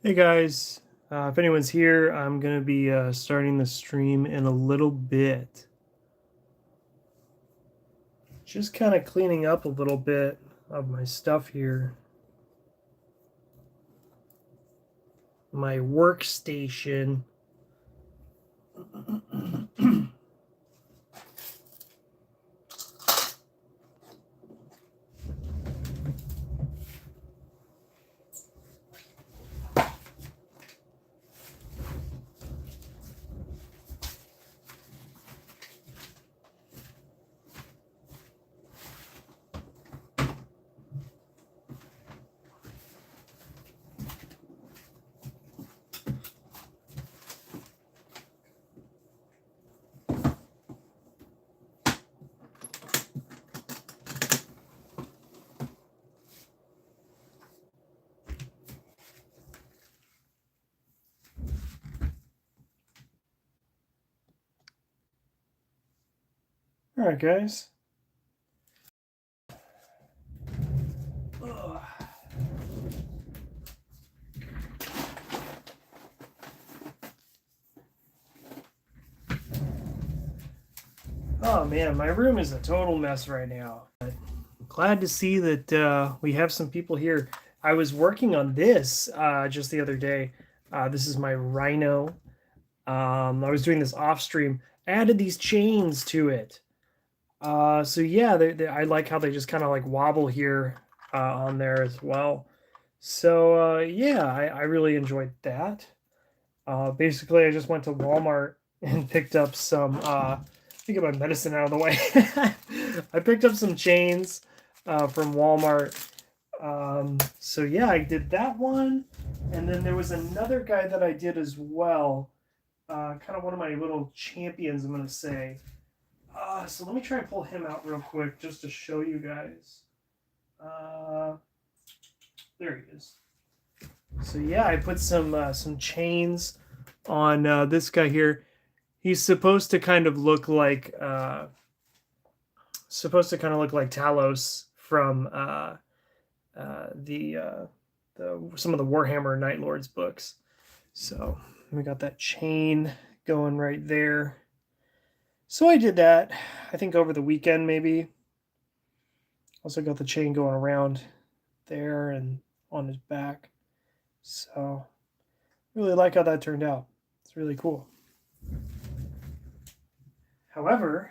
Hey guys, if anyone's here, I'm going to be starting the stream in a little bit. Just kind of cleaning up a little bit of my stuff here. My workstation. All right, guys. Ugh. Oh man, my room is a total mess right now. But glad to see that we have some people here. I was working on this just the other day. This is my Rhino. I was doing this off stream. Added these chains to it. So yeah, I like how they just kind of like wobble here on there as well. So yeah, I really enjoyed that. Basically, I just went to Walmart and picked up some. Get my medicine out of the way. I picked up some chains from Walmart. So yeah, I did that one, and then there was another guy that I did as well. Kind of one of my little champions, I'm gonna say. So let me try and pull him out real quick just to show you guys. Uh, there he is. So yeah, I put some chains on this guy here. He's supposed to kind of look like Talos from the some of the Warhammer Night Lords books. So we got that chain going right there. So I did that, I think over the weekend maybe. Also got the chain going around there and on his back. So really like how that turned out. It's really cool. However,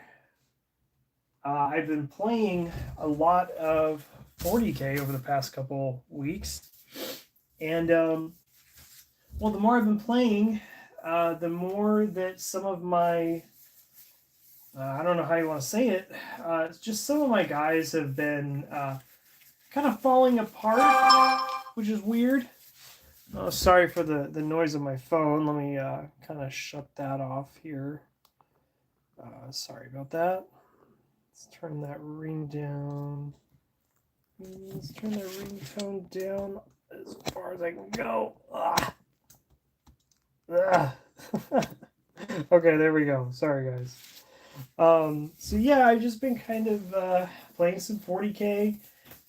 I've been playing a lot of 40k over the past couple weeks, and well, the more I've been playing, the more that some of my I don't know how you want to say it. It's just some of my guys have been kind of falling apart, which is weird. Oh, sorry for the noise of my phone. Let me kind of shut that off here. Sorry about that. Let's turn that ring down. Let's turn the ringtone down as far as I can go. Ah. Ah. Okay, there we go. Sorry, guys. So yeah, I've just been kind of playing some 40k,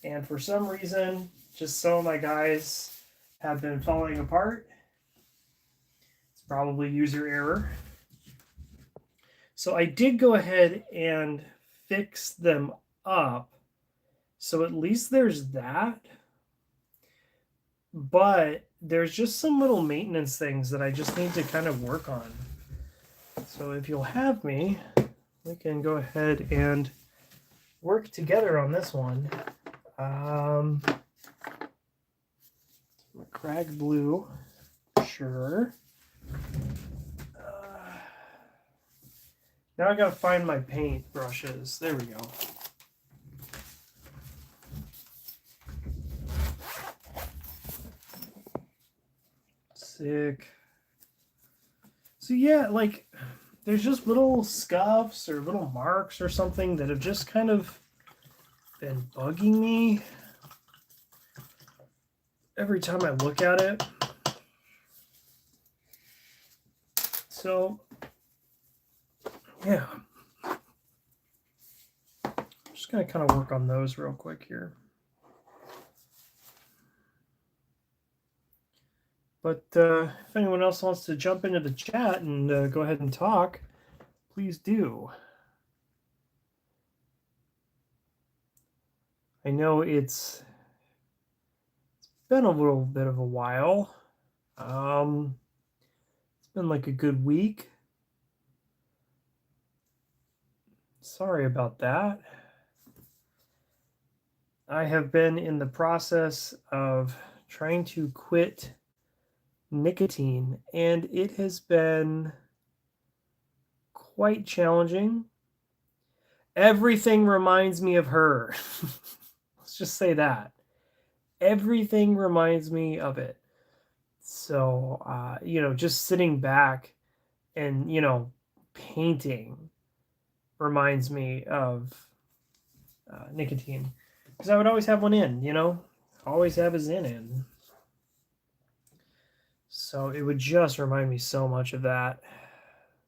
and for some reason, just some of my guys have been falling apart. It's probably user error. So I did go ahead and fix them up. So at least there's that. But there's just some little maintenance things that I just need to kind of work on. So if you'll have me, we can go ahead and work together on this one. Crag blue, sure. Now I gotta find my paint brushes. There we go. Sick. So yeah, like there's just little scuffs or little marks or something that have just kind of been bugging me every time I look at it. So yeah, I'm just gonna kind of work on those real quick here. But if anyone else wants to jump into the chat and go ahead and talk, please do. I know it's been a little bit of a while. It's been like a good week. Sorry about that. I have been in the process of trying to quit nicotine, and it has been quite challenging. Everything reminds me of her. Let's just say that. Everything reminds me of it. So, just sitting back and, painting reminds me of nicotine. Because I would always have one in, always have a Zyn in. So it would just remind me so much of that.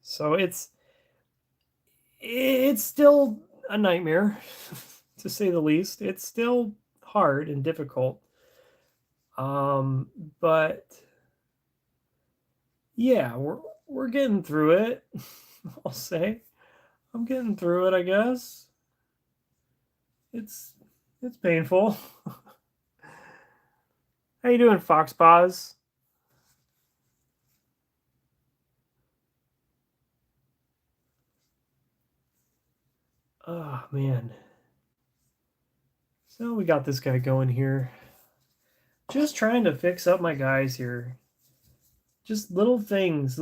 So it's still a nightmare, to say the least. It's still hard and difficult. But yeah, we're getting through it. I'll say I'm getting through it, I guess. It's painful. How you doing, Fox Paws? Oh man. So we got this guy going here. Just trying to fix up my guys here. Just little things,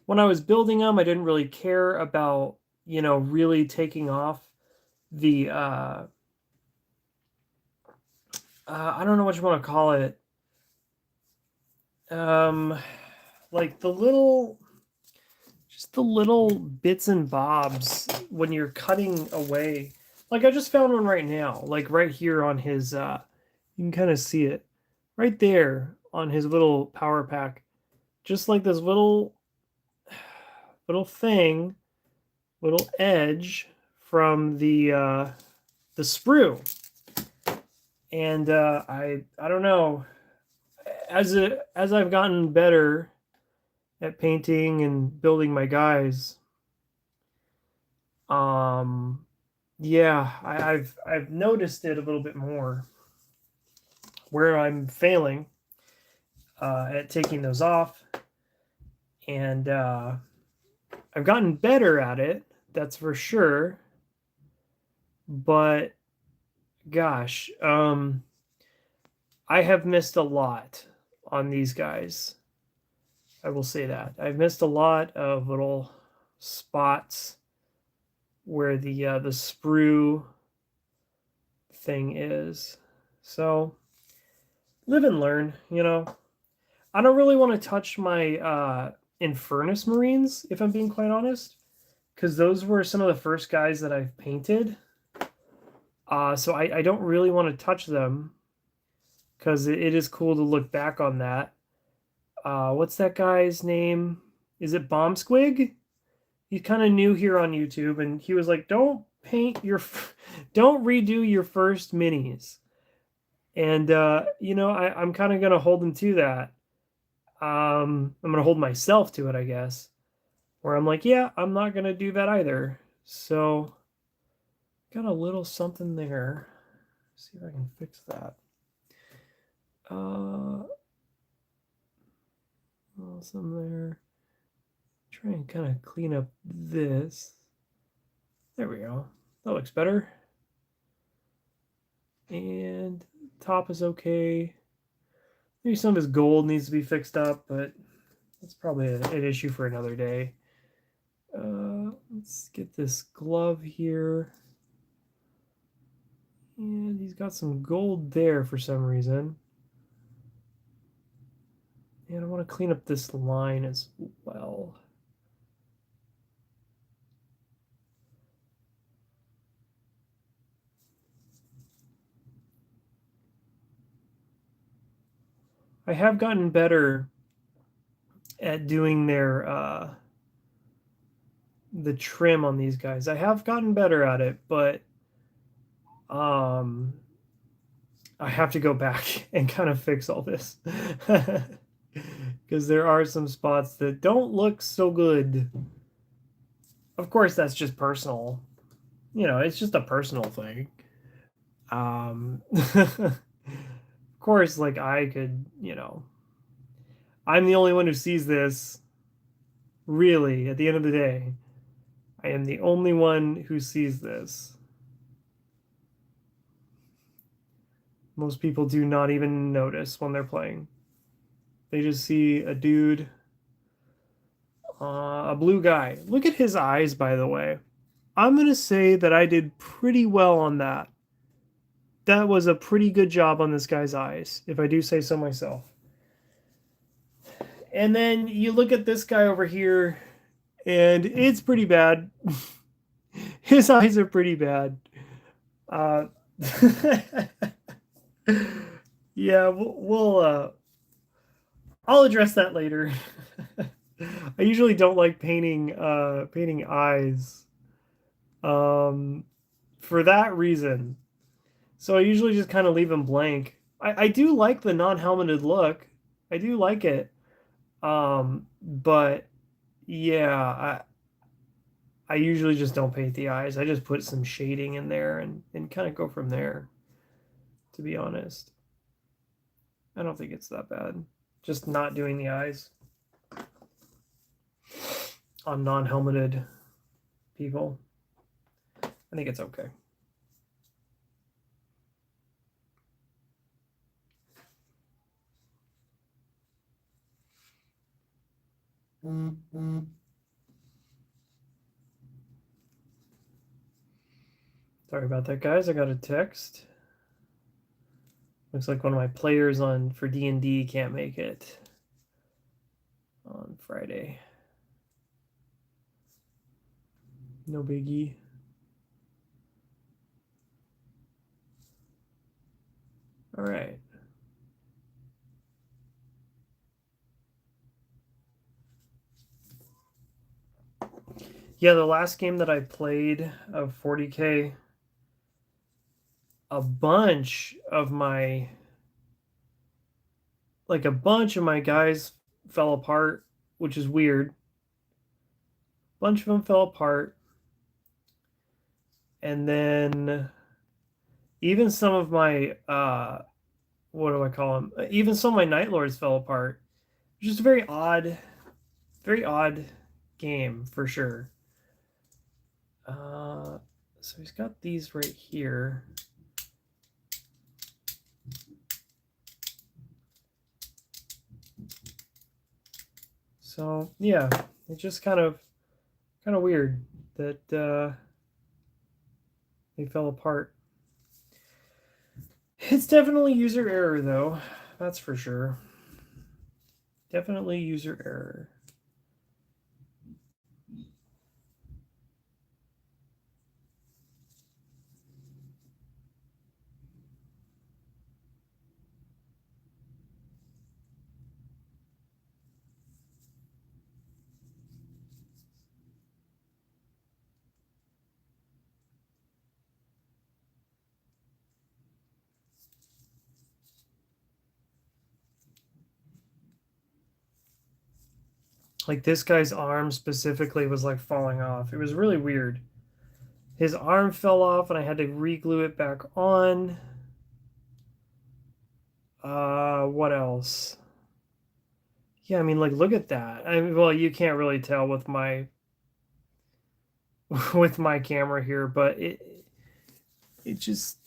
when I was building them, I didn't really care about, really taking off the I don't know what you want to call it. Like the little bits and bobs when you're cutting away. Like I just found one right now, like right here on his you can kind of see it right there on his little power pack. Just like this little thing, little edge from the sprue. And I don't know, as I've gotten better at painting and building my guys, yeah, I've noticed it a little bit more where I'm failing at taking those off, and I've gotten better at it, that's for sure. But gosh, I have missed a lot on these guys. I will say that. I've missed a lot of little spots where the sprue thing is. So live and learn, I don't really want to touch my Infernus Marines, if I'm being quite honest, because those were some of the first guys that I've painted. So I don't really want to touch them because it is cool to look back on that. What's that guy's name? Is it Bomb Squig? He's kind of new here on YouTube, and he was like, don't redo your first minis. And, I'm kind of going to hold him to that. I'm going to hold myself to it, I guess, where I'm like, yeah, I'm not going to do that either. So got a little something there. Let's see if I can fix that. Some there. Try and kind of clean up this. There we go. That looks better. And top is okay. Maybe some of his gold needs to be fixed up, but that's probably an issue for another day. Let's get this glove here. And he's got some gold there for some reason. And I want to clean up this line as well. I have gotten better at doing their the trim on these guys. I have gotten better at it, but I I have to go back and kind of fix all this. Because there are some spots that don't look so good. Of course, that's just personal. You know, it's just a personal thing. Of course, like I could, you know, I'm the only one who sees this. Really, at the end of the day, I am the only one who sees this. Most people do not even notice when they're playing. They just see a dude, a blue guy. Look at his eyes, by the way. I'm going to say that I did pretty well on that. That was a pretty good job on this guy's eyes, if I do say so myself. And then you look at this guy over here, and it's pretty bad. His eyes are pretty bad. Uh, yeah, I'll address that later. I usually don't like painting eyes for that reason. So I usually just kind of leave them blank. I do like the non-helmeted look. I do like it. But yeah, I usually just don't paint the eyes. I just put some shading in there and kind of go from there, to be honest. I don't think it's that bad. Just not doing the eyes on non-helmeted people. I think it's okay. Sorry about that, guys. I got a text. Looks like one of my players on for D&D can't make it on Friday. No biggie. All right. Yeah, the last game that I played of 40K, a bunch of my guys fell apart, which is weird. A bunch of them fell apart. And then even some of my what do I call them? Even some of my Night Lords fell apart. Just a very odd game for sure. So he's got these right here. So yeah, it's just kind of weird that they fell apart. It's definitely user error though, that's for sure. Definitely user error. Like this guy's arm specifically was like falling off. It was really weird. His arm fell off and I had to re-glue it back on. What else? Yeah, I mean, like, look at that. I mean, well, you can't really tell with my with my camera here, but it just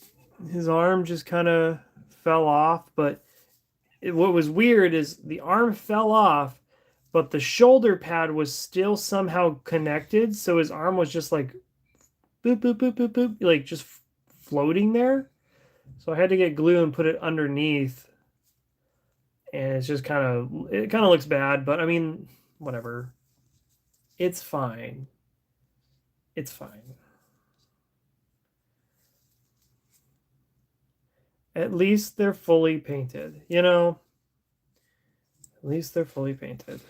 his arm just kind of fell off. But what was weird is the arm fell off, but the shoulder pad was still somehow connected. So his arm was just like boop boop boop boop boop, like just floating there. So I had to get glue and put it underneath, and it's just it kind of looks bad. But I mean, whatever. It's fine. It's fine. At least they're fully painted, you know? At least they're fully painted.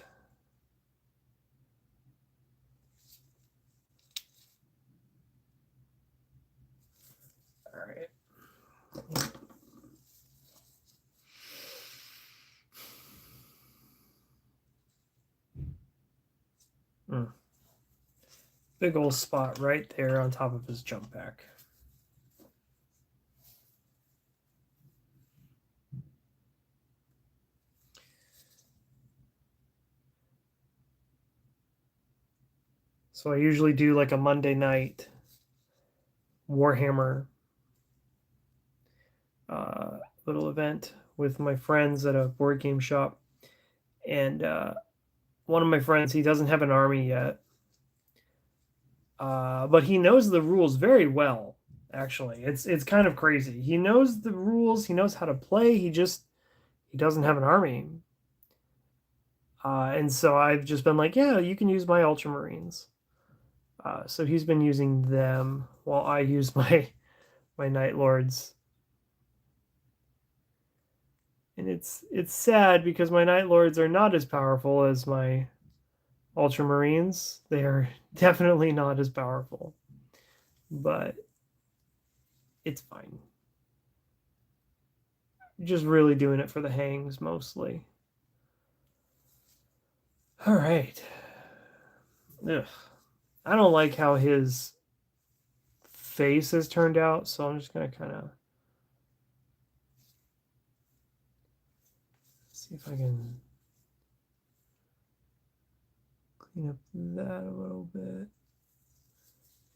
All right. big old spot right there on top of his jump pack. So I usually do like a Monday night Warhammer little event with my friends at a board game shop. And one of my friends, he doesn't have an army yet. But he knows the rules very well, actually. It's kind of crazy. He knows the rules, he knows how to play, he doesn't have an army. And so I've just been like, yeah, you can use my Ultramarines. So he's been using them while I use my Night Lords. And it's sad because my Night Lords are not as powerful as my Ultramarines. They are definitely not as powerful. But it's fine. Just really doing it for the hangs mostly. All right. Ugh. I don't like how his face has turned out, so I'm just going to kind of see if I can clean up that a little bit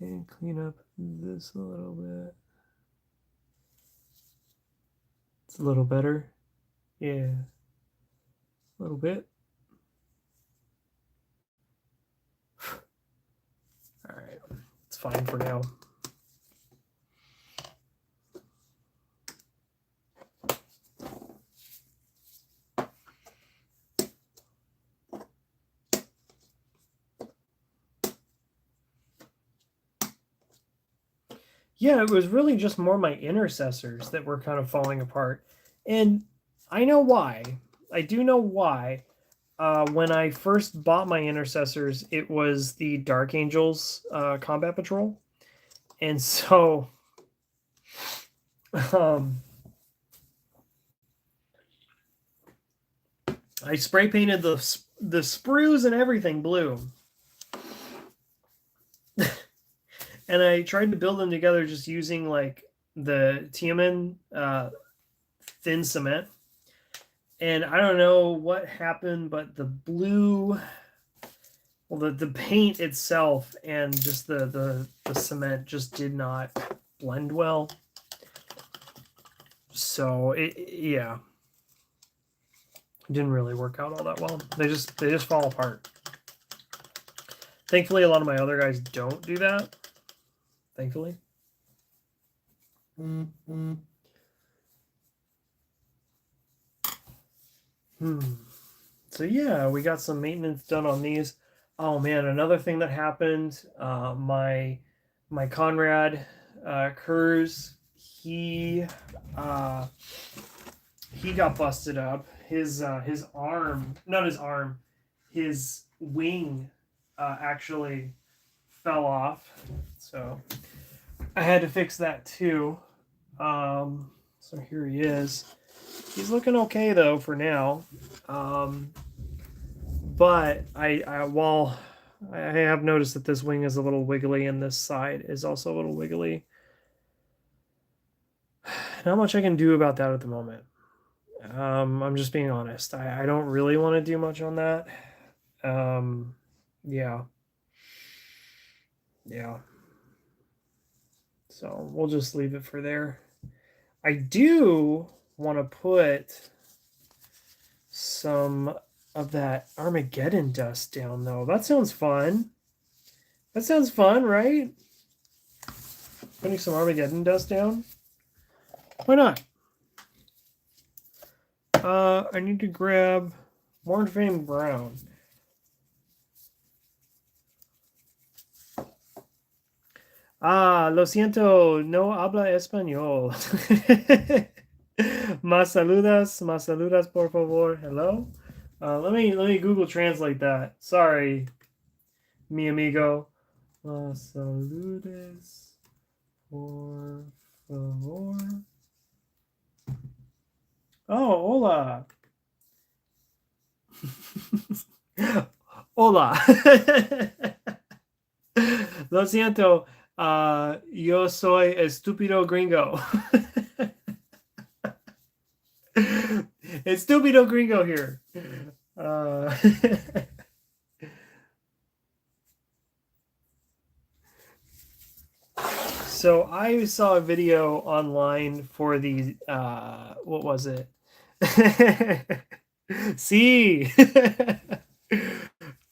and clean up this a little bit. It's a little better. Yeah. A little bit. All right. It's fine for now. Yeah, it was really just more my intercessors that were kind of falling apart. And I know why. I do know why. When I first bought my intercessors, it was the Dark Angels combat patrol. And so I spray painted the sprues and everything blue. And I tried to build them together just using like the Tiamin thin cement. And I don't know what happened, but the blue, well, the paint itself and just the cement just did not blend well. So yeah, it didn't really work out all that well. They just fall apart. Thankfully, a lot of my other guys don't do that. Thankfully. So yeah, we got some maintenance done on these. Oh man, another thing that happened, my Conrad Kurz, he got busted up. His arm, not his arm, his wing actually fell off. So I had to fix that too. So here he is. He's looking okay though for now. But while I have noticed that this wing is a little wiggly and this side is also a little wiggly. Not much I can do about that at the moment. I'm just being honest. I don't really want to do much on that. Yeah. So we'll just leave it for there. I do want to put some of that Armageddon dust down, though. That sounds fun. That sounds fun, right? Putting some Armageddon dust down. Why not? I need to grab Mornfame Brown. Lo siento, no habla español. Más saludas, por favor. Hello. Let me Google Translate that. Sorry, mi amigo. Más saludes, por favor. Oh, hola. Hola. Lo siento. Yo soy estúpido gringo. Estúpido gringo here. Uh, so I saw a video online for the what was it? See,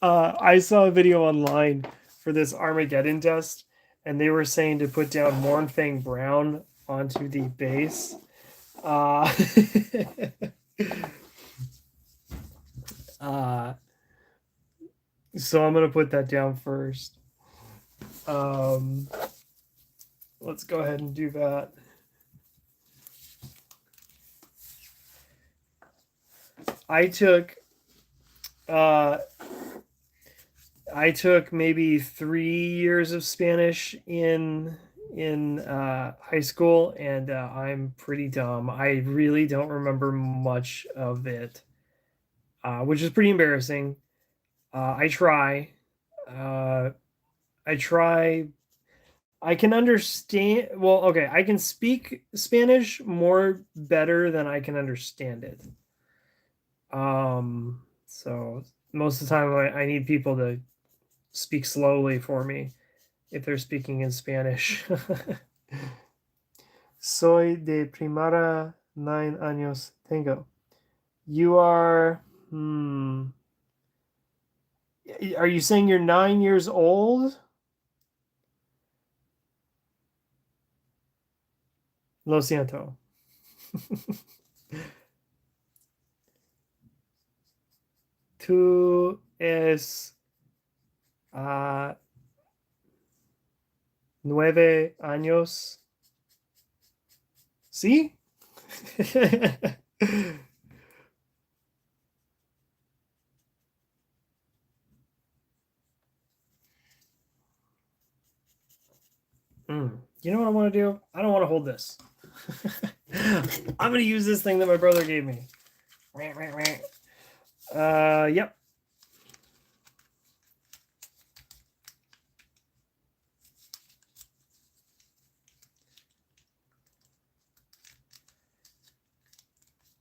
I saw a video online for this Armageddon test, and they were saying to put down Mornfang Brown onto the base. Uh, uh, so I'm gonna put that down first. Um, let's go ahead and do that. I took uh, I took maybe 3 years of Spanish in high school, and I'm pretty dumb. I really don't remember much of it, which is pretty embarrassing. I try. Uh, I try. I can understand. Well, okay, I can speak Spanish more better than I can understand it. So most of the time, I need people to speak slowly for me if they're speaking in Spanish. Soy de primaria, 9 años tengo. You are, are you saying you're 9 years old? Lo siento. Tú es 9 años. ¿Sí? You know what I want to do? I don't want to hold this. I'm going to use this thing that my brother gave me. Yep.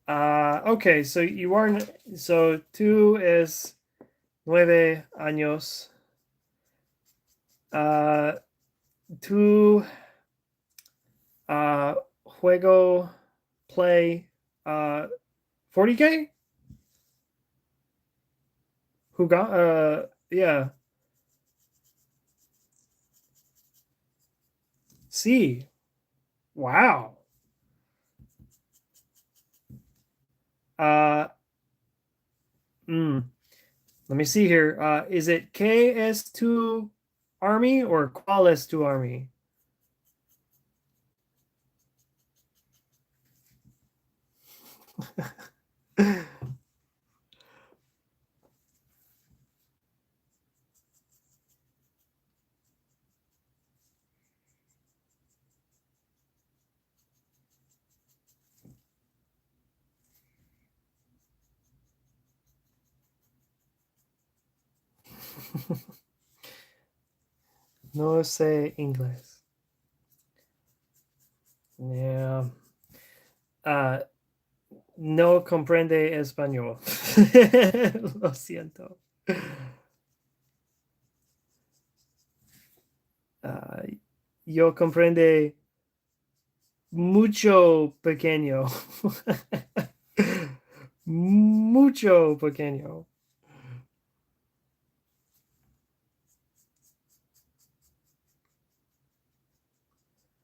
Okay, so you are, so tú es 9 años. Tú juego play 40K? Who got yeah. C. Wow. Uh Let me see here. Is it KS2 Army or Qual S2 Army? No sé inglés. Yeah. No comprende español. Lo siento. Yo comprende mucho pequeño. Mucho pequeño.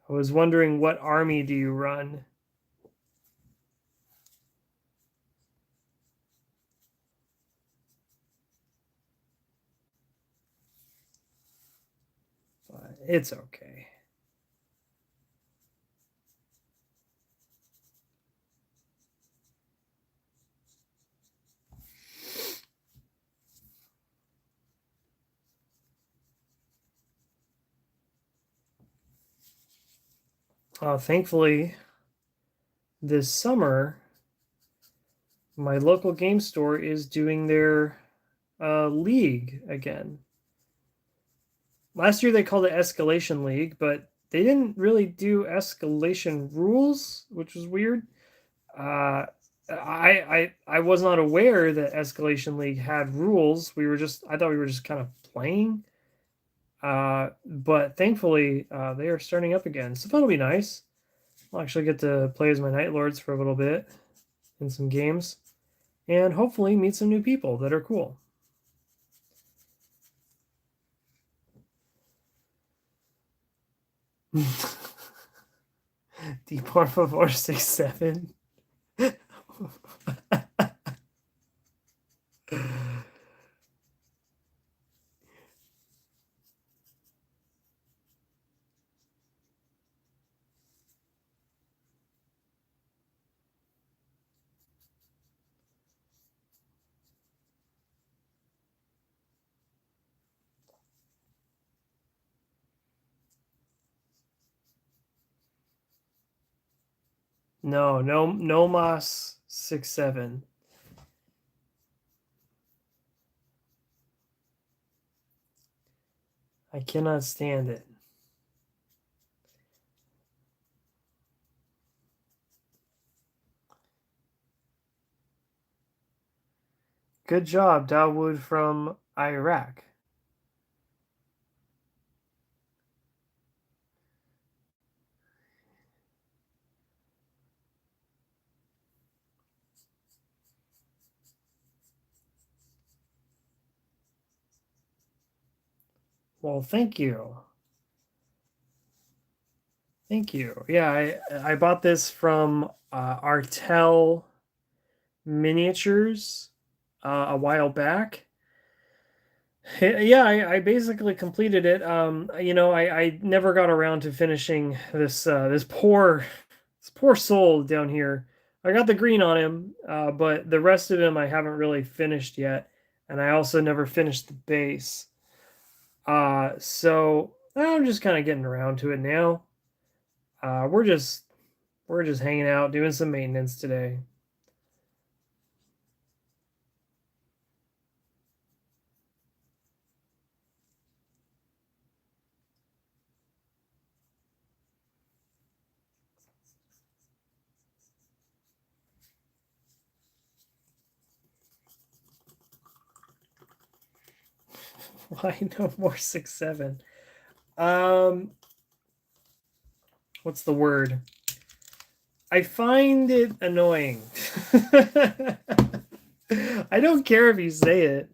I was wondering, what army do you run? But it's okay. Thankfully, this summer, my local game store is doing their league again. last year they called it Escalation League, but they didn't really do escalation rules, which was weird. Uh, I was not aware that Escalation League had rules. I thought we were just kind of playing. But thankfully, they are starting up again, so that'll be nice. I'll actually get to play as my Night Lords for a little bit in some games, and hopefully meet some new people that are cool. Deep por favor 6-7. No mas 6-7. I cannot stand it. Good job, Dawood from Iraq. Well, thank you. Thank you. Yeah, I bought this from Artel Miniatures a while back. Yeah, I basically completed it. I never got around to finishing this poor soul down here. I got the green on him, but the rest of him I haven't really finished yet, and I also never finished the base. So I'm just kind of getting around to it now. We're just hanging out, doing some maintenance today. Why no more 6-7? Um, what's the word? I find it annoying. I don't care if you say it,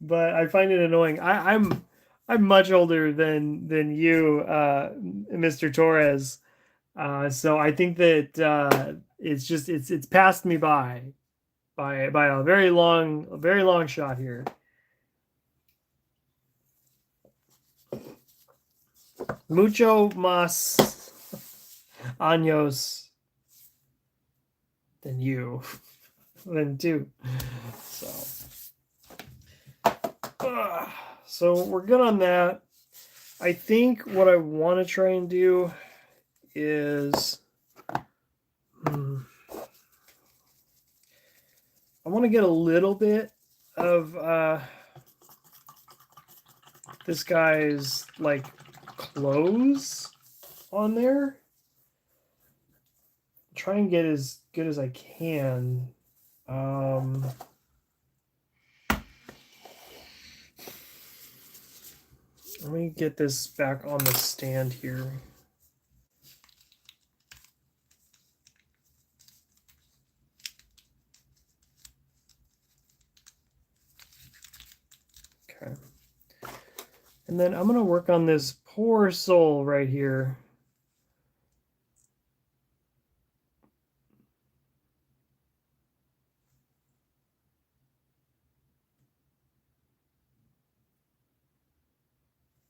but I find it annoying. I'm much older than you, Mr. Torres. So I think that it's passed me by a very long shot here. Mucho más años than you, than two. So we're good on that. I think what I want to try and do is I want to get a little bit of this guy's like clothes on there. Try and get as good as I can. Let me get this back on the stand here. Okay. And then I'm going to work on this poor soul right here.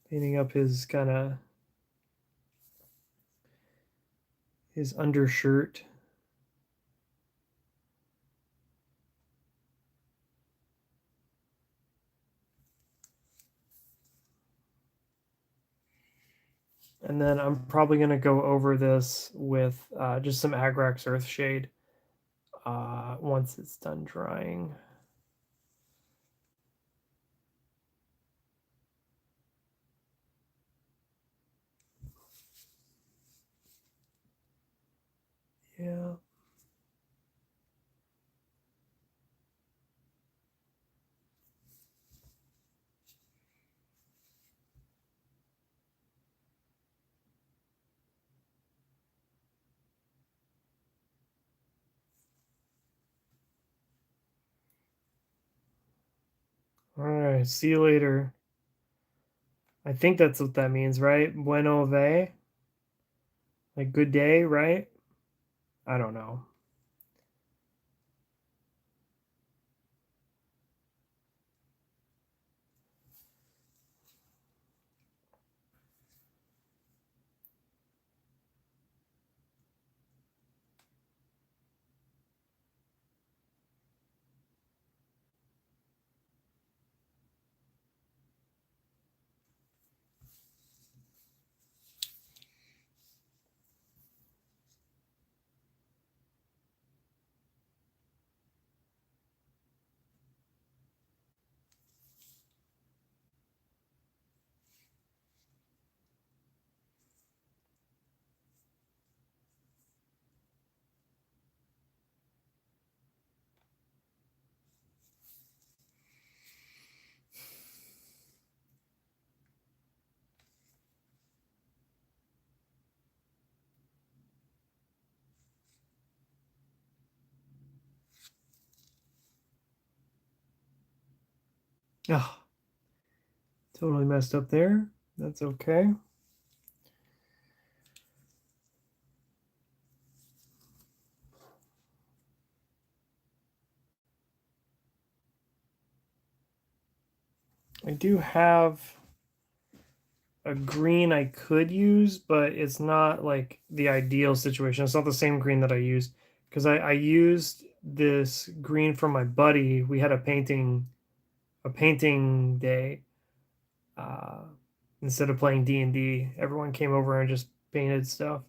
Cleaning up his his undershirt. And then I'm probably going to go over this with just some Agrax Earthshade once it's done drying. right, see you later. I think that's what that means, right? Bueno ve, like good day, right? I don't know. Oh, totally messed up there. That's okay. I do have a green I could use, but it's not like the ideal situation. It's not the same green that I used because I used this green from my buddy. We had a painting day. Uh, Instead of playing D&D, everyone came over and just painted stuff.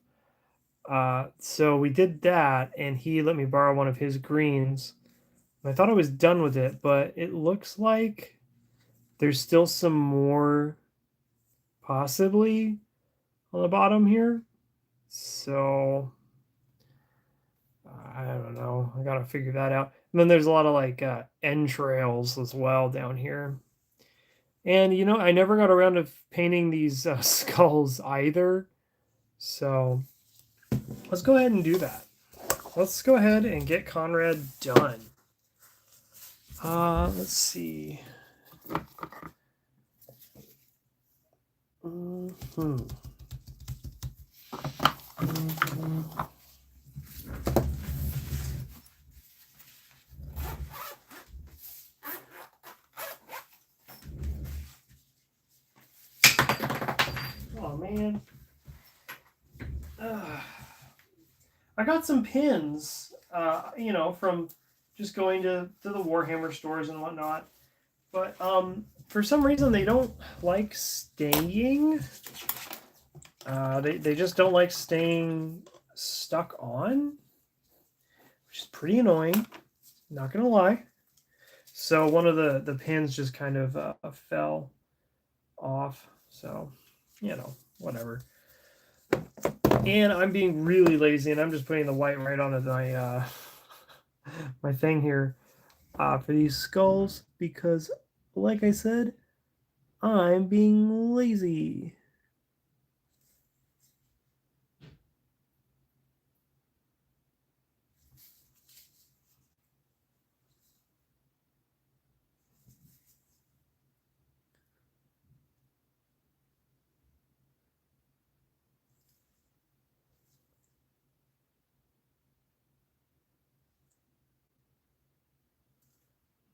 So we did that, and he let me borrow one of his greens. I thought I was done with it, but it looks like there's still some more possibly on the bottom here. So I don't know. I gotta figure that out. And then there's a lot of like entrails as well down here. And I never got around to painting these skulls either. So let's go ahead and do that. Let's go ahead and get Conrad done. Let's see. Mm-hmm. Mm-hmm. Oh man. I got some pins, from just going to the Warhammer stores and whatnot. But for some reason, they don't like staying. They just don't like staying stuck on, which is pretty annoying. Not gonna lie. So one of the pins just kind of fell off. So, whatever. And I'm being really lazy, and I'm just putting the white right onto my my thing here for these skulls because, like I said, I'm being lazy.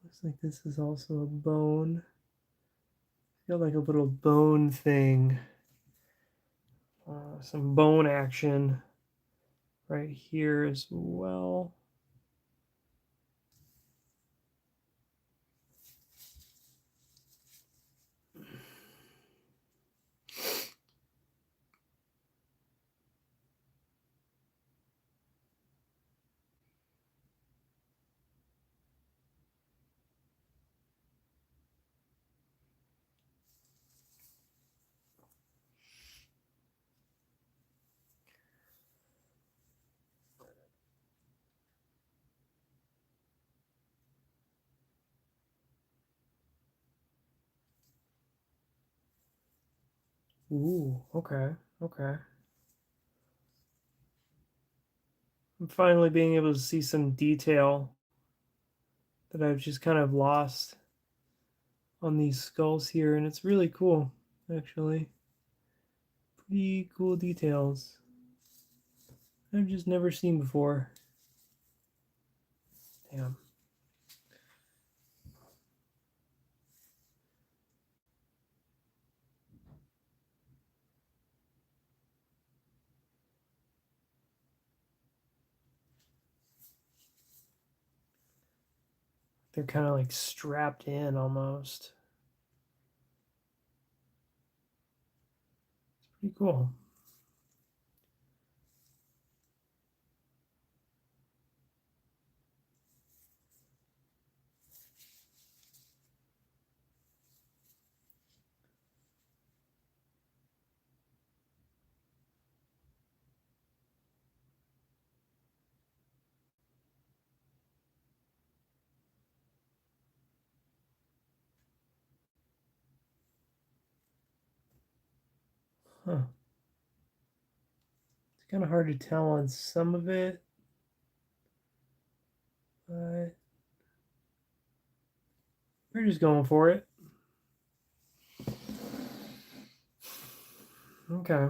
Looks like this is also a bone. Got like a little bone thing. Some bone action right here as well. Ooh, okay, okay. I'm finally being able to see some detail that I've just kind of lost. on these skulls here, and it's really cool, actually. Pretty cool details I've just never seen before. Damn. They're kind of like strapped in almost. It's pretty cool. Huh. It's kind of hard to tell on some of it, but we're just going for it. Okay.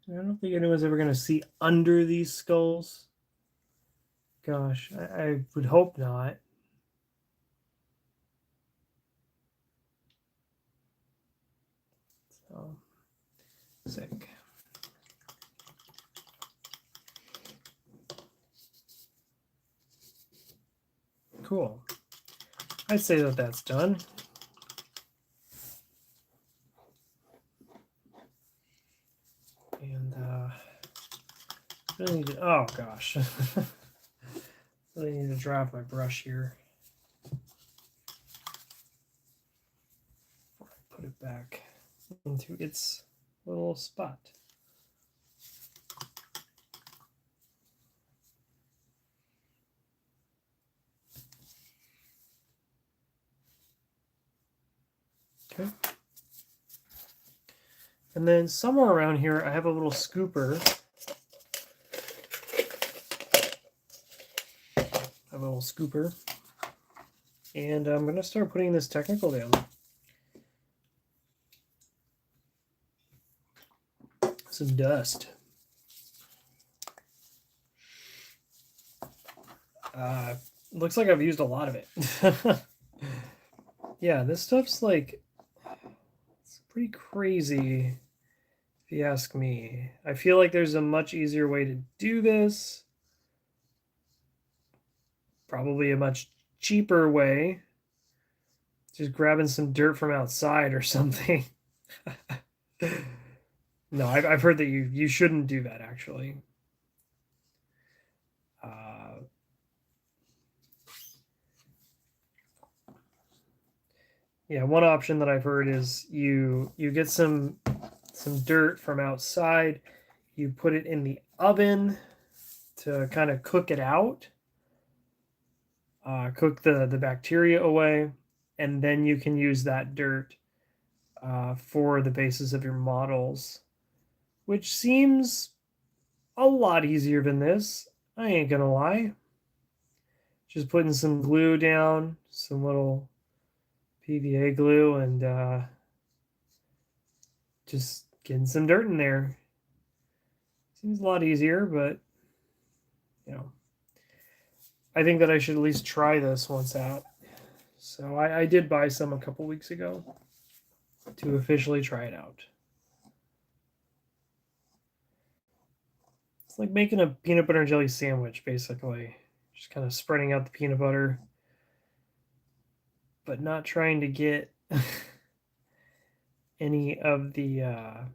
I don't think anyone's ever going to see under these skulls. Gosh, I would hope not. So, sick. Cool. I'd say that that's done. And really need to, oh gosh. Really need to drop my brush here. Before I put it back into its little spot. Okay. And then somewhere around here, I have a little scooper. And I'm going to start putting this technical down. Some dust. Looks like I've used a lot of it. Yeah, this stuff's like, it's pretty crazy if you ask me. I feel like there's a much easier way to do this. Probably a much cheaper way. Just grabbing some dirt from outside or something. No, I've heard that you shouldn't do that, actually. Yeah, one option that I've heard is you get some dirt from outside, you put it in the oven to kind of cook it out, cook the bacteria away, and then you can use that dirt for the basis of your models, which seems a lot easier than this. I ain't gonna lie. Just putting some glue down, some little PVA glue, and just getting some dirt in there. Seems a lot easier, but you know, I think that I should at least try this once out. So I did buy some a couple weeks ago to officially try it out. It's like making a peanut butter and jelly sandwich, basically. Just kind of spreading out the peanut butter, but not trying to get any of the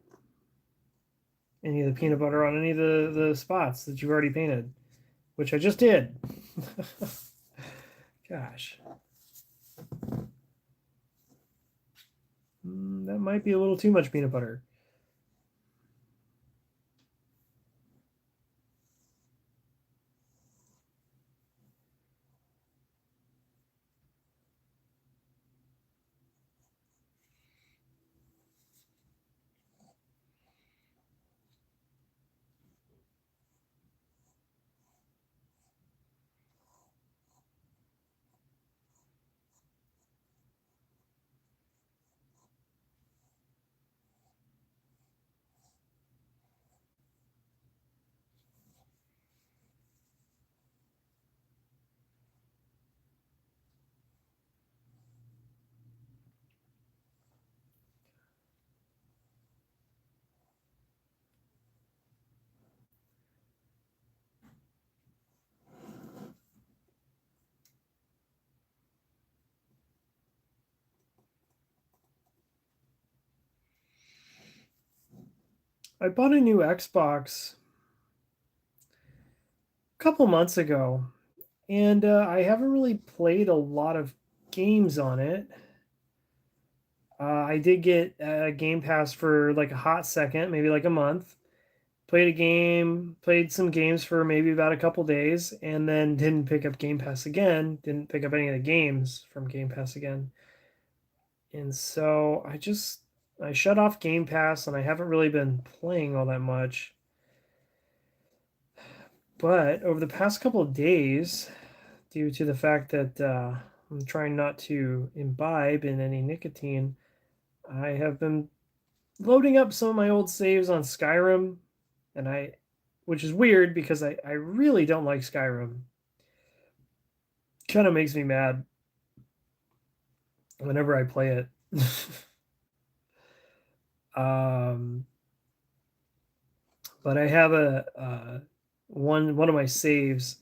peanut butter on any of the spots that you've already painted, which I just did. Gosh. That might be a little too much peanut butter. I bought a new Xbox a couple months ago, and I haven't really played a lot of games on it. I did get a Game Pass for like a hot second, maybe like a month. Played some games for maybe about a couple days, and then didn't pick up Game Pass again. Didn't pick up any of the games from Game Pass again. And so I shut off Game Pass, and I haven't really been playing all that much. But over the past couple of days, due to the fact that I'm trying not to imbibe in any nicotine, I have been loading up some of my old saves on Skyrim, and which is weird because I really don't like Skyrim. Kind of makes me mad whenever I play it. um, but I have one of my saves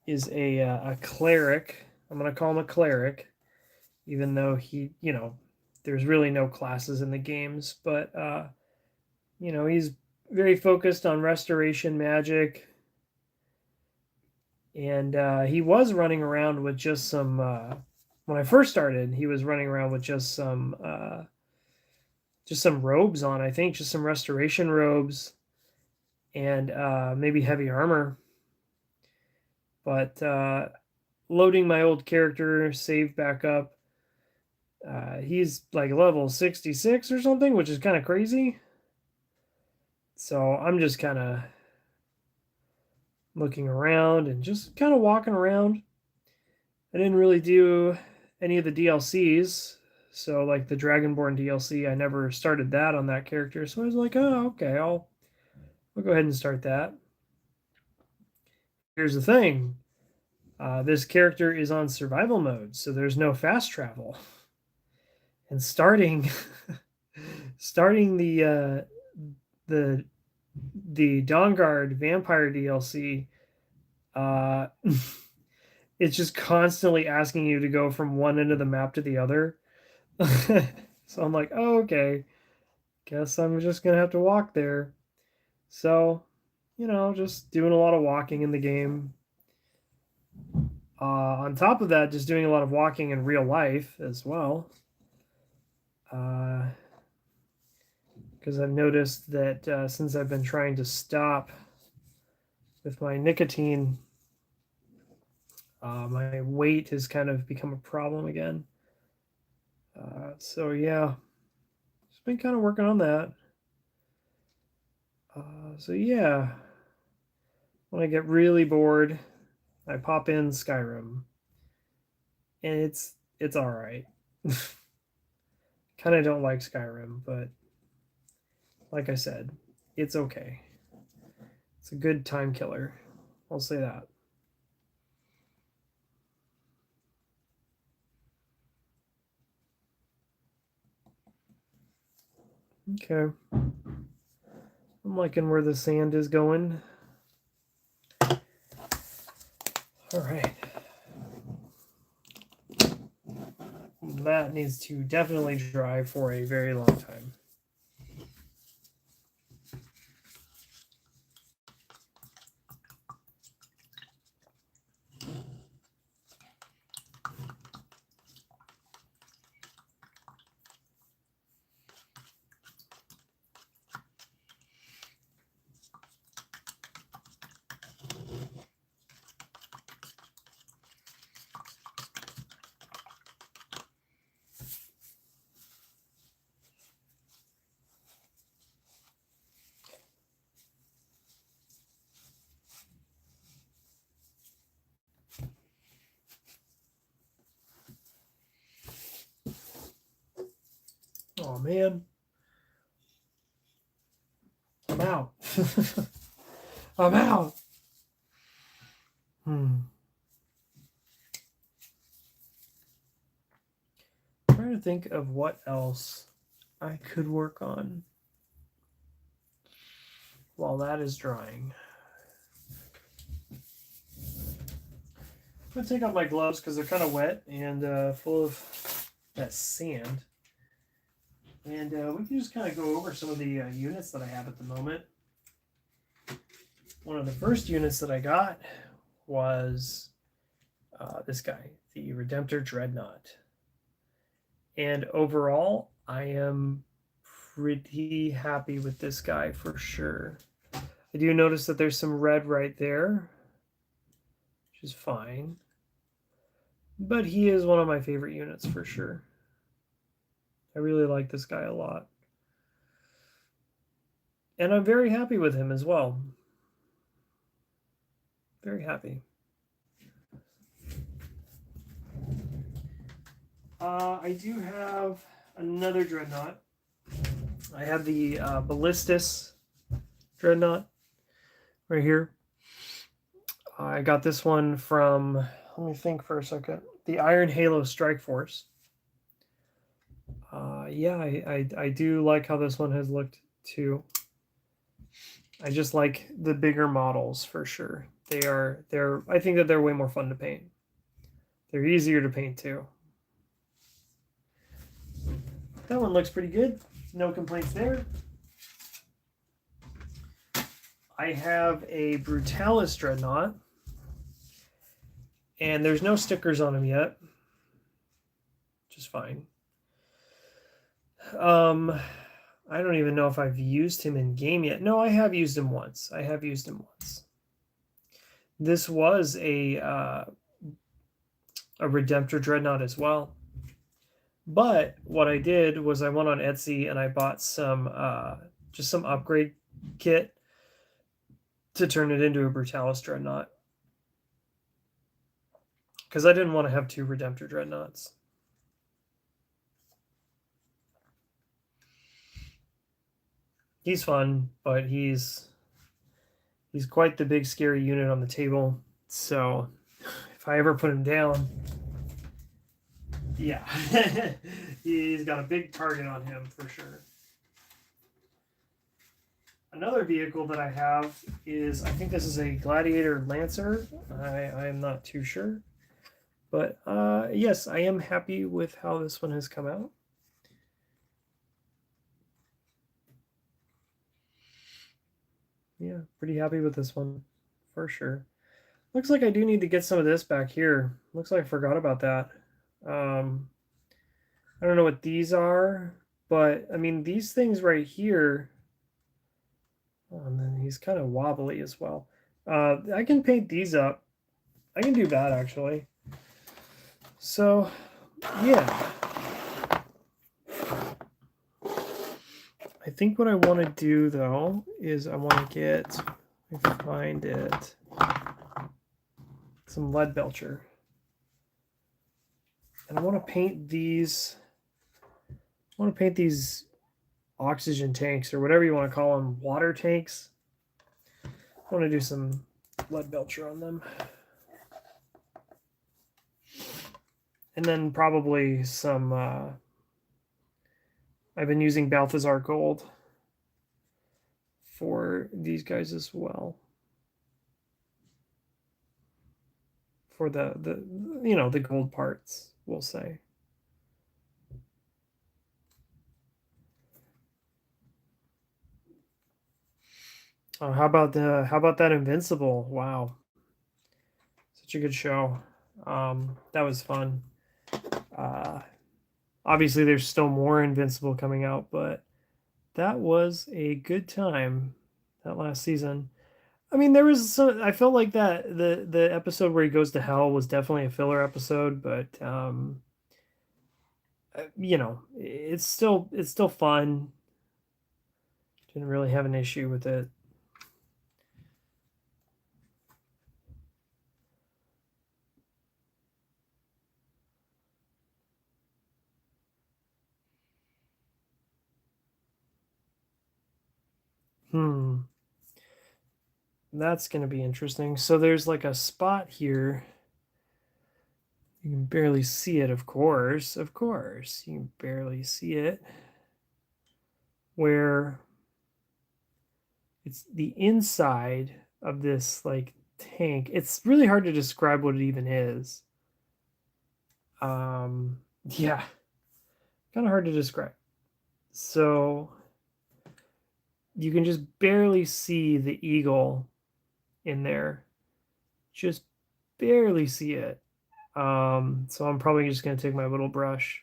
is a cleric. I'm gonna call him a cleric, even though there's really no classes in the games. But he's very focused on restoration magic, and he was running around with just some. When I first started, he was running around with just some robes on. I think just some restoration robes, and maybe heavy armor. But loading my old character, save back up. He's like level 66 or something, which is kind of crazy. So I'm just kind of looking around and just kind of walking around. I didn't really do any of the DLCs. So like the Dragonborn DLC, I never started that on that character. So I was like, oh, okay, I'll go ahead and start that. Here's the thing. This character is on survival mode, so there's no fast travel. And starting the Dawnguard Vampire DLC, it's just constantly asking you to go from one end of the map to the other. So I'm like, oh, okay, guess I'm just gonna have to walk there. So, just doing a lot of walking in the game. On top of that, just doing a lot of walking in real life as well. Because I've noticed that since I've been trying to stop with my nicotine, my weight has kind of become a problem again. So yeah, just been kind of working on that. So yeah, when I get really bored, I pop in Skyrim, and it's all right. Kind of don't like Skyrim, but like I said, it's okay. It's a good time killer. I'll say that. Okay. I'm liking where the sand is going. All right. That needs to definitely dry for a very long time. Oh man. I'm out. I'm out. I'm trying to think of what else I could work on while that is drying. I'm going to take off my gloves because they're kind of wet and full of that sand. And we can just kind of go over some of the units that I have at the moment. One of the first units that I got was this guy, the Redemptor Dreadnought. And overall, I am pretty happy with this guy for sure. I do notice that there's some red right there, which is fine. But he is one of my favorite units for sure. I really like this guy a lot. And I'm very happy with him as well. Very happy. I do have another Dreadnought. I have the Ballistus Dreadnought right here. I got this one from, let me think for a second, the Iron Halo Strike Force. Yeah, I do like how this one has looked too. I just like the bigger models for sure. I think that they're way more fun to paint. They're easier to paint too. That one looks pretty good. No complaints there. I have a Brutalis Dreadnought. And there's no stickers on him yet. Which is fine. I don't even know if I've used him in game yet. No, I have used him once. This was a Redemptor Dreadnought as well. But what I did was I went on Etsy and I bought some just some upgrade kit to turn it into a Brutalis Dreadnought. Because I didn't want to have two Redemptor Dreadnoughts. He's fun, but he's quite the big scary unit on the table. So if I ever put him down, yeah, he's got a big target on him for sure. Another vehicle that I have is, I think this is a Gladiator Lancer. I am not too sure. But yes, I am happy with how this one has come out. Yeah, pretty happy with this one for sure. Looks like I do need to get some of this back here. Looks like I forgot about that. I don't know what these are, but I mean, these things right here. Oh, and then he's kind of wobbly as well. I can paint these up. I can do that actually. So, yeah. I think what I want to do though is I want to get, if I find it, some Leadbelcher. And I want to paint these. I want to paint these oxygen tanks or whatever you want to call them, water tanks. I want to do some Leadbelcher on them. And then probably some, I've been using Balthazar Gold for these guys as well. For the the gold parts, we'll say. Oh, how about that Invincible? Wow. Such a good show. That was fun. Obviously there's still more Invincible coming out, but that was a good time that last season. I mean, there was some, I felt like that the episode where he goes to hell was definitely a filler episode, but it's still fun. Didn't really have an issue with it. That's going to be interesting. So there's like a spot here. You can barely see it, of course. Of course. You can barely see it. Where it's the inside of this like tank. It's really hard to describe what it even is. Yeah. Kind of hard to describe. So you can just barely see the eagle in there. Just barely see it. So I'm probably just going to take my little brush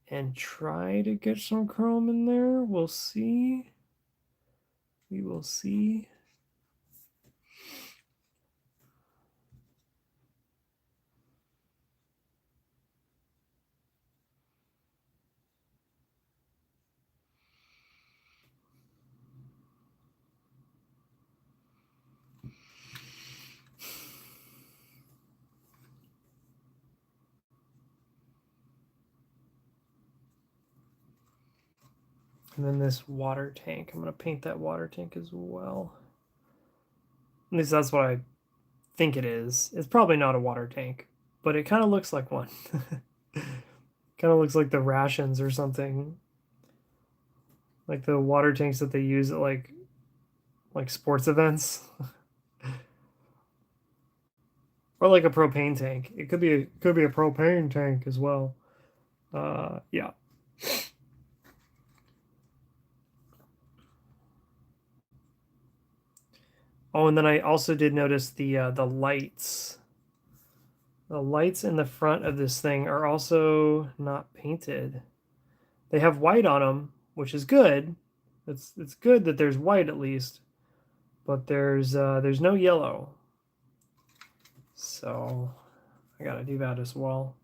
and try to get some chrome in there. We'll see. We will see. And then this water tank. I'm going to paint that water tank as well. At least that's what I think it is. It's probably not a water tank, but it kind of looks like one. Kind of looks like the rations or something. Like the water tanks that they use at like sports events. Or like a propane tank. It could be a propane tank as well. Yeah. Oh, and then I also did notice the lights. The lights in the front of this thing are also not painted. They have white on them, which is good. It's good that there's white at least, but there's no yellow. So I gotta do that as well.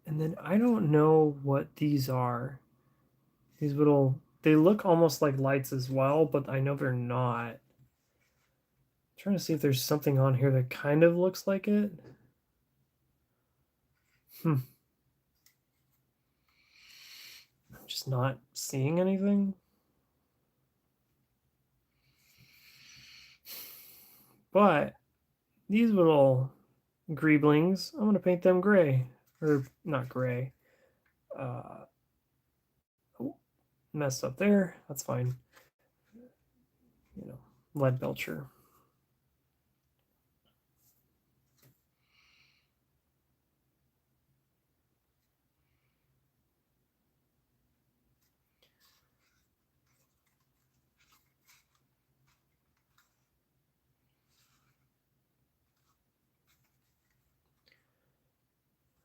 And then I don't know what these are. These little, they look almost like lights as well, but I know they're not. I'm trying to see if there's something on here that kind of looks like it. I'm just not seeing anything. But these little greeblings, I'm gonna paint them gray, or not gray. Oh, messed up there. That's fine. You know, Leadbelcher.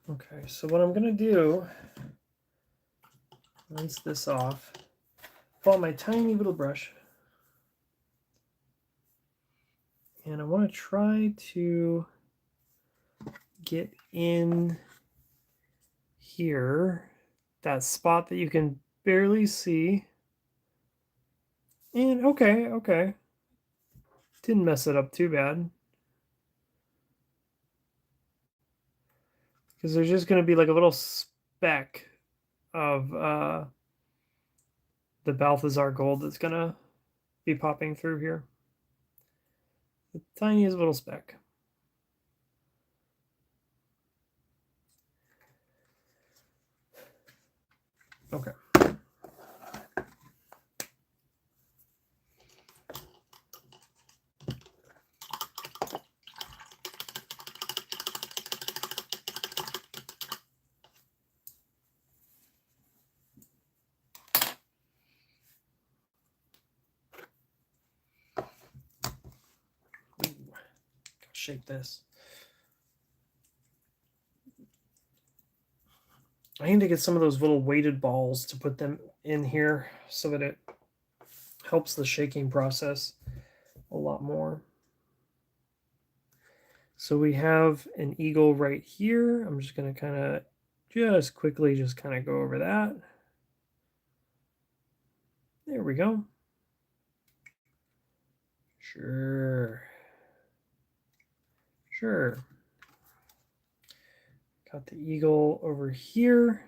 Okay, so what I'm gonna do, rinse this off, pull out my tiny little brush, and I want to try to get in here, that spot that you can barely see. And okay, didn't mess it up too bad. Because there's just going to be like a little speck of the Balthazar gold that's going to be popping through here. The tiniest little speck. Okay. Shape this. I need to get some of those little weighted balls to put them in here so that it helps the shaking process a lot more. So we have an eagle right here. I'm just going to kind of just quickly just kind of go over that. There we go. Sure. Got the eagle over here.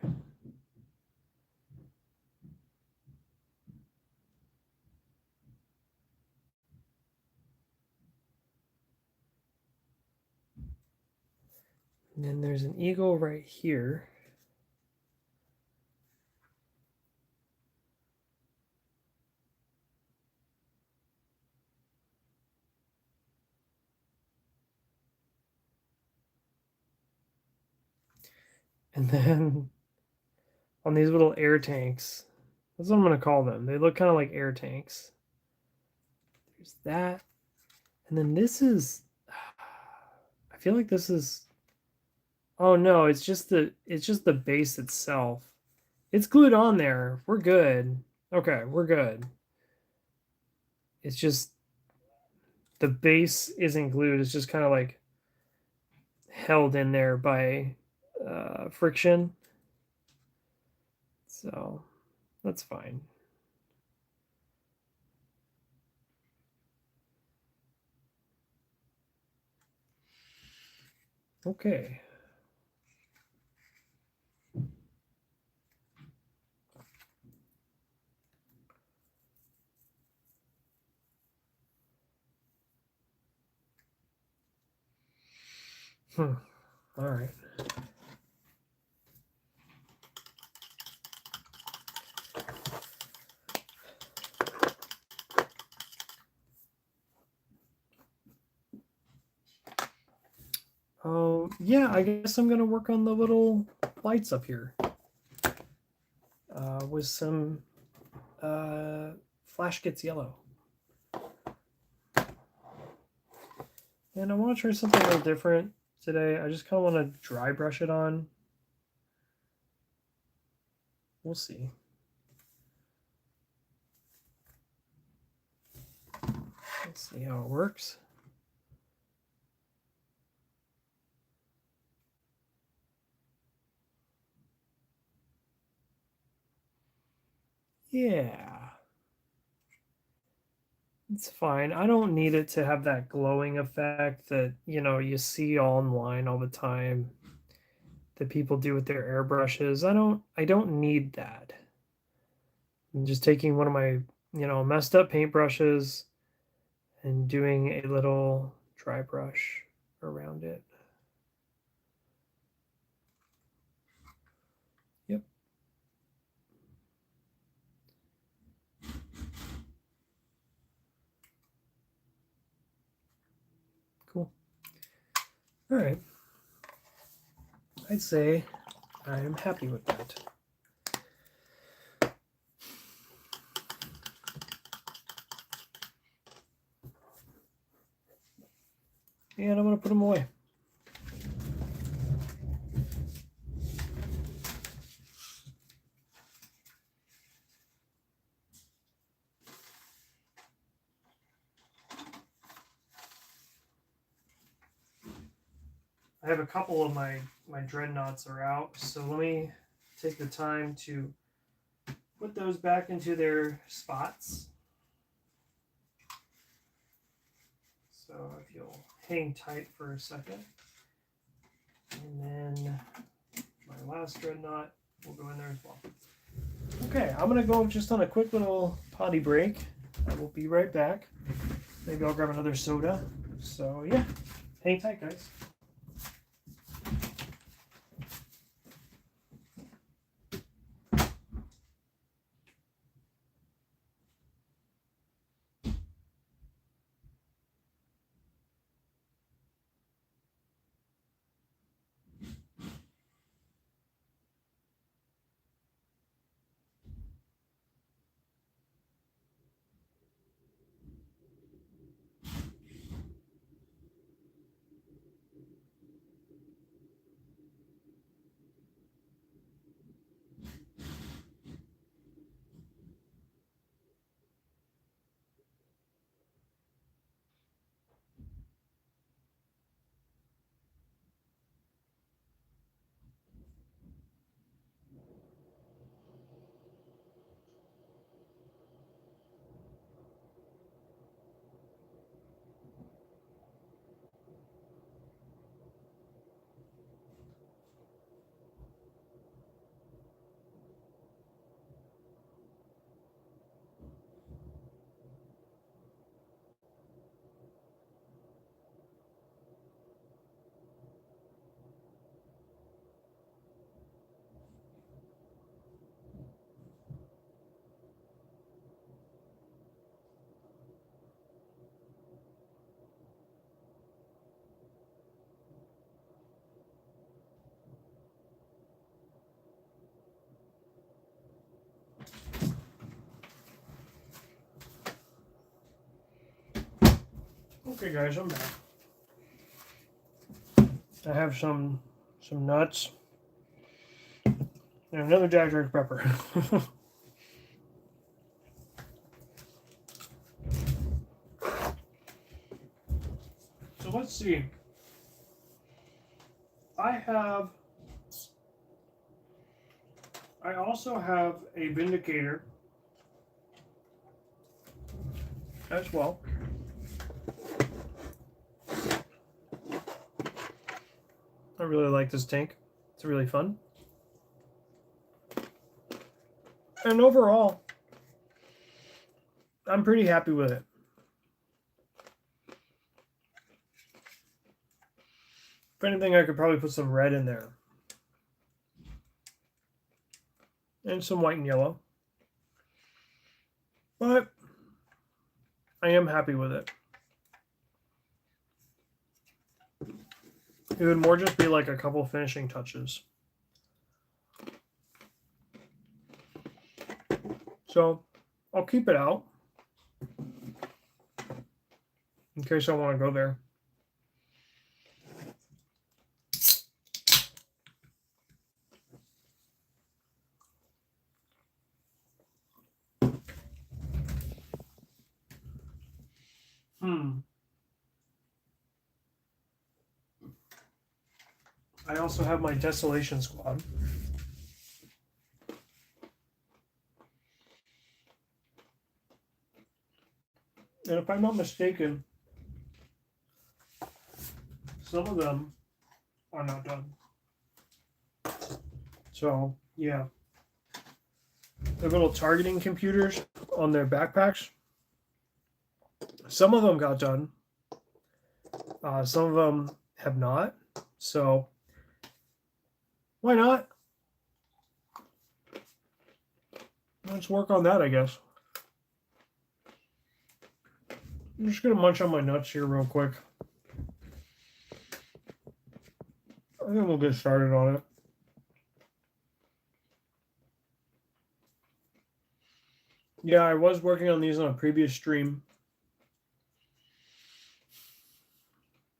And then there's an eagle right here. And then on these little air tanks, that's what I'm going to call them. They look kind of like air tanks. There's that. And then this is, I feel like this is, oh no, it's just the base itself. It's glued on there. We're good. Okay, we're good. It's just the base isn't glued. It's just kind of like held in there by friction. So that's fine. Okay. All right. Oh, yeah, I guess I'm going to work on the little lights up here with some Flash Gets Yellow. And I want to try something a little different today. I just kind of want to dry brush it on. We'll see. Let's see how it works. Yeah. It's fine. I don't need it to have that glowing effect that, you see online all the time that people do with their airbrushes. I don't need that. I'm just taking one of my, messed up paintbrushes and doing a little dry brush around it. Yep. Cool. All right. I'd say I'm happy with that. And I'm going to put them away. I have a couple of my dreadnoughts are out, so let me take the time to put those back into their spots. So if you'll hang tight for a second. And then my last dreadnought will go in there as well. Okay, I'm going to go just on a quick little potty break. I will be right back. Maybe I'll grab another soda. So yeah, hang tight, guys. Okay, guys, I'm back. I have some nuts and another Jack Dr. Pepper. So let's see. I also have a Vindicator as well. I really like this tank. It's really fun. And overall, I'm pretty happy with it. If anything, I could probably put some red in there. And some white and yellow. But I am happy with it. It would more just be like a couple finishing touches. So I'll keep it out in case I want to go there. I also have my Desolation Squad. And if I'm not mistaken, some of them are not done. So, yeah. The little targeting computers on their backpacks, some of them got done. Some of them have not. So, why not? Let's work on that, I guess. I'm just going to munch on my nuts here real quick. I think we'll get started on it. Yeah, I was working on these on a previous stream.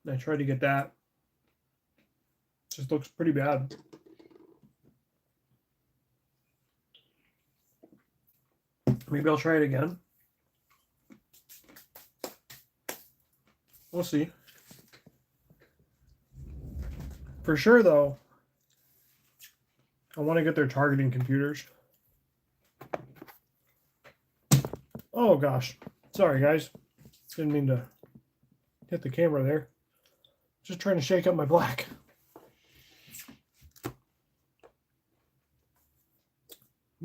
I tried to get that. Just looks pretty bad. Maybe I'll try it again. We'll see. For sure, though, I want to get their targeting computers. Oh, gosh. Sorry, guys. Didn't mean to hit the camera there. Just trying to shake up my black.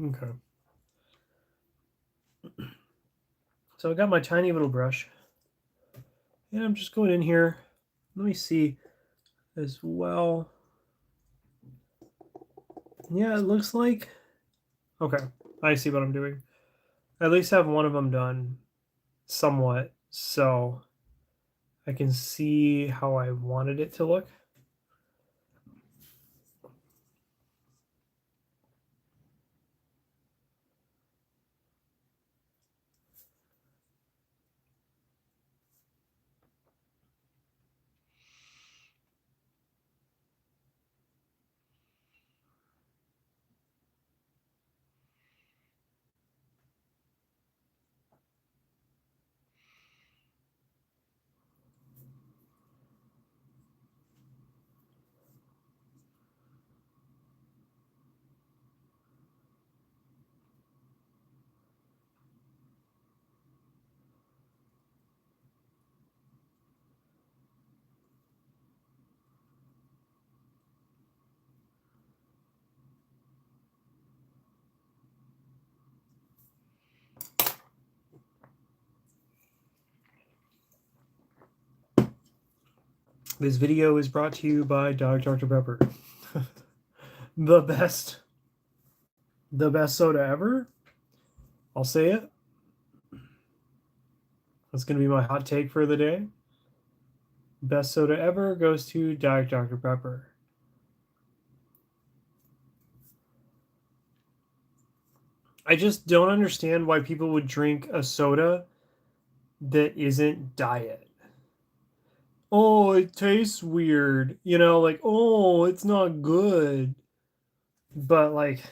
Okay. So I got my tiny little brush. And I'm just going in here. Let me see as well. Yeah, it looks like... Okay, I see what I'm doing. I at least have one of them done somewhat, so I can see how I wanted it to look. This video is brought to you by Dr. Pepper. the best soda ever. I'll say it. That's going to be my hot take for the day. Best soda ever goes to Diet Dr. Pepper. I just don't understand why people would drink a soda that isn't diet. oh, it tastes weird. Like, oh, it's not good. But like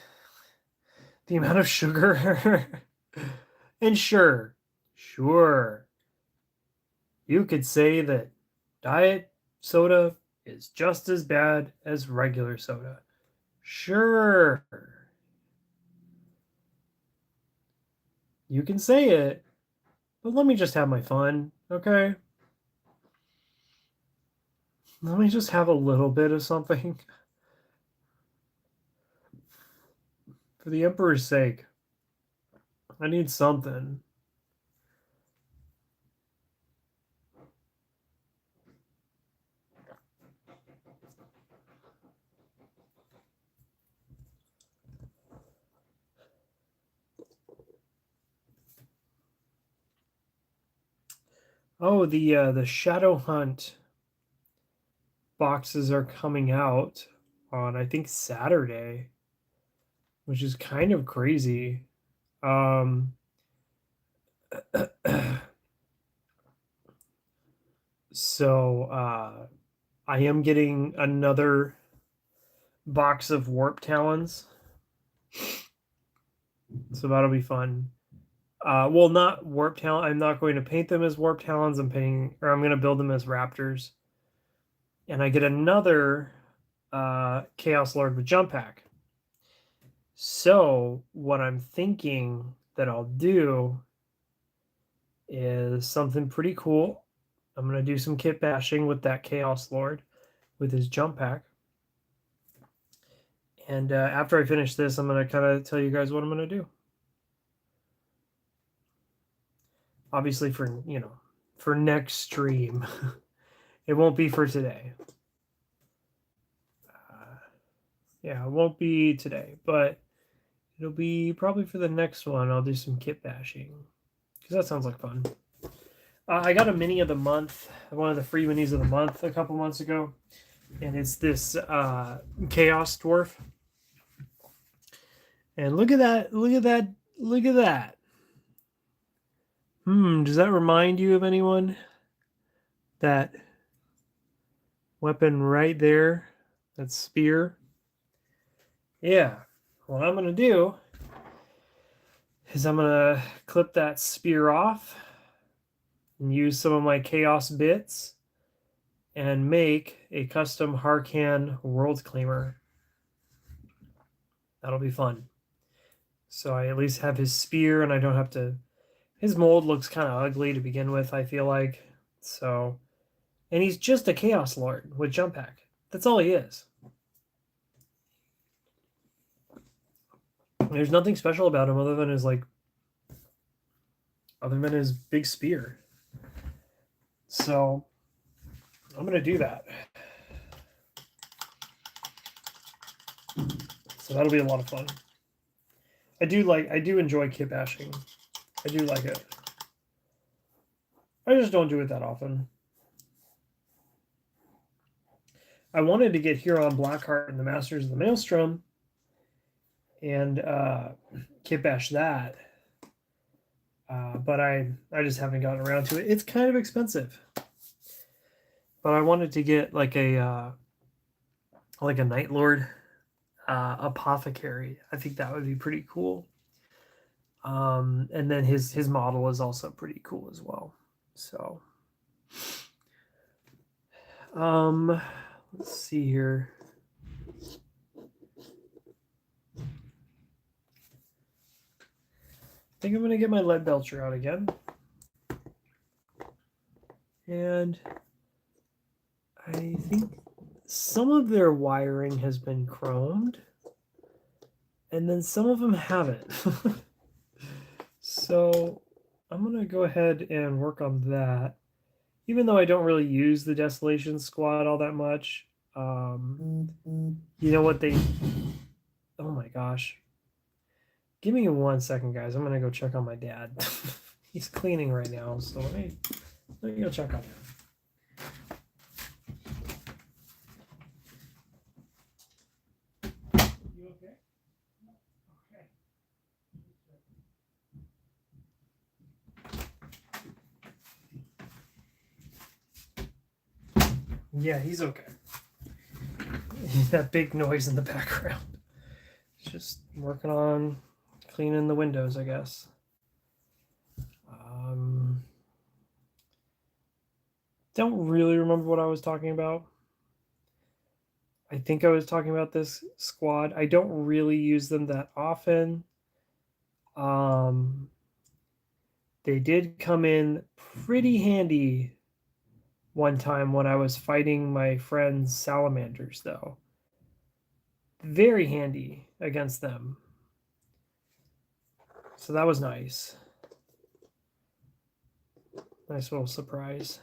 the amount of sugar. And sure, you could say that diet soda is just as bad as regular soda. Sure, you can say it, but let me just have my fun, okay? Let me just have a little bit of something for the Emperor's sake. I need something. Oh, the Shadow Hunt boxes are coming out on, I think, Saturday, which is kind of crazy. Um so I am getting another box of Warp Talons. So that'll be fun. Well, not Warp Talon. I'm not going to paint them as Warp Talons. I'm going to build them as Raptors. And I get another Chaos Lord with Jump Pack. So what I'm thinking that I'll do is something pretty cool. I'm going to do some kit bashing with that Chaos Lord with his Jump Pack. And after I finish this, I'm going to kind of tell you guys what I'm going to do. Obviously for next stream. It won't be for today. Yeah, it won't be today, but it'll be probably for the next one. I'll do some kit bashing because that sounds like fun. I got a mini of the month, one of the free minis of the month a couple months ago, and it's this Chaos Dwarf. And look at that, look at that, look at that. Does that remind you of anyone? That weapon right there, that spear. Yeah, what I'm going to do is I'm going to clip that spear off and use some of my chaos bits and make a custom Harkan World Claimer. That'll be fun. So I at least have his spear and I don't have to... His mold looks kind of ugly to begin with, I feel like. So... And he's just a Chaos Lord with Jump Pack. That's all he is. There's nothing special about him other than his big spear. So I'm gonna do that. So that'll be a lot of fun. I do enjoy kit bashing. I do like it. I just don't do it that often. I wanted to get Huron Blackheart and the Masters of the Maelstrom and kit bash that. But I just haven't gotten around to it. It's kind of expensive. But I wanted to get like a Night Lord Apothecary. I think that would be pretty cool. And then his model is also pretty cool as well. So let's see here. I think I'm going to get my lead belcher out again. And I think some of their wiring has been chromed. And then some of them haven't. So I'm going to go ahead and work on that. Even though I don't really use the Desolation Squad all that much. You know what they... Oh my gosh. Give me 1 second, guys. I'm going to go check on my dad. He's cleaning right now, so let me go check on him. You okay? Okay. Yeah, he's okay. That big noise in the background. Just working on cleaning the windows, I guess. Don't really remember what I was talking about. I think I was talking about this squad. I don't really use them that often. They did come in pretty handy one time when I was fighting my friend's salamanders, though. Very handy against them. So that was nice. Nice little surprise.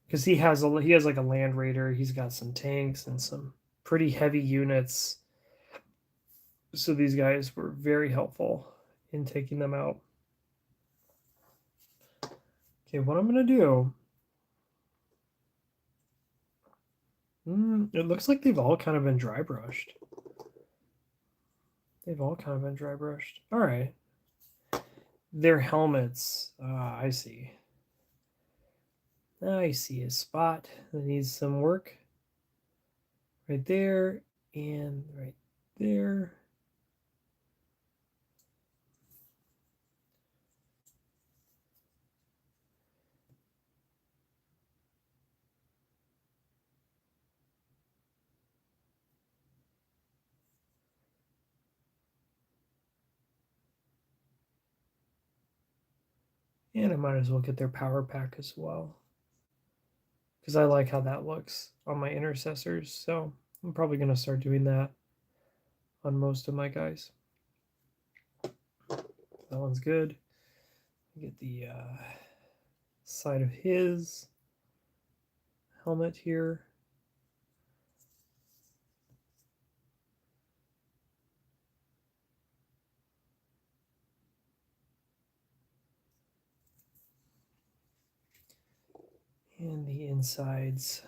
Because he has like a land raider. He's got some tanks and some pretty heavy units. So these guys were very helpful in taking them out. Okay, what I'm gonna do. It looks like they've all kind of been dry brushed. They've all kind of been dry brushed. All right. Their helmets. I see. I see a spot that needs some work. Right there and right there. And I might as well get their power pack as well, because I like how that looks on my intercessors. So I'm probably going to start doing that on most of my guys. That one's good. Get the side of his helmet here. And the insides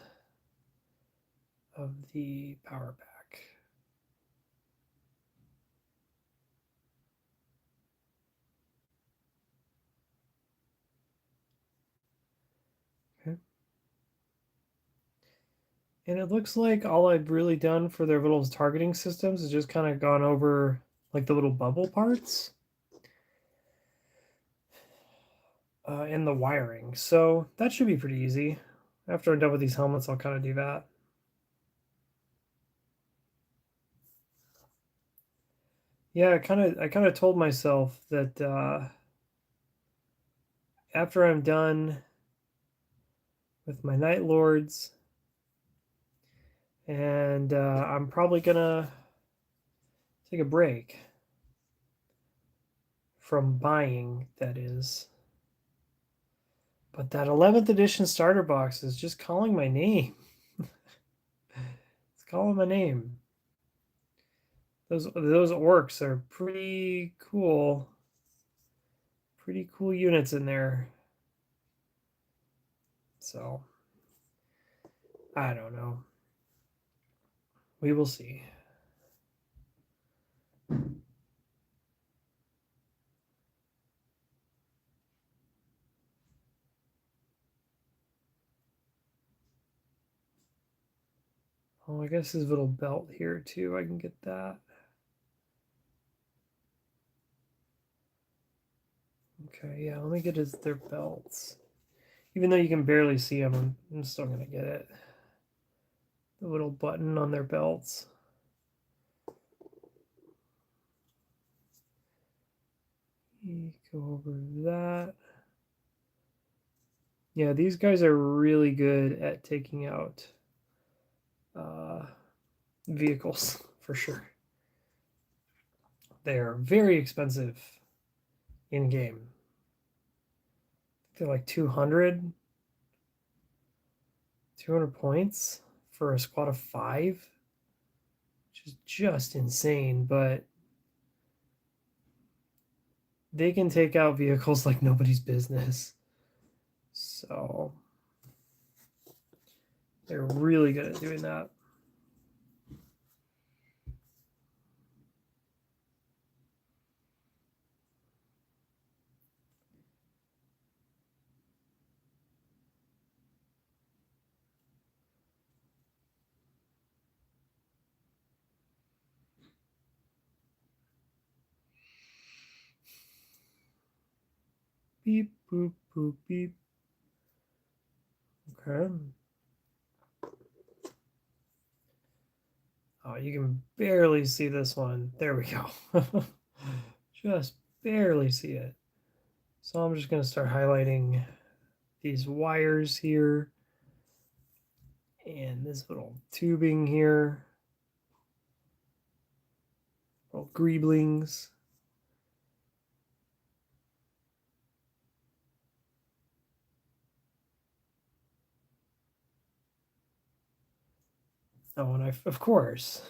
of the power pack. Okay. And it looks like all I've really done for their little targeting systems is just kind of gone over like the little bubble parts and the wiring. So that should be pretty easy. After I'm done with these helmets, I'll kind of do that. Yeah, I kind of told myself that after I'm done with my Night Lords, and I'm probably gonna take a break from buying, that is. But that 11th edition starter box is just calling my name. It's calling my name. Those orcs are pretty cool. Pretty cool units in there. So I don't know. We will see. Oh, I guess his little belt here too. I can get that. Okay, yeah, let me get their belts. Even though you can barely see them, I'm still gonna get it. The little button on their belts. Go over that. Yeah, these guys are really good at taking out vehicles for sure. They are very expensive in game. They're like 200 points for a squad of 5, which is just insane, but they can take out vehicles like nobody's business. So they're really good at doing that. Beep, boop, boop, beep. Okay. Oh, you can barely see this one. There we go. Just barely see it. So I'm just going to start highlighting these wires here and this little tubing here. Little greeblings. Oh, and I, of course,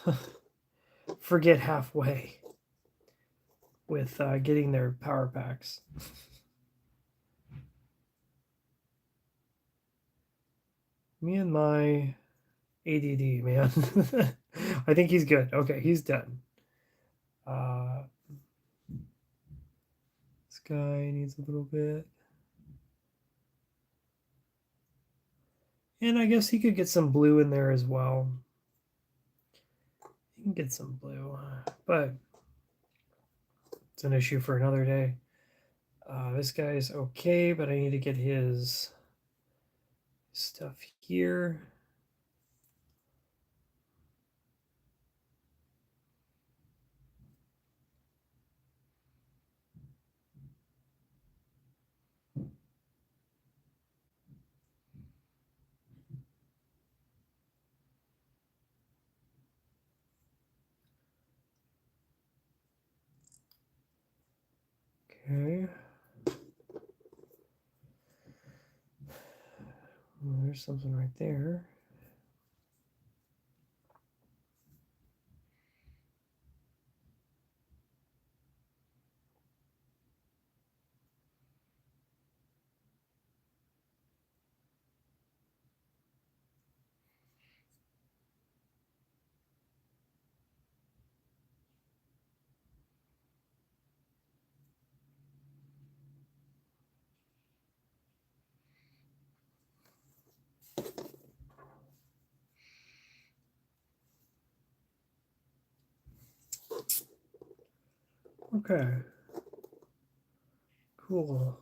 forget halfway with getting their power packs. Me and my ADD, man. I think he's good. Okay, he's done. This guy needs a little bit. And I guess he could get some blue in there as well. He can get some blue, but it's an issue for another day. This guy's okay, but I need to get his stuff here. Okay. Well, there's something right there. Okay. Cool.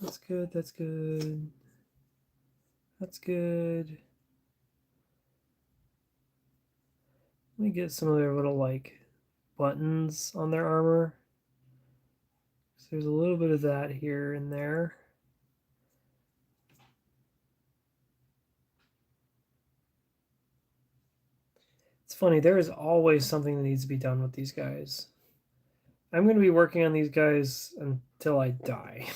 That's good. That's good. That's good. Let me get some of their little like buttons on their armor. So there's a little bit of that here and there. It's funny, there is always something that needs to be done with these guys. I'm going to be working on these guys until I die.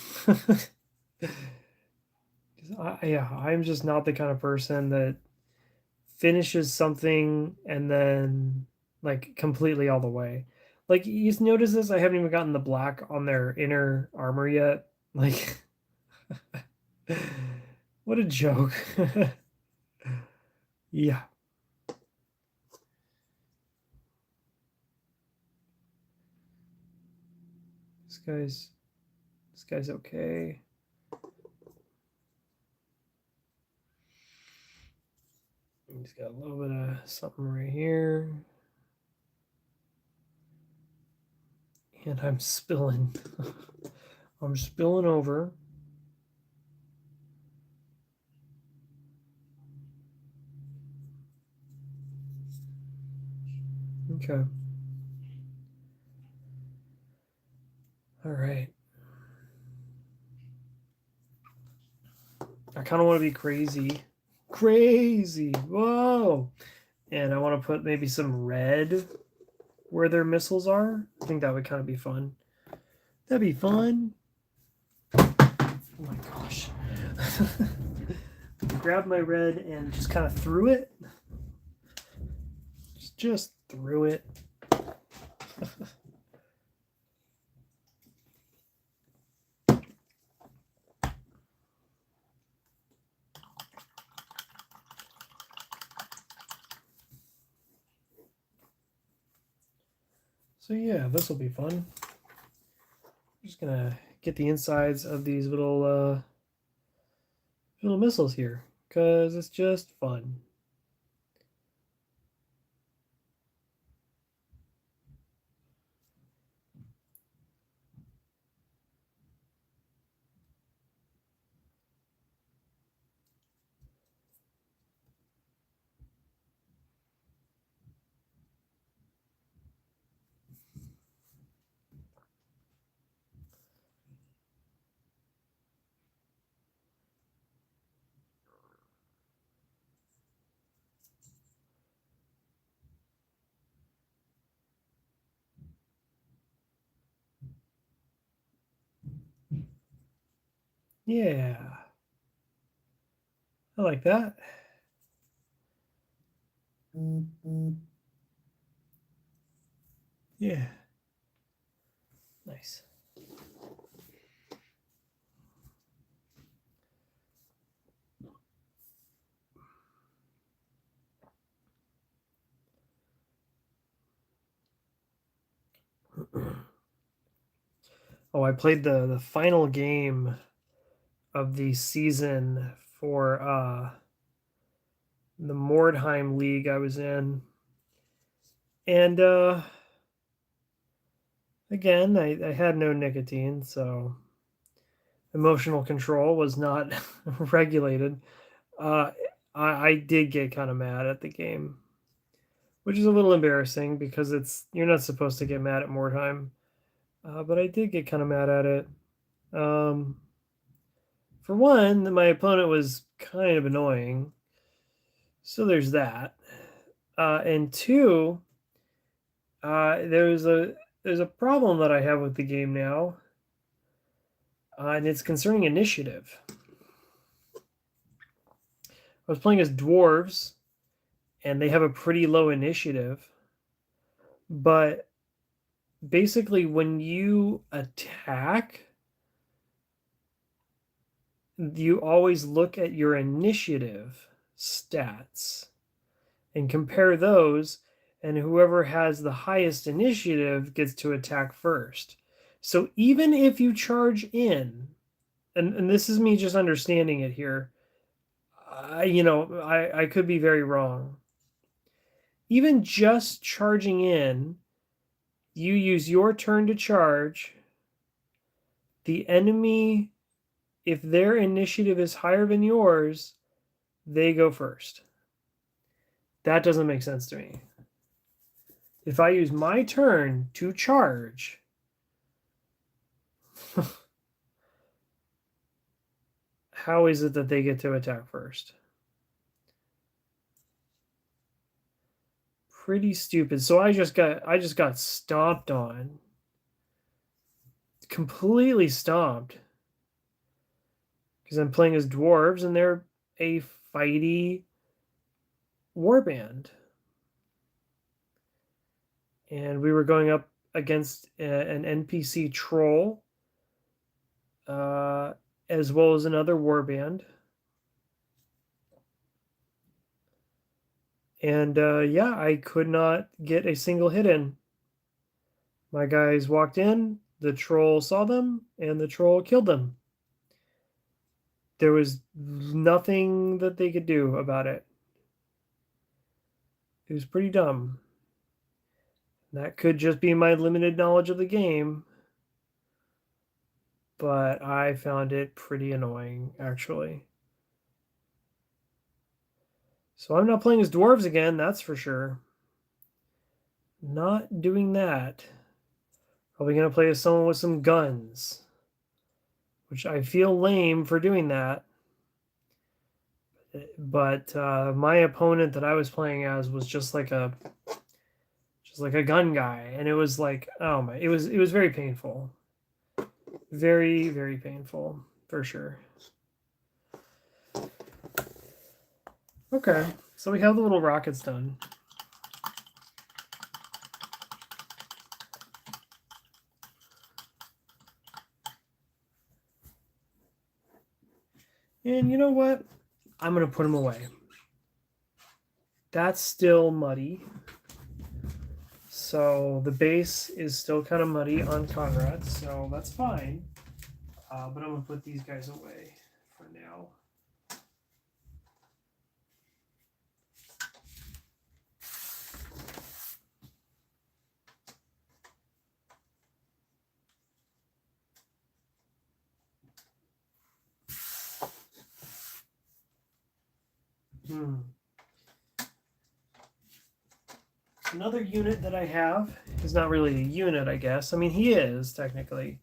Yeah, I'm just not the kind of person that finishes something and then like completely all the way. Like you notice this, I haven't even gotten the black on their inner armor yet. Like what a joke. Yeah. This guy's okay. He's got a little bit of something right here. And I'm spilling. I'm spilling over. Okay. All right. I kind of want to be crazy. Crazy. Whoa. And I want to put maybe some red where their missiles are. I think that would kind of be fun. That'd be fun. Oh my gosh. Grabbed my red and just kind of threw it. Just threw it. So yeah, this will be fun. I'm just gonna get the insides of these little missiles here because it's just fun. Yeah. I like that. Yeah. Nice. Oh, I played the final game of the season for the Mordheim League I was in. And again, I had no nicotine, so emotional control was not regulated. Uh, I did get kind of mad at the game, which is a little embarrassing because you're not supposed to get mad at Mordheim. But I did get kind of mad at it. Um, for one, my opponent was kind of annoying, so there's that. And two, there's a problem that I have with the game now, and it's concerning initiative. I was playing as dwarves, and they have a pretty low initiative, but basically, when you attack, you always look at your initiative stats and compare those, and whoever has the highest initiative gets to attack first. So even if you charge in, and this is me just understanding it here, I could be very wrong. Even just charging in, you use your turn to charge. The enemy, if their initiative is higher than yours, they go first. That doesn't make sense to me. If I use my turn to charge, how is it that they get to attack first? Pretty stupid. So I just got stomped on. Completely stomped. Because I'm playing as dwarves and they're a fighty warband. And we were going up against an NPC troll, as well as another warband. And yeah, I could not get a single hit in. My guys walked in, the troll saw them, and the troll killed them. There was nothing that they could do about it. It was pretty dumb. That could just be my limited knowledge of the game, but I found it pretty annoying, actually. So I'm not playing as dwarves again, that's for sure. Not doing that. Probably going to play as someone with some guns, which I feel lame for doing that. But my opponent that I was playing as was just like a gun guy, and it was like, oh my, it was very painful, very very painful for sure. Okay, so we have the little rockets done. And you know what? I'm gonna put them away. That's still muddy. So the base is still kind of muddy on Conrad, so that's fine. But I'm gonna put these guys away for now. Another unit that I have is not really a unit, I guess. I mean, he is technically,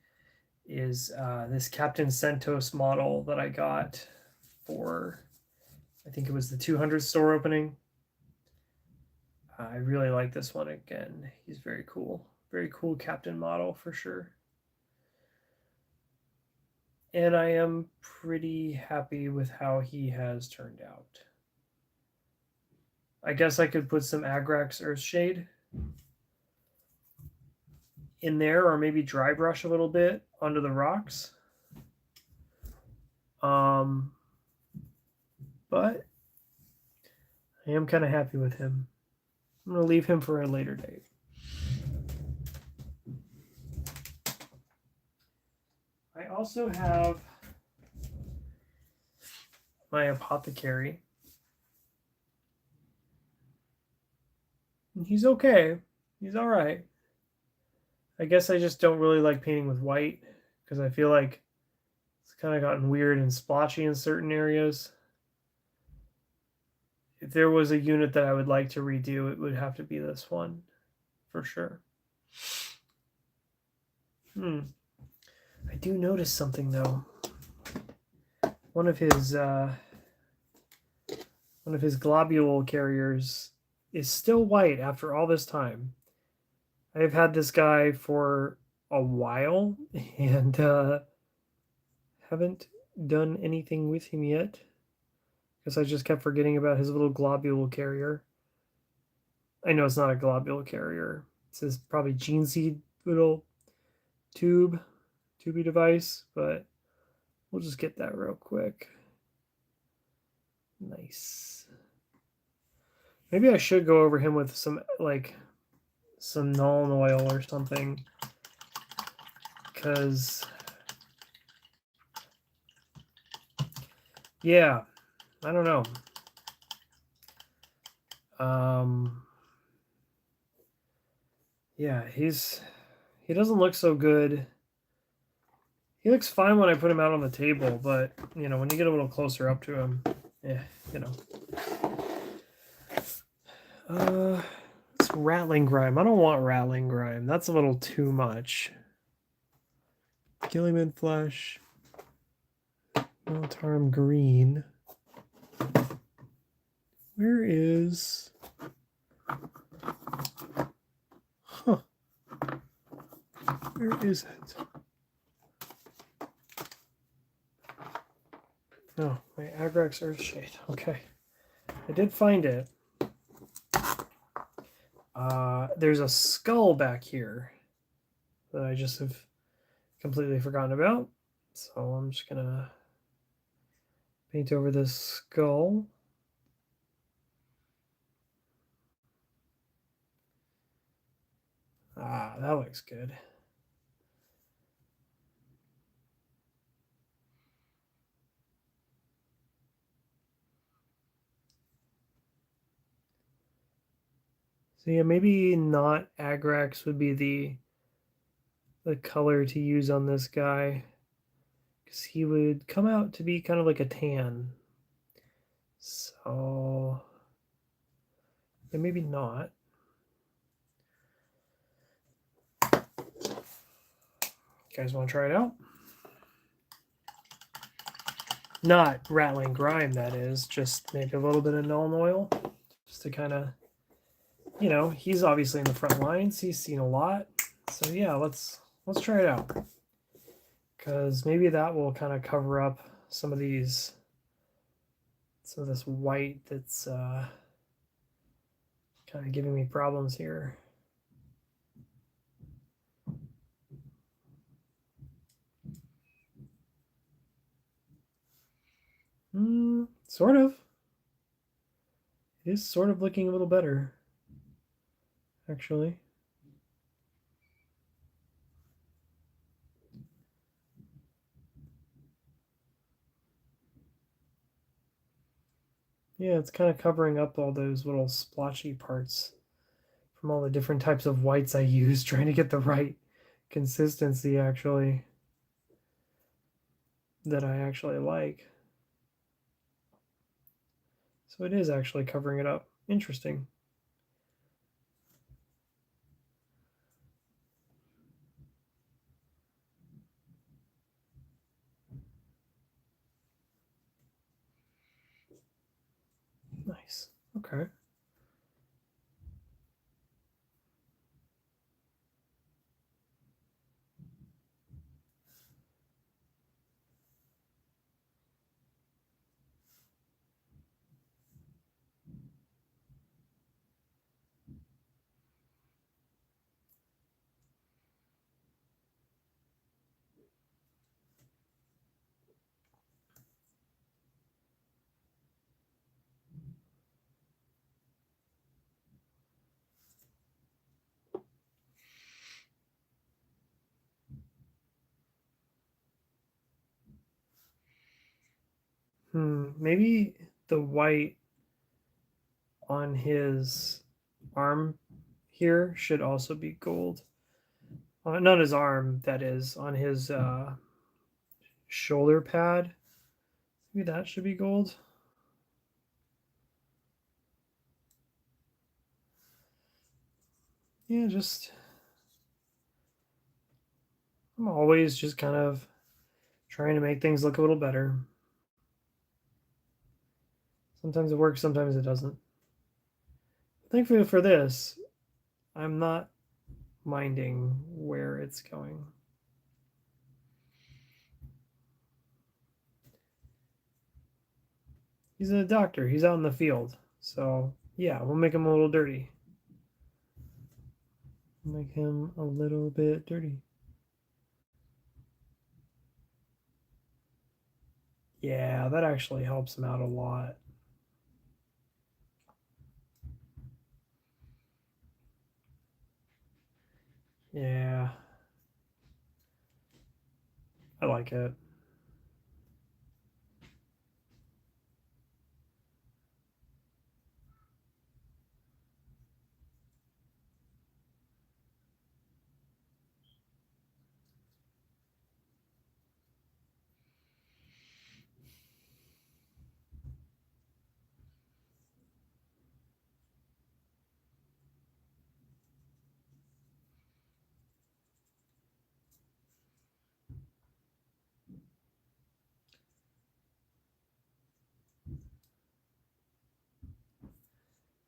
is this Captain Sentos model that I got for, I think it was the 200 store opening. I really like this one again. He's very cool. Very cool captain model for sure. And I am pretty happy with how he has turned out. I guess I could put some Agrax Earthshade in there, or maybe dry brush a little bit onto the rocks. But I am kind of happy with him. I'm going to leave him for a later date. I also have my Apothecary. He's okay. He's all right. I guess I just don't really like painting with white because I feel like it's kind of gotten weird and splotchy in certain areas. If there was a unit that I would like to redo, it would have to be this one for sure. I do notice something though. One of his globule carriers is still white after all this time. I've had this guy for a while and haven't done anything with him yet because I just kept forgetting about his little globule carrier. I know it's not a globule carrier. It's his probably gene seed little tubey device, but we'll just get that real quick. Nice. Maybe I should go over him with some Nuln Oil or something, because yeah, I don't know. Yeah, he doesn't look so good. He looks fine when I put him out on the table, but when you get a little closer up to him, it's Rattling Grime. I don't want Rattling Grime. That's a little too much. Gilliman Flesh. Meltarm Green. Where is... Huh. Where is it? Oh, my Agrax Earthshade. Okay. I did find it. There's a skull back here that I just have completely forgotten about. So I'm just going to paint over this skull. That looks good. So yeah, maybe not Agrax would be the color to use on this guy, because he would come out to be kind of like a tan. So yeah, maybe not. You guys want to try it out? Not Rattling Grime, that is. Just maybe a little bit of Nuln Oil, just to kind of, he's obviously in the front lines. He's seen a lot. So yeah, let's try it out, because maybe that will kind of cover up some of this white that's kind of giving me problems here. Sort of. It is sort of looking a little better, actually. Yeah, it's kind of covering up all those little splotchy parts from all the different types of whites I use, trying to get the right consistency, actually, that I actually like. So it is actually covering it up. Interesting. Nice. Okay. Maybe the white on his arm here should also be gold. Not his arm, that is, on his shoulder pad. Maybe that should be gold. Yeah, I'm always just kind of trying to make things look a little better. Sometimes it works, sometimes it doesn't. Thankfully for this, I'm not minding where it's going. He's a doctor. He's out in the field. So, yeah, we'll make him a little dirty. Make him a little bit dirty. Yeah, that actually helps him out a lot. Yeah. I like it.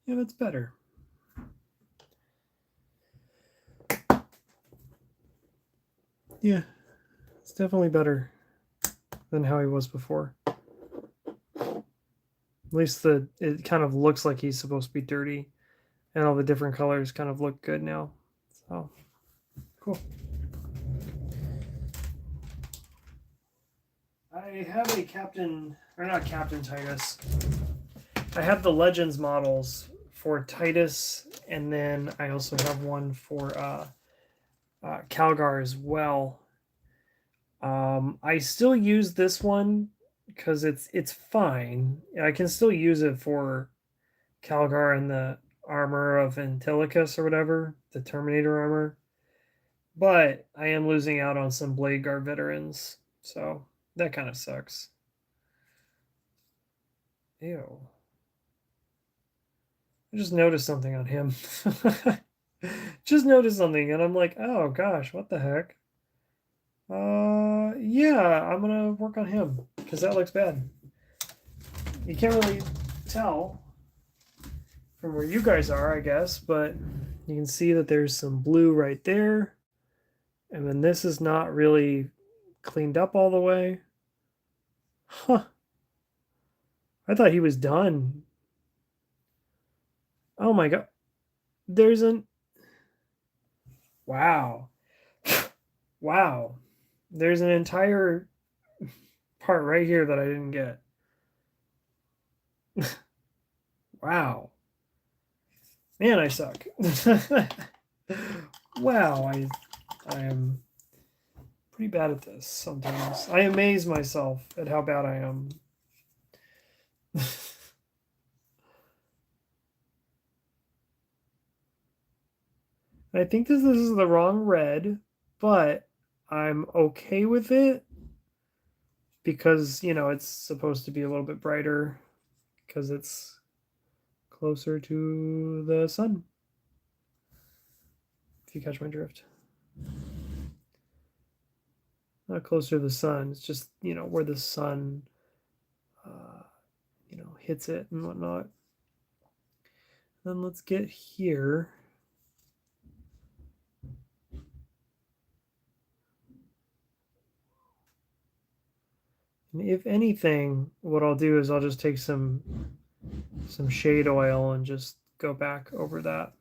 Yeah, that's better. Yeah, it's definitely better than how he was before. At least it kind of looks like he's supposed to be dirty, and all the different colors kind of look good now. So, cool. I have a Captain, or not Captain Titus. I have the Legends models for Titus, and then I also have one for Calgar as well. I still use this one because it's fine. I can still use it for Calgar and the armor of Antilochus or whatever, the Terminator armor. But I am losing out on some Blade Guard veterans, so that kind of sucks. Ew. I just noticed something on him. Just noticed something, and I'm like, oh gosh, what the heck? Yeah, I'm gonna work on him because that looks bad. You can't really tell from where you guys are, I guess, but you can see that there's some blue right there, and then this is not really cleaned up all the way. Huh. I thought he was done. Oh my god. There's an. Wow. Wow. There's an entire part right here that I didn't get. Wow. Man, I suck. Wow, I am pretty bad at this sometimes. I amaze myself at how bad I am. I think this is the wrong red, but I'm okay with it because, it's supposed to be a little bit brighter because it's closer to the sun. If you catch my drift. Not closer to the sun, it's just, where the sun, hits it and whatnot. Then let's get here. And if anything, what I'll do is I'll just take some shade oil and just go back over that.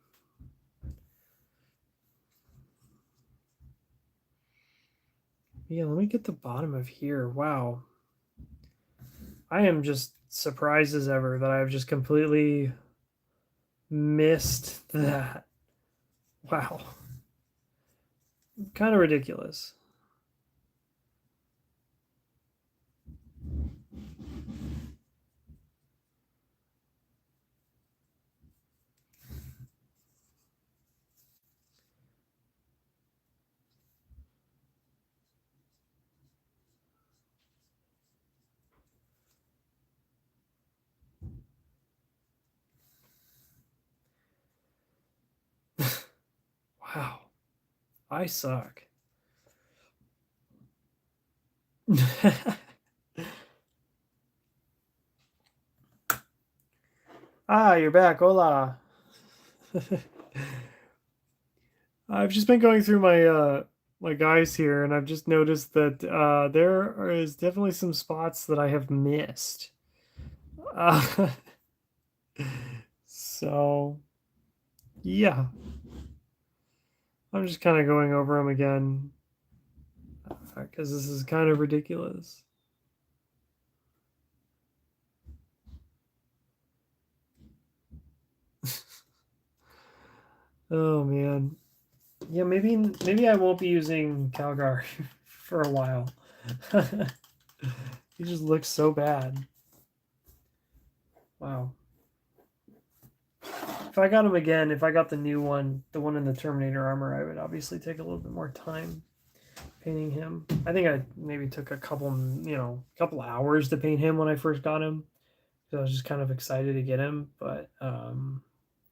Yeah, let me get the bottom of here. Wow. I am just surprised as ever that I've just completely missed that. Wow. Kind of ridiculous. Wow. I suck. Ah, you're back. Hola. I've just been going through my guys here, and I've just noticed that there is definitely some spots that I have missed. Uh, so yeah, I'm just kind of going over them again because this is kind of ridiculous. Oh man. Yeah, maybe I won't be using Calgar for a while. He just looks so bad. Wow. If I got him again, if I got the new one, the one in the Terminator armor, I would obviously take a little bit more time painting him. I think I maybe took a couple hours to paint him when I first got him. So I was just kind of excited to get him, but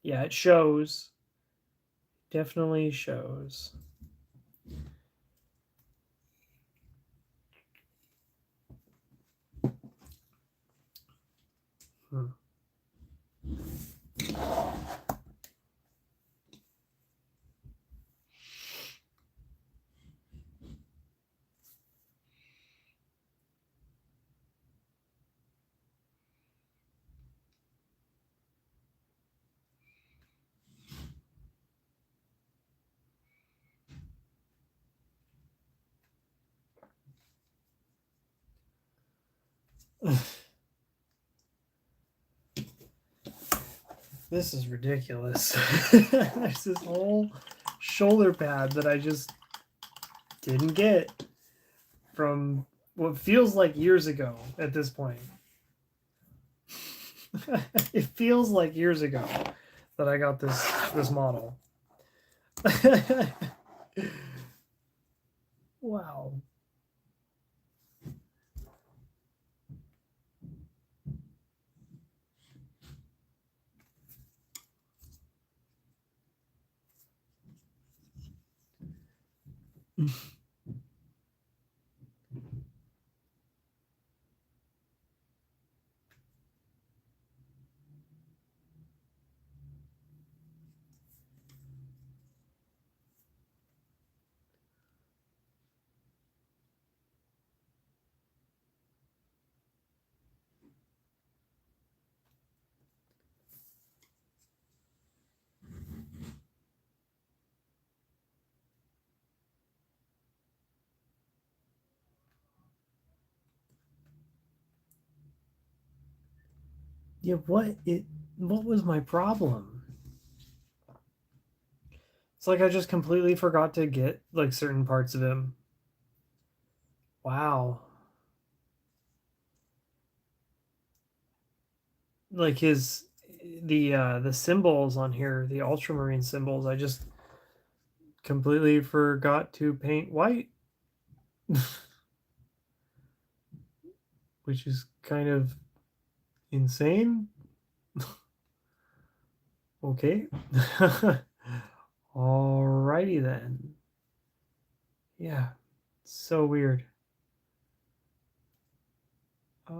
yeah, it shows. Definitely shows. Hmm. This is ridiculous. There's this whole shoulder pad that I just didn't get from what feels like years ago at this point. It feels like years ago that I got this model. Wow. Yeah, what was my problem? It's like I just completely forgot to get like certain parts of him. Wow. Like the symbols on here, the ultramarine symbols, I just completely forgot to paint white, which is kind of insane. Okay. Alrighty then. Yeah. So weird. Huh.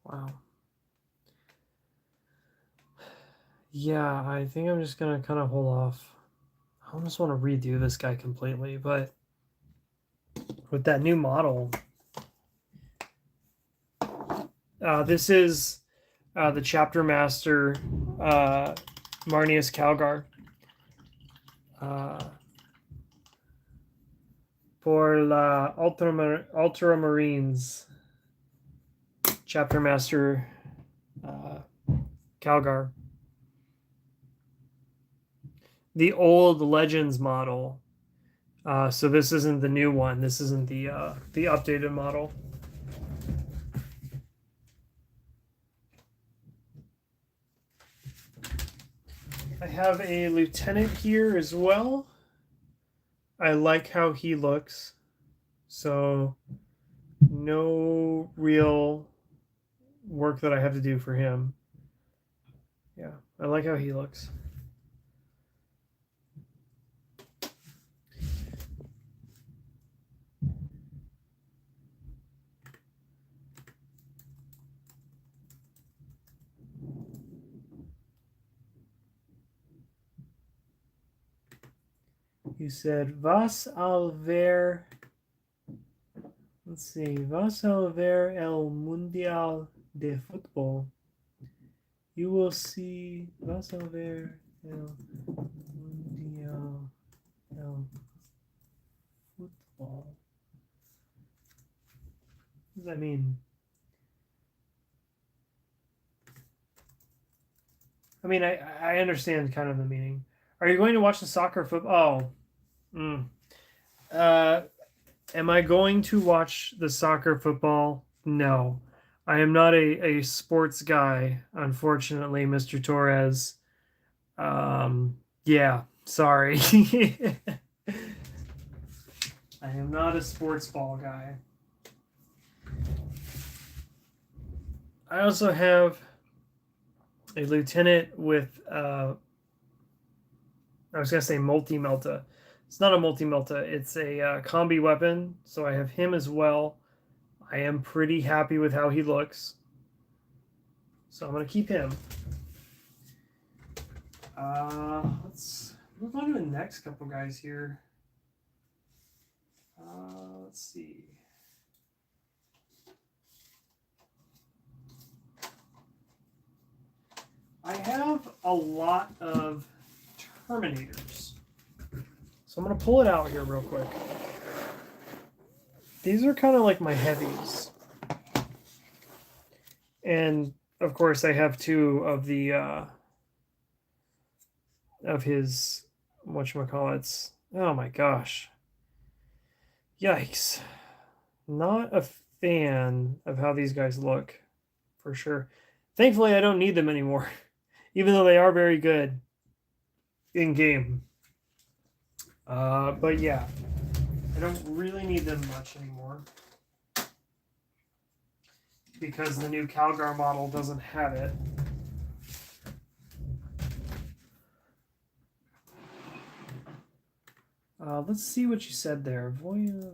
Wow. Yeah, I think I'm just gonna kind of hold off. I almost want to redo this guy completely, but with that new model, this is the Chapter Master Marneus Calgar. Por la Ultramarines, Chapter Master Calgar. The old Legends model So this isn't the new one. This isn't the updated model. I have a lieutenant here as well. I like how he looks. So no real work that I have to do for him. Yeah, I like how he looks. You said vas al ver. Let's see. Vas al ver el Mundial de Fútbol. You will see. Vas al ver el Mundial del Fútbol. What does that mean? I mean, I understand kind of the meaning. Are you going to watch the soccer football? Oh. Am I going to watch the soccer football? No. I am not a sports guy, unfortunately, Mr. Torres. Yeah, sorry. I am not a sports ball guy. I also have a lieutenant with, I was going to say multi-melta. It's not a multi-melta. It's a combi weapon, so I have him as well. I am pretty happy with how he looks. So I'm going to keep him. Let's move on to the next couple guys here. Let's see. I have a lot of Terminators. So I'm going to pull it out here real quick. These are kind of like my heavies. And of course I have two of the of his whatchamacallits. Oh my gosh. Yikes. Not a fan of how these guys look, for sure. Thankfully I don't need them anymore, even though they are very good in game. But yeah, I don't really need them much anymore because the new Calgar model doesn't have it. Let's see what you said there. Voy a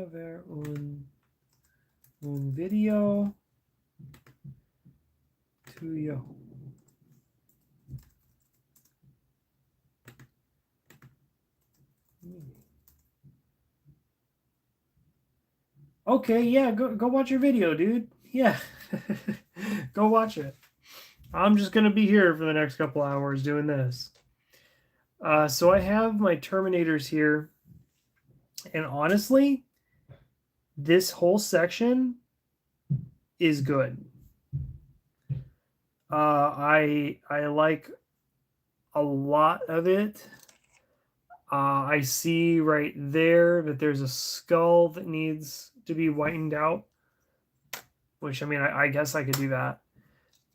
ver un video tuyo. Okay, yeah, go watch your video, dude. Yeah. Go watch it. I'm just going to be here for the next couple hours doing this. So I have my Terminators here. And honestly, this whole section is good. I like a lot of it. I see right there that there's a skull that needs to be whitened out, which, I mean, I guess I could do that.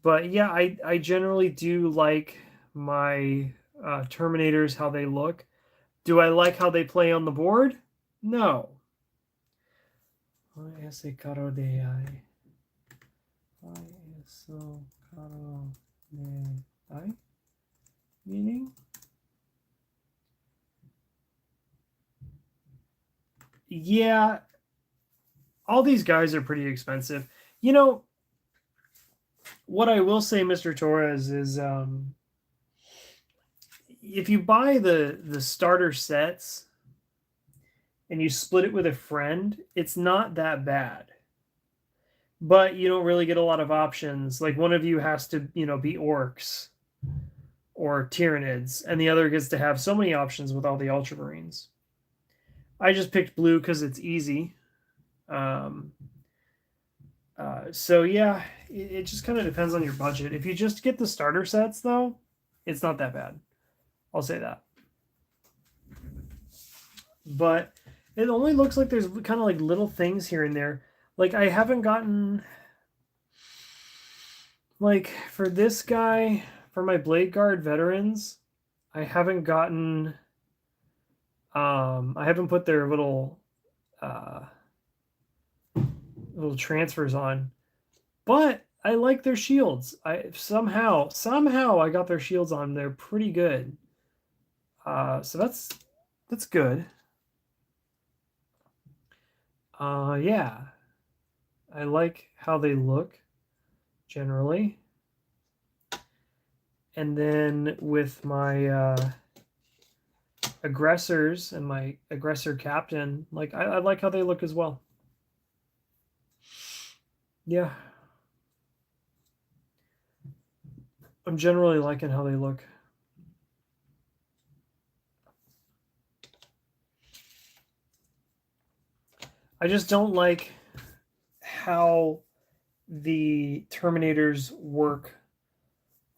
But yeah, I generally do like my Terminators, how they look. Do I like how they play on the board? No. Ese caro de ay. Eso caro de ay. Meaning? Yeah, all these guys are pretty expensive. You know, what I will say, Mr. Torres, is if you buy the starter sets and you split it with a friend, it's not that bad. But you don't really get a lot of options. Like one of you has to, be orcs or Tyranids, and the other gets to have so many options with all the Ultramarines. I just picked blue because it's easy. So yeah, it just kind of depends on your budget. If you just get the starter sets, though, it's not that bad. I'll say that. but it only looks like there's kind of like little things here and there. Like I haven't gotten, like for this guy, for my Blade Guard veterans, I haven't gotten, I haven't put their uh, little transfers on, but I like their shields. I somehow I got their shields on. They're pretty good. So that's good. Yeah, I like how they look generally. And then with my aggressors and my aggressor captain, like I like how they look as well. Yeah, I'm generally liking how they look. I just don't like how the Terminators work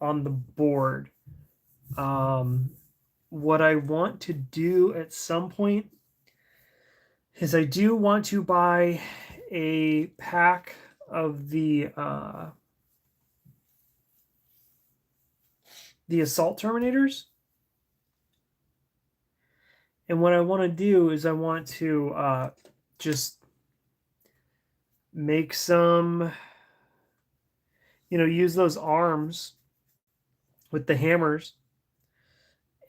on the board. What I want to do at some point is I do want to buy a pack of the assault Terminators. And what I want to do is I want to just make some, use those arms with the hammers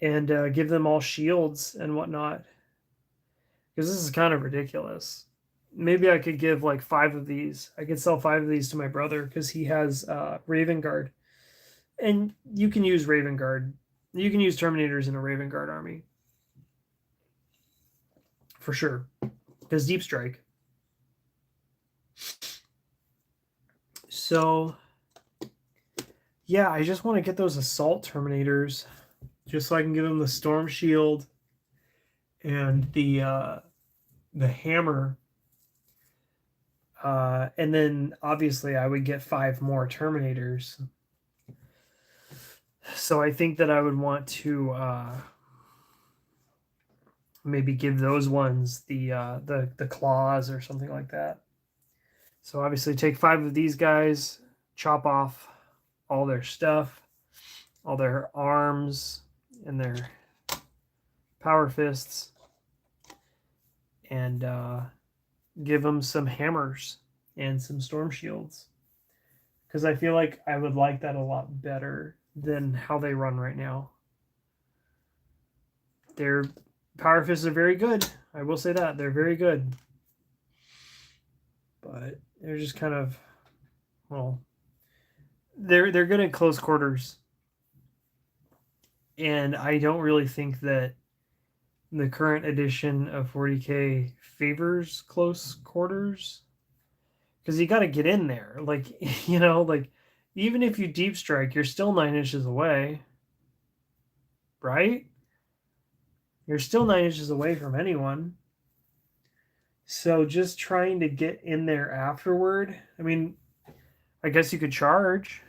and give them all shields and whatnot. Because this is kind of ridiculous. Maybe I could give like 5 of these. I could sell 5 of these to my brother because he has Raven Guard. And you can use Raven Guard. You can use Terminators in a Raven Guard army. For sure. Because Deep Strike. So, yeah, I just want to get those Assault Terminators just so I can give them the Storm Shield and the hammer. And then obviously I would get 5 more Terminators. So I think that I would want to maybe give those ones the claws or something like that. So obviously take 5 of these guys, chop off all their stuff, all their arms and their power fists, and give them some hammers and some storm shields. Because I feel like I would like that a lot better than how they run right now. Their power fists are very good. I will say that. They're very good. But they're just kind of, well, they're good at close quarters. And I don't really think that the current edition of 40K favors close quarters. Because you got to get in there. Like, like even if you deep strike, you're still 9 inches away. Right? You're still 9 inches away from anyone. So just trying to get in there afterward. I mean, I guess you could charge.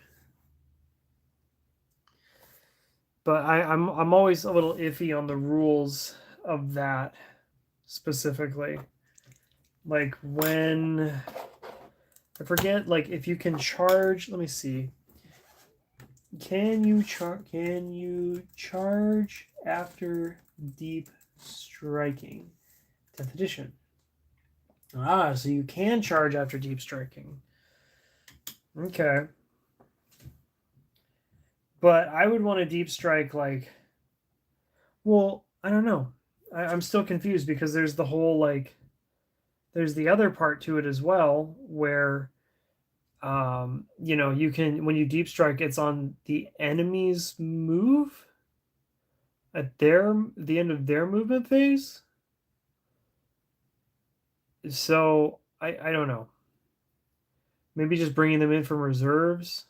But I'm always a little iffy on the rules of that specifically. Like when I forget, like if you can charge, let me see. Can you charge after deep striking? 10th edition. So you can charge after deep striking. Okay. But I would want to deep strike like, well, I don't know. I'm still confused because there's the whole like, there's the other part to it as well where, you can, when you deep strike, it's on the enemy's move at the end of their movement phase. So I don't know. Maybe just bringing them in from reserves.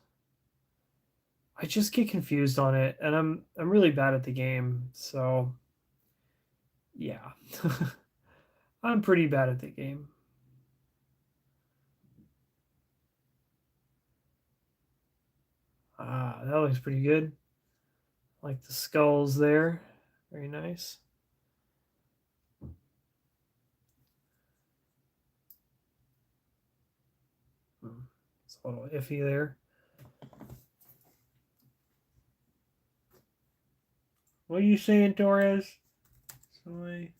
I just get confused on it, and I'm really bad at the game, so yeah. I'm pretty bad at the game. That looks pretty good. Like the skulls there. Very nice. a little iffy there. What are you saying, Torres? Soy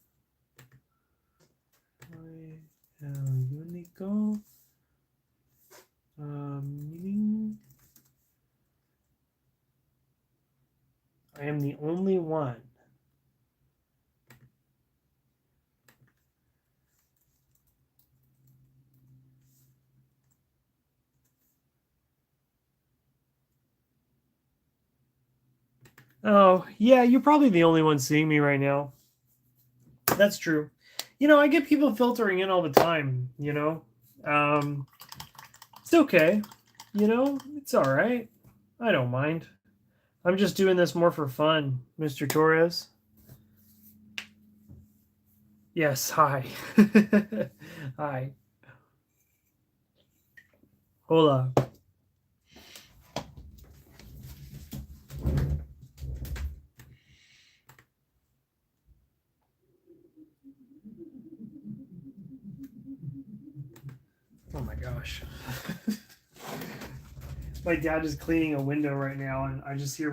el único meaning. I am the only one. Oh, yeah, you're probably the only one seeing me right now. That's true. You know, I get people filtering in all the time, you know. It's okay. You know, it's all right. I don't mind. I'm just doing this more for fun, Mr. Torres. Yes, hi. Hi. Hola. Oh my gosh. My dad is cleaning a window right now, and I just hear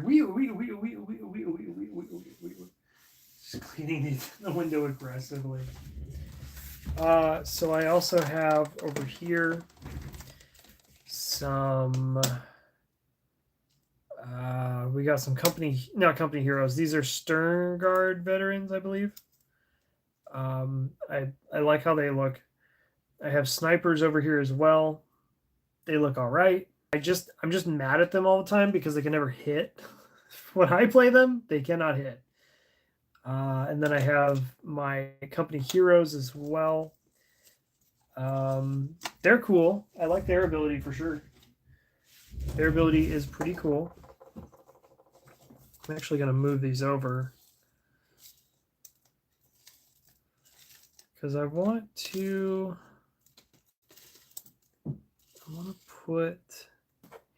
just cleaning the window aggressively. So I also have over here some. We got some not company heroes. These are Sterngard veterans, I believe. I like how they look. I have snipers over here as well. They look all right. I'm just mad at them all the time because they can never hit. When I play them, they cannot hit. And then I have my company heroes as well. They're cool. I like their ability for sure. Their ability is pretty cool. I'm actually going to move these over because I want to put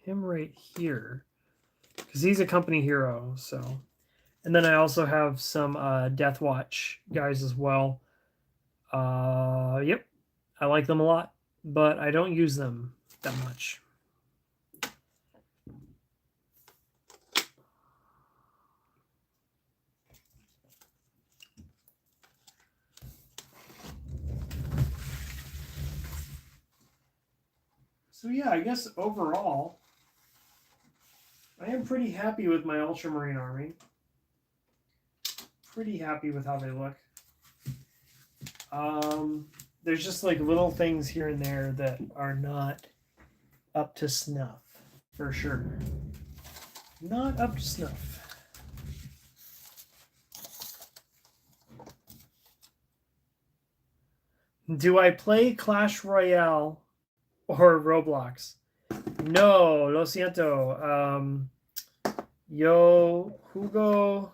him right here because he's a company hero. So, and then I also have some Death Watch guys as well. Yep, I like them a lot, but I don't use them that much. So yeah, I guess overall, I am pretty happy with my Ultramarine army. Pretty happy with how they look. There's just like little things here and there that are not up to snuff, for sure. Not up to snuff. Do I play Clash Royale or Roblox? No, lo siento. Yo jugo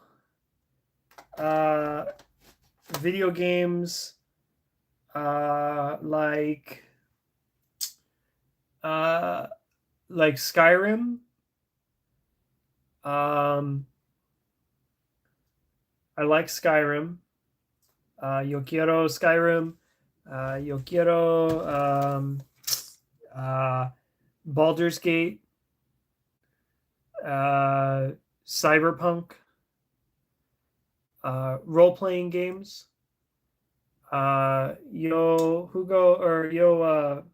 video games like Skyrim. I like Skyrim. Yo quiero Skyrim. Yo quiero Baldur's Gate. Cyberpunk. Role-playing games. Yo Hugo or Yo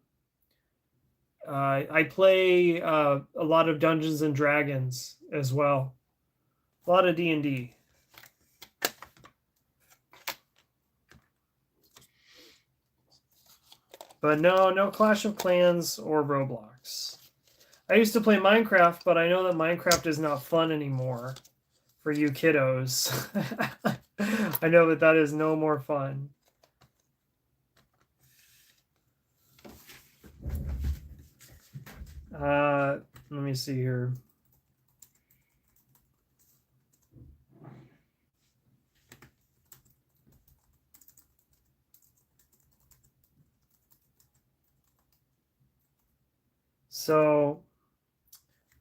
I play a lot of Dungeons and Dragons as well. A lot of D&D. But no Clash of Clans or Roblox. I used to play Minecraft, but I know that Minecraft is not fun anymore for you kiddos. I know that is no more fun. Let me see here. So,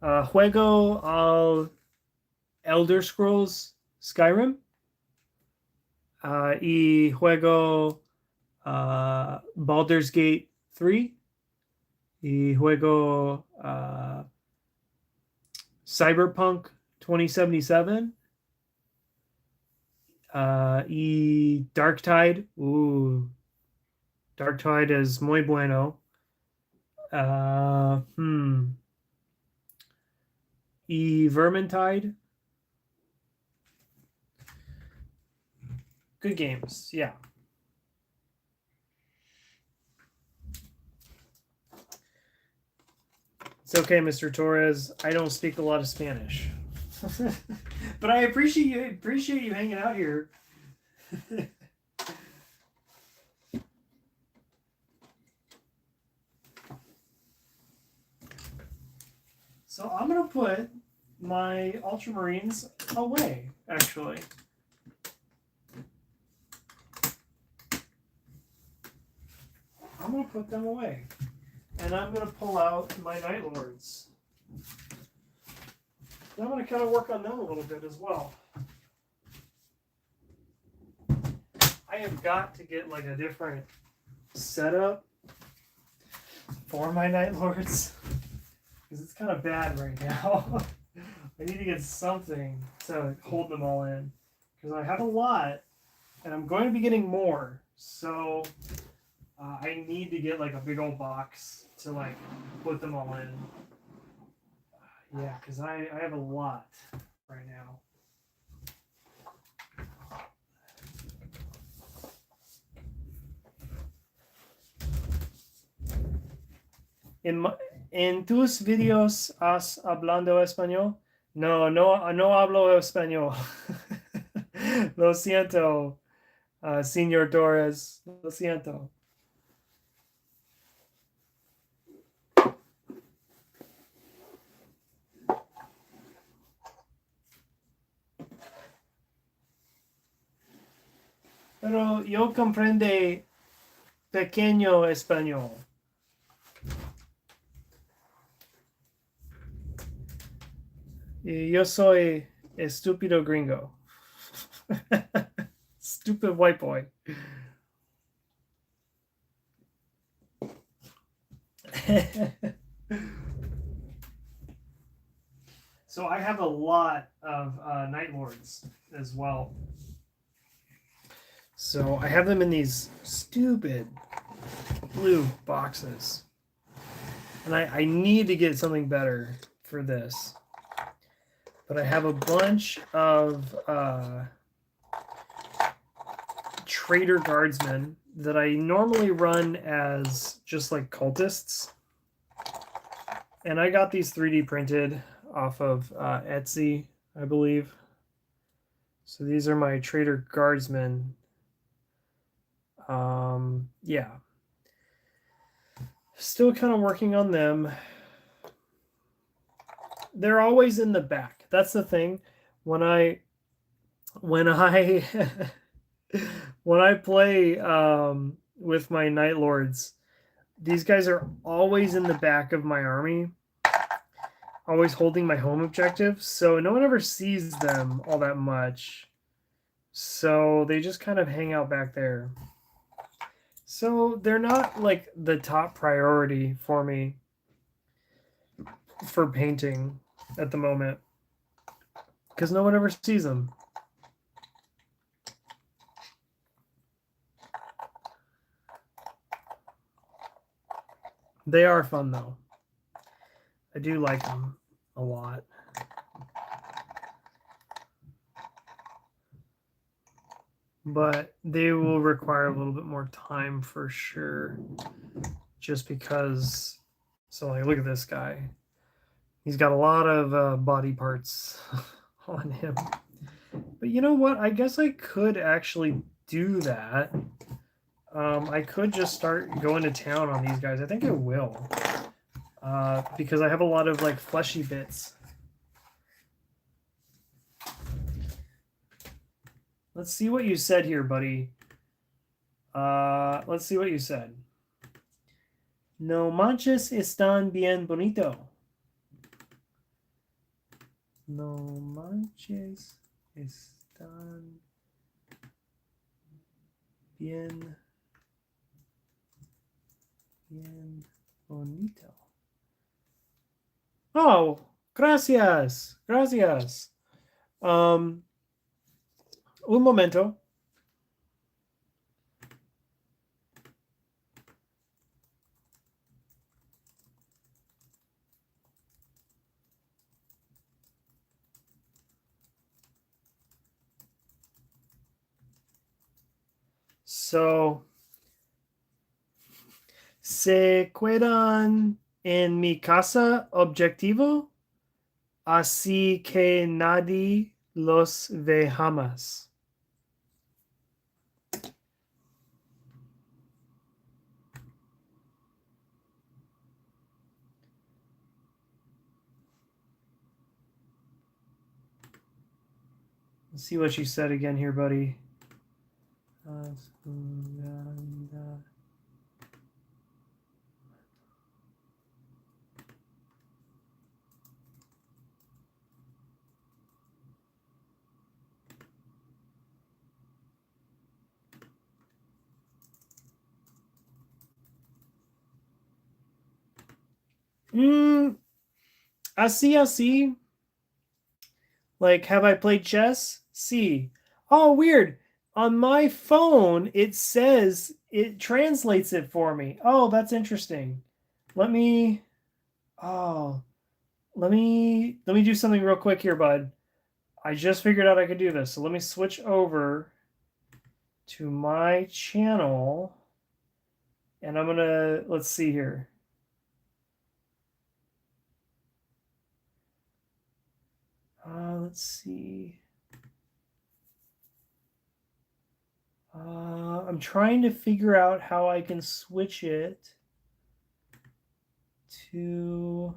juego al Elder Scrolls Skyrim. Y juego Baldur's Gate 3. Y juego Cyberpunk 2077. Y Darktide. Darktide es muy bueno. Y Vermintide. Good games, yeah. It's okay, Mr. Torres. I don't speak a lot of Spanish. But I appreciate you hanging out here. So I'm gonna put my Ultramarines away, actually. I'm gonna put them away. And I'm gonna pull out my Night Lords. And I'm gonna kind of work on them a little bit as well. I have got to get like a different setup for my Night Lords. Because it's kind of bad right now. I need to get something to hold them all in. Because I have a lot, and I'm going to be getting more. So I need to get like a big old box to like put them all in. Yeah, because I have a lot right now. En tus videos has hablando español? No hablo español. Lo siento, señor Torres. Lo siento. Pero yo comprende pequeño español. Y yo soy estúpido gringo. Stupid white boy. So I have a lot of Night Lords as well. So I have them in these stupid blue boxes. And I need to get something better for this. But I have a bunch of Trader Guardsmen that I normally run as just like cultists. And I got these 3D printed off of Etsy, I believe. So these are my Trader Guardsmen. Yeah. Still kind of working on them. They're always in the back. That's the thing. When I when I play with my Night Lords, these guys are always in the back of my army, always holding my home objective, so no one ever sees them all that much. So they just kind of hang out back there. So they're not like the top priority for me for painting at the moment, because no one ever sees them. They are fun though. I do like them a lot. But they will require a little bit more time for sure. Just because, so like, look at this guy. He's got a lot of body parts on him. But you know what? I guess I could actually do that. I could just start going to town on these guys. I think I will. Because I have a lot of like fleshy bits. Let's see what you said here, buddy. Let's see what you said. No manches están bien bonito. No manches están bien bonito. Oh, gracias. Gracias. Un momento. So, ¿se quedan en mi casa objetivo? Así que nadie los ve jamás. Let's see what you said again here, buddy. Así. Like, have I played chess? See. Oh, weird. On my phone, it says it translates it for me. Oh, that's interesting. Let me. Oh, let me do something real quick here, bud. I just figured out I could do this. So let me switch over to my channel, and I'm gonna let's see here. Let's see. I'm trying to figure out how I can switch it to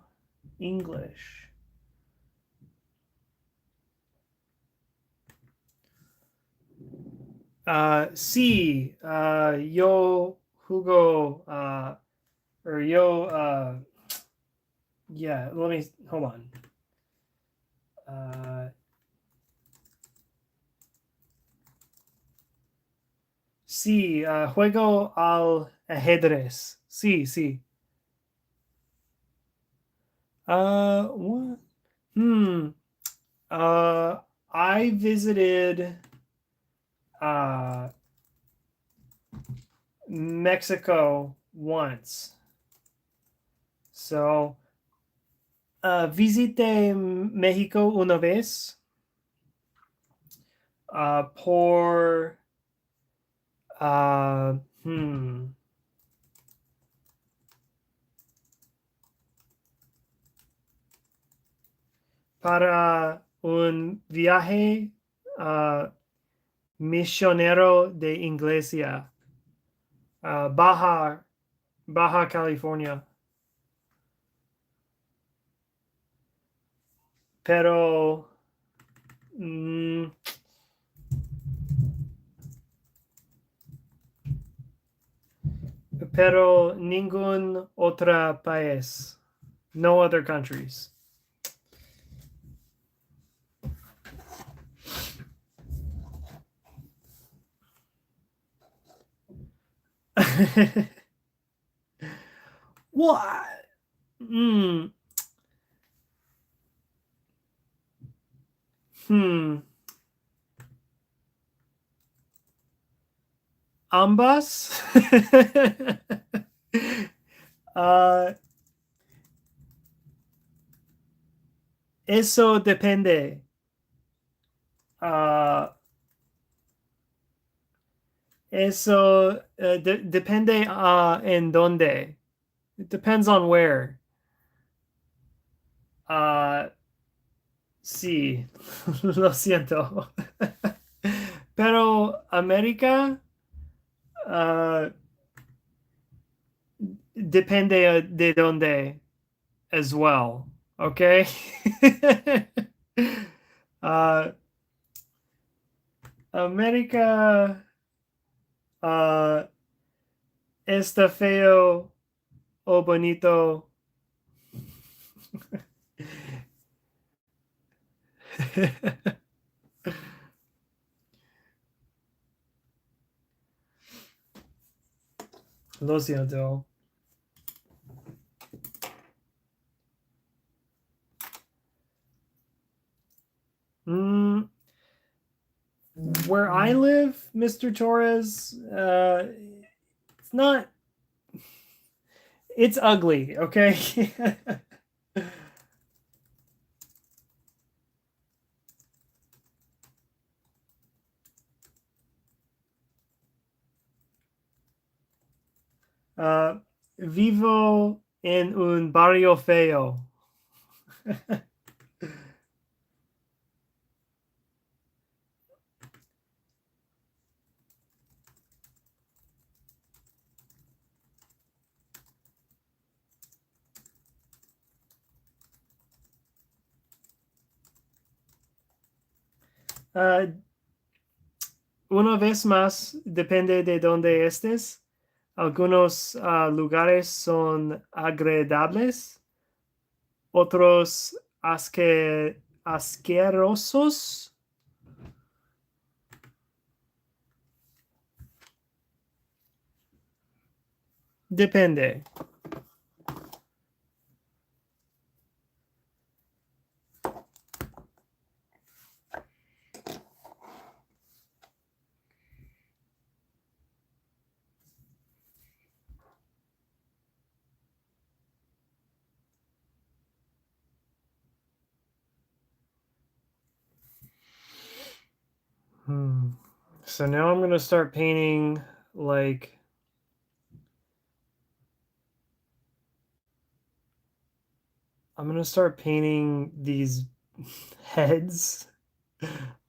English. Sí, yo jugo, or yo, yeah, let me, hold on. Sí, juego al ajedrez. Sí. What? I visited uh, Mexico once. So, visité México una vez por uh, hmm, para un viaje misionero de iglesia, Baja California. Pero pero ningún otro país. No other countries. Well, Ambas. Eso depende. Eso depende en dónde. It depends on where. Sí, lo siento. Pero América depende de dónde as well. Okay. América está feo o bonito. Lo siento. where I live, Mr. Torres, it's not. It's ugly. Okay. uh, vivo en un barrio feo. Uh, una vez más, depende de dónde estés. Algunos lugares son agradables, otros asquerosos. Depende. So now I'm gonna start painting like I'm gonna start painting these heads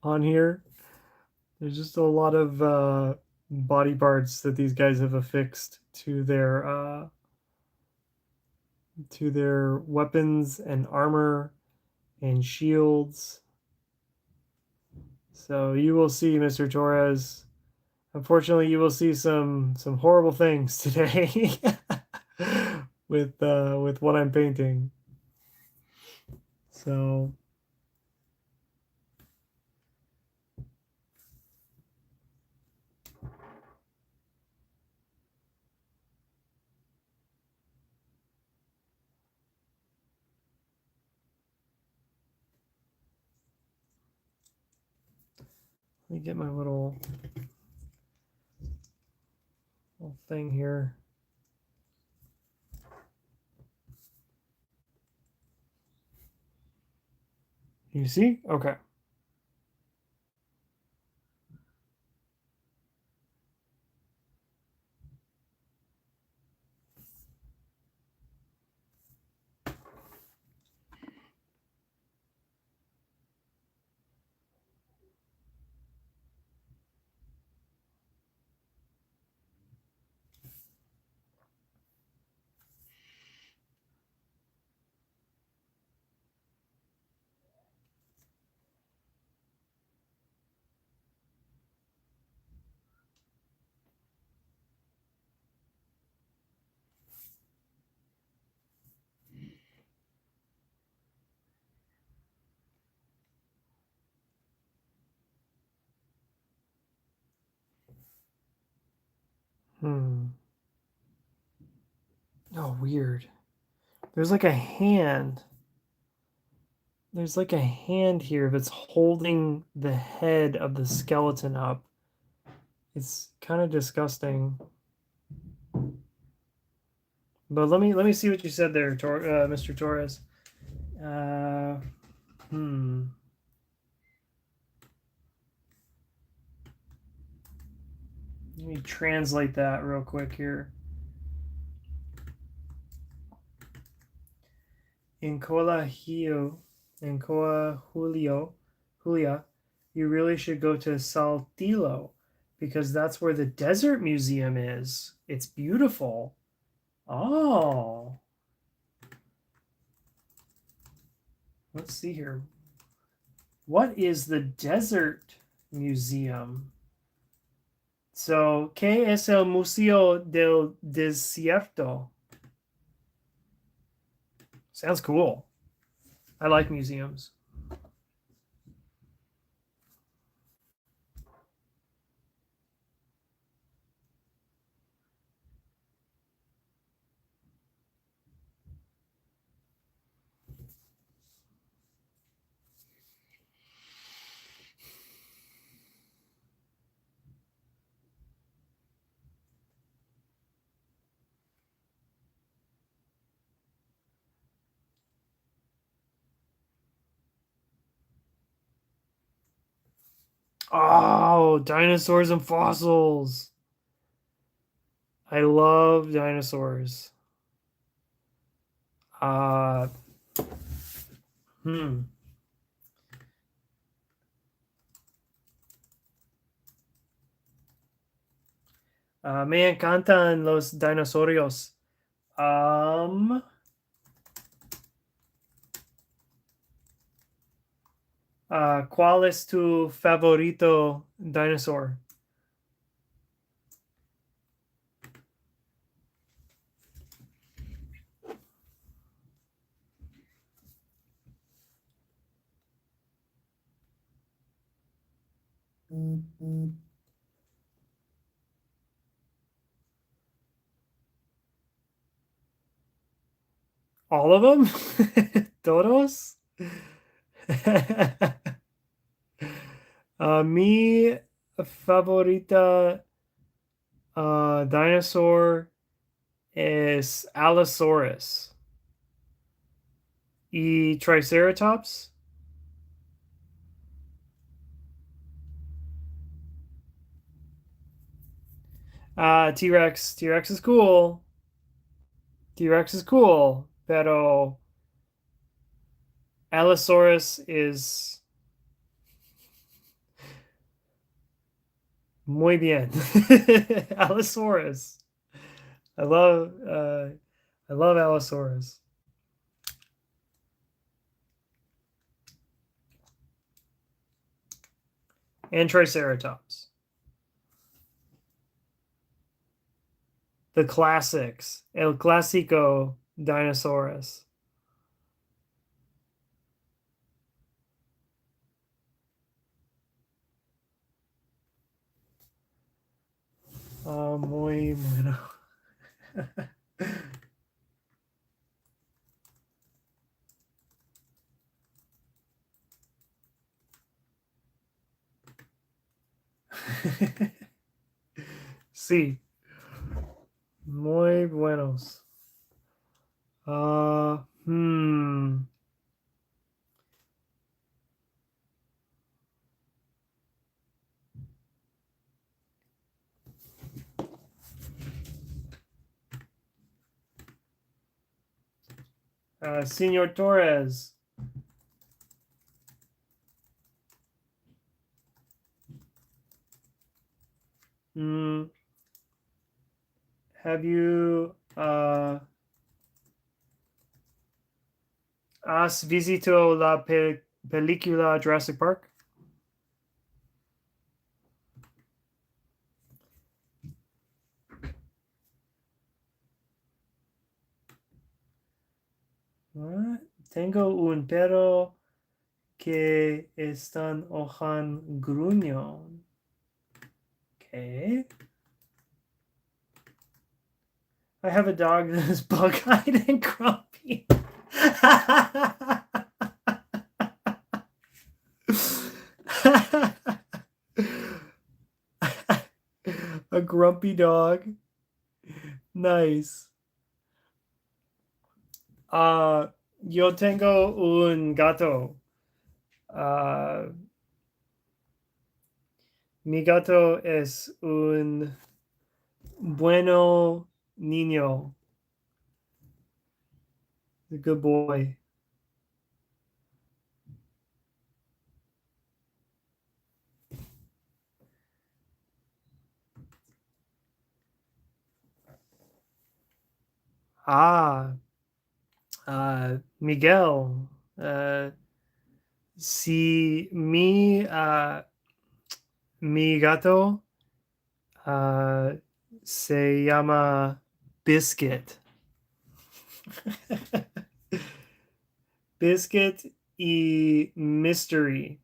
on here. There's just a lot of body parts that these guys have affixed to their weapons and armor and shields. So you will see, Mr. Torres. Unfortunately, you will see some horrible things today with what I'm painting. So let me get my little thing here. You see? Okay. Oh, weird. There's like a hand. There's like a hand here that's holding the head of the skeleton up. It's kind of disgusting. But let me see what you said there, Mr. Torres. Uh, hmm. Let me translate that real quick here. In Colegio, Julia, you really should go to Saltillo because that's where the Desert Museum is. It's beautiful. Oh, let's see here. What is the Desert Museum? So, ¿qué es el Museo del Desierto? Sounds cool. I like museums. Oh, dinosaurs and fossils. I love dinosaurs. Uh, hmm. Me encantan los dinosaurios. Um, ¿Cuál es tu favorito dinosaur? All of them? Todos? Mi favorita dinosaur es Allosaurus. Y Triceratops? T-Rex. T-Rex is cool. T-Rex is cool. Pero Allosaurus is muy bien. Allosaurus. I love I love Allosaurus. And Triceratops. The classics. El Clásico Dinosaurus. Muy bueno. Sí, muy buenos. Uh, hmm. Senor Torres. Mm, have you has visitado la película Jurassic Park? What? Tengo un perro que están ojan gruñón. Okay. I have a dog that is bug-eyed and grumpy. A grumpy dog. Nice. Yo tengo un gato. Uh, Mi gato es un bueno niño. A good boy. Ah, Miguel. Si mi gato se llama Biscuit. Biscuit y Mystery.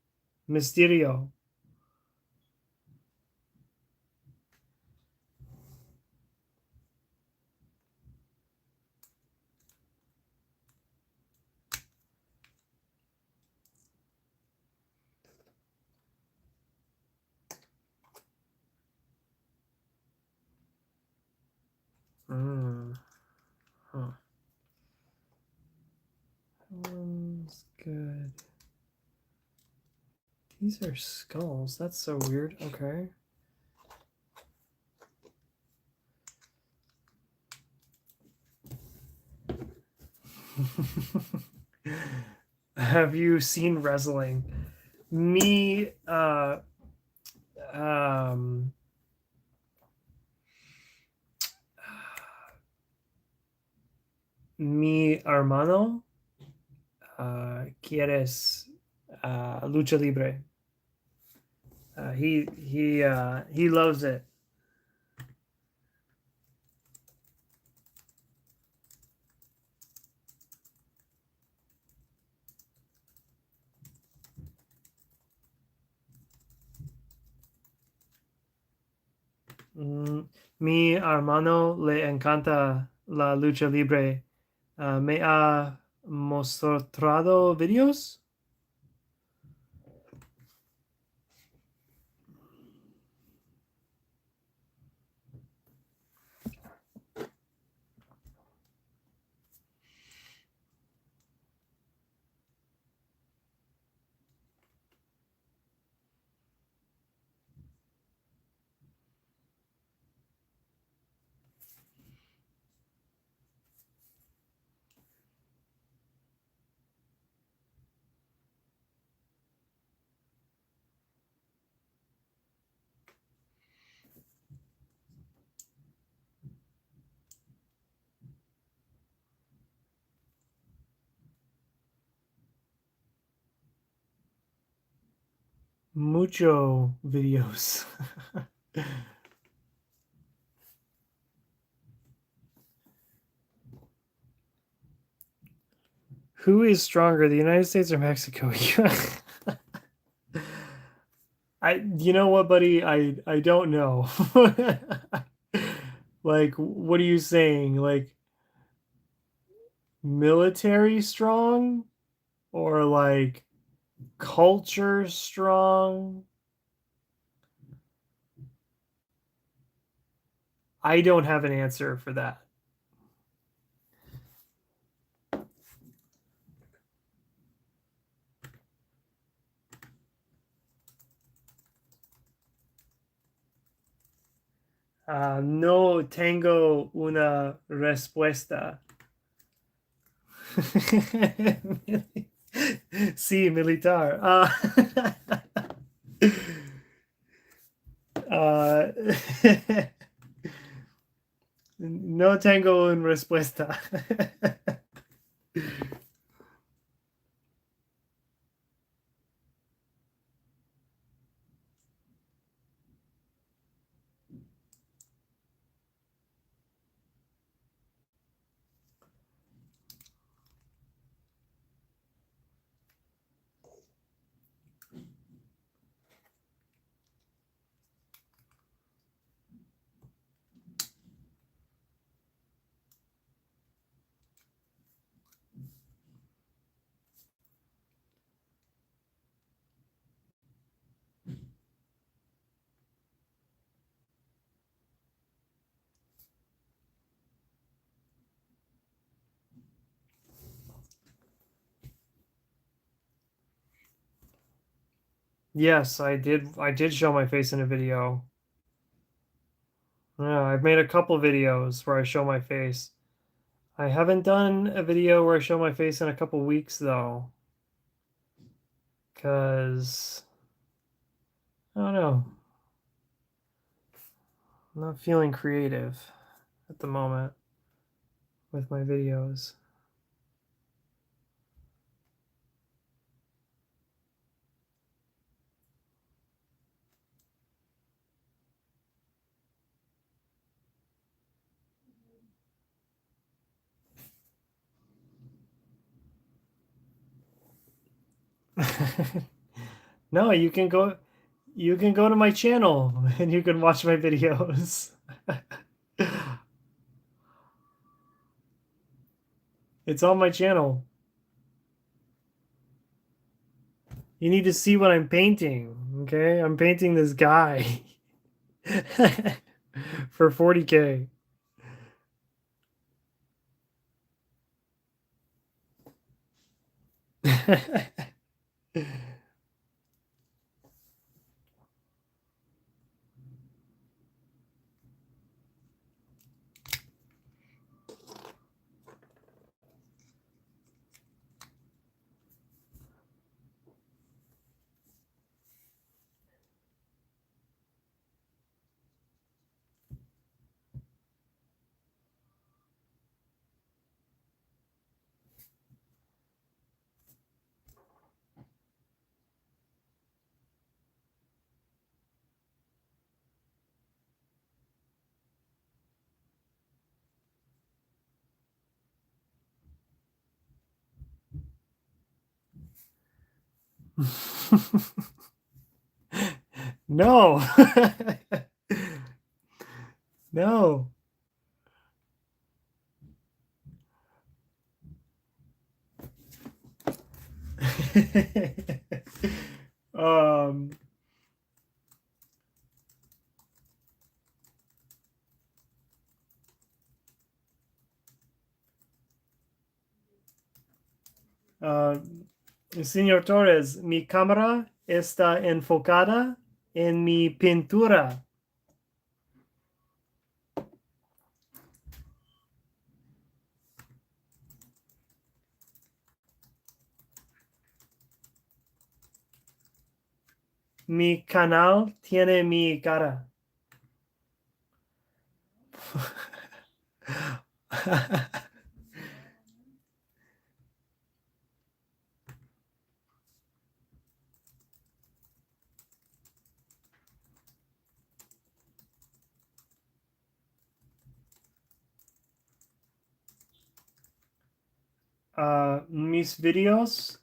Mysterio. Mm. Huh. One's good. These are skulls. That's so weird. Okay. Have you seen wrestling? Me, mi hermano, quieres lucha libre. He loves it. Mi hermano le encanta la lucha libre. Me ha mostrado videos. Mucho videos. Who is stronger, the United States or Mexico? You know what, buddy? I don't know. Like, what are you saying? Like, military strong or like culture strong? I don't have an answer for that. No tengo una respuesta. Sí, militar. No tengo una respuesta. Yes, I did. I did show my face in a video. Yeah, I've made a couple videos where I show my face. I haven't done a video where I show my face in a couple weeks though, because I don't know. I'm not feeling creative at the moment with my videos. No, you can go to my channel and you can watch my videos. It's on my channel. You need to see what I'm painting, okay? I'm painting this guy for 40K. No. No. um uh, Señor Torres, mi cámara está enfocada en mi pintura. Mi canal tiene mi cara. Mis videos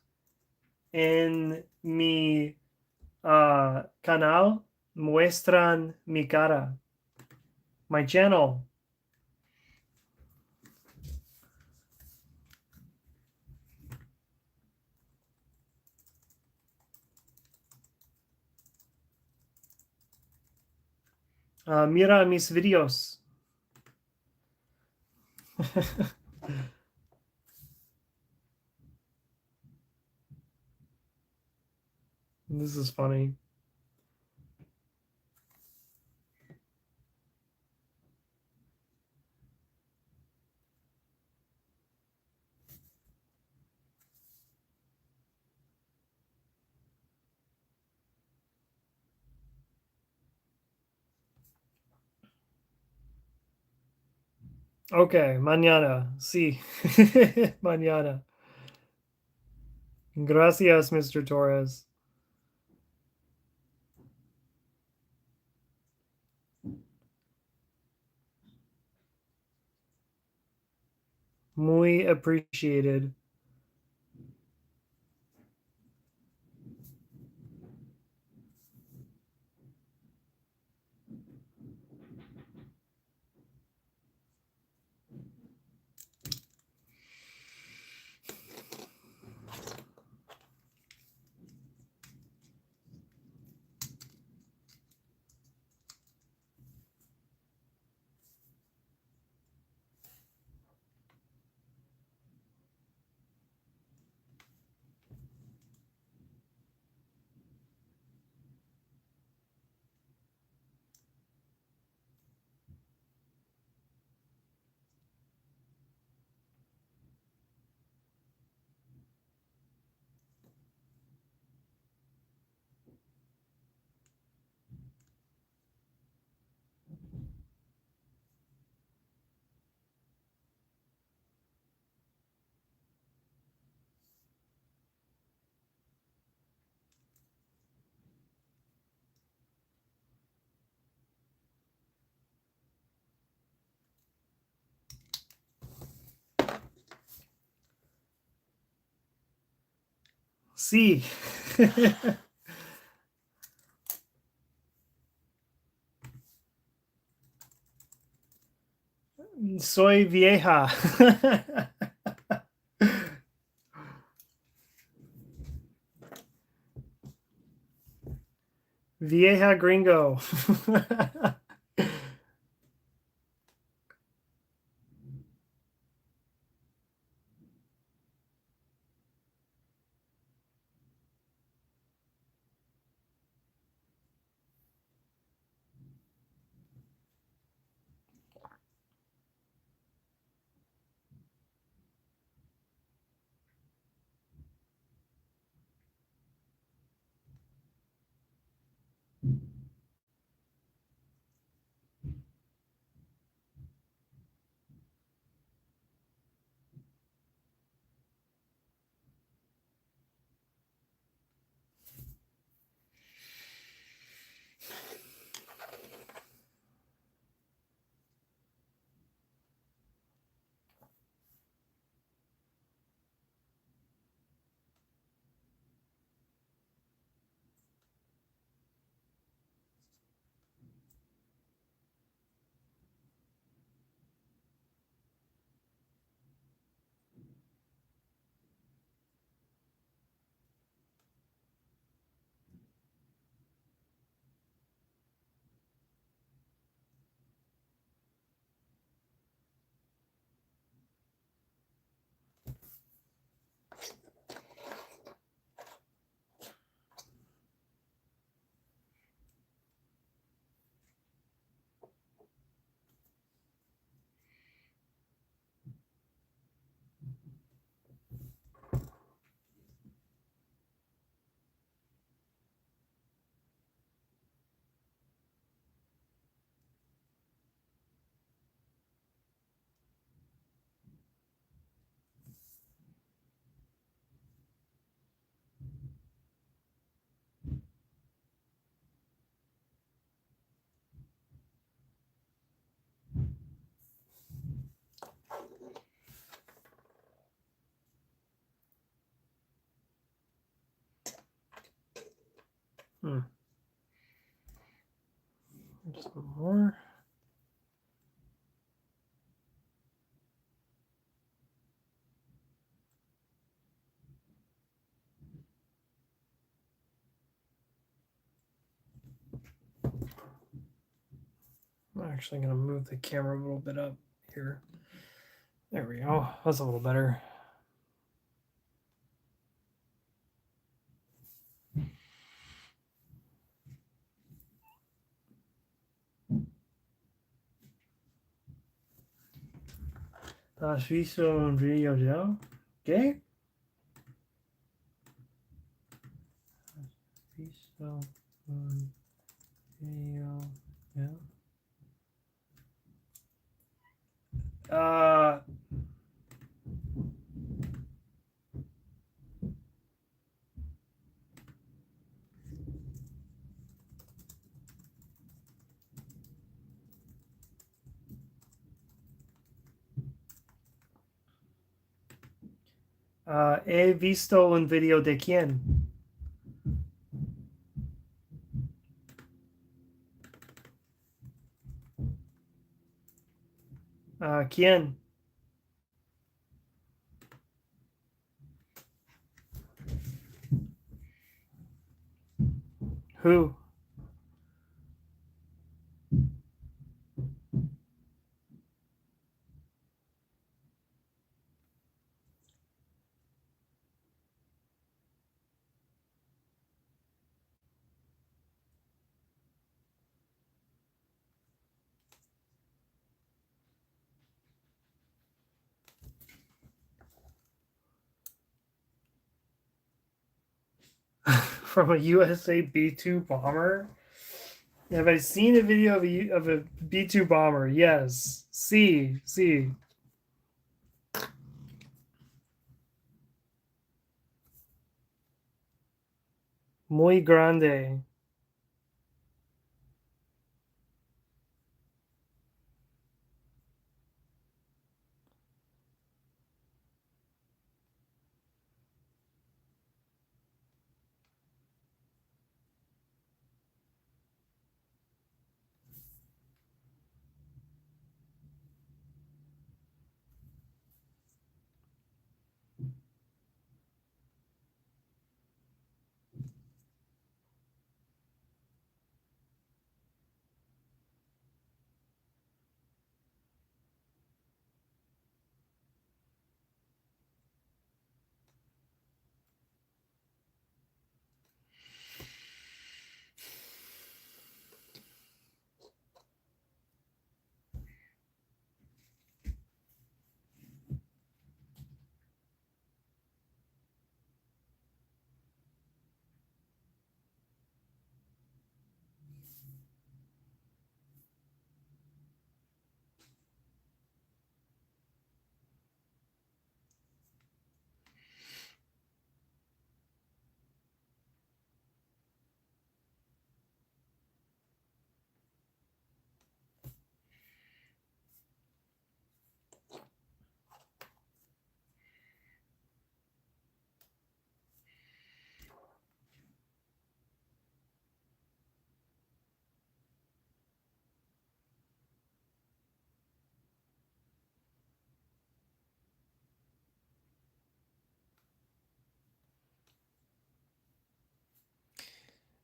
en mi canal muestran mi cara. My channel. Mira mis videos. This is funny. Okay, mañana. Sí. Mañana. Gracias, Mr. Torres. Muy appreciated. Sí. Soy vieja. Vieja gringo. Some more. I'm actually going to move the camera a little bit up here. There we go. That's a little better. ¿Has visto un video ya? ¿Qué? ¿Has visto un video ya? He visto un video de quién. ¿Quién? Who? From a USA B-2 bomber? Have I seen a video of a B-2 bomber? Yes. Sí. Muy grande.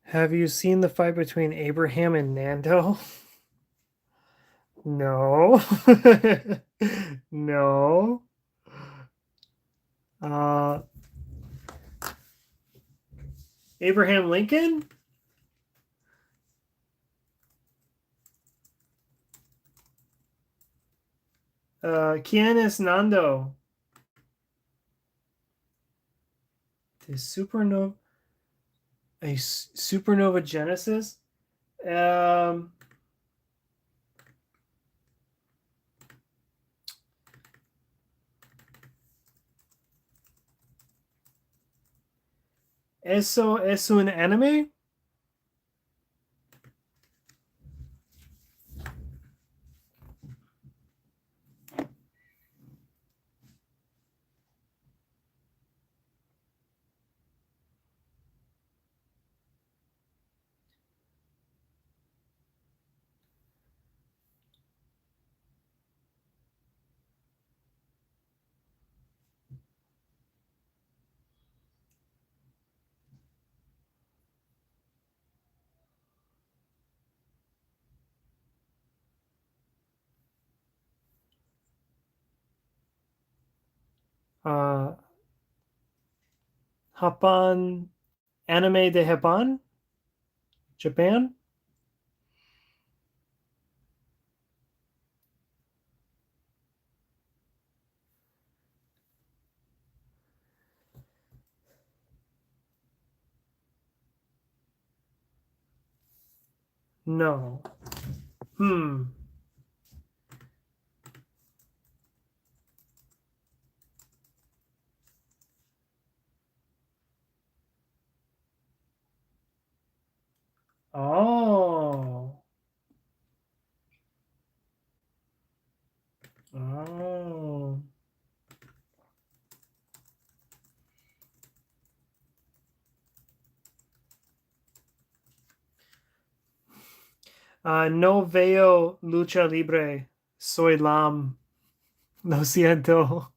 Have you seen the fight between Abraham and Nando? No. No. Abraham Lincoln? ¿Quién es Nando? The supernova, a supernova genesis. ¿Eso es un anime? Japan, anime de Japan? Japan? No. Oh. Oh. No veo lucha libre. Soy lam. Lo siento.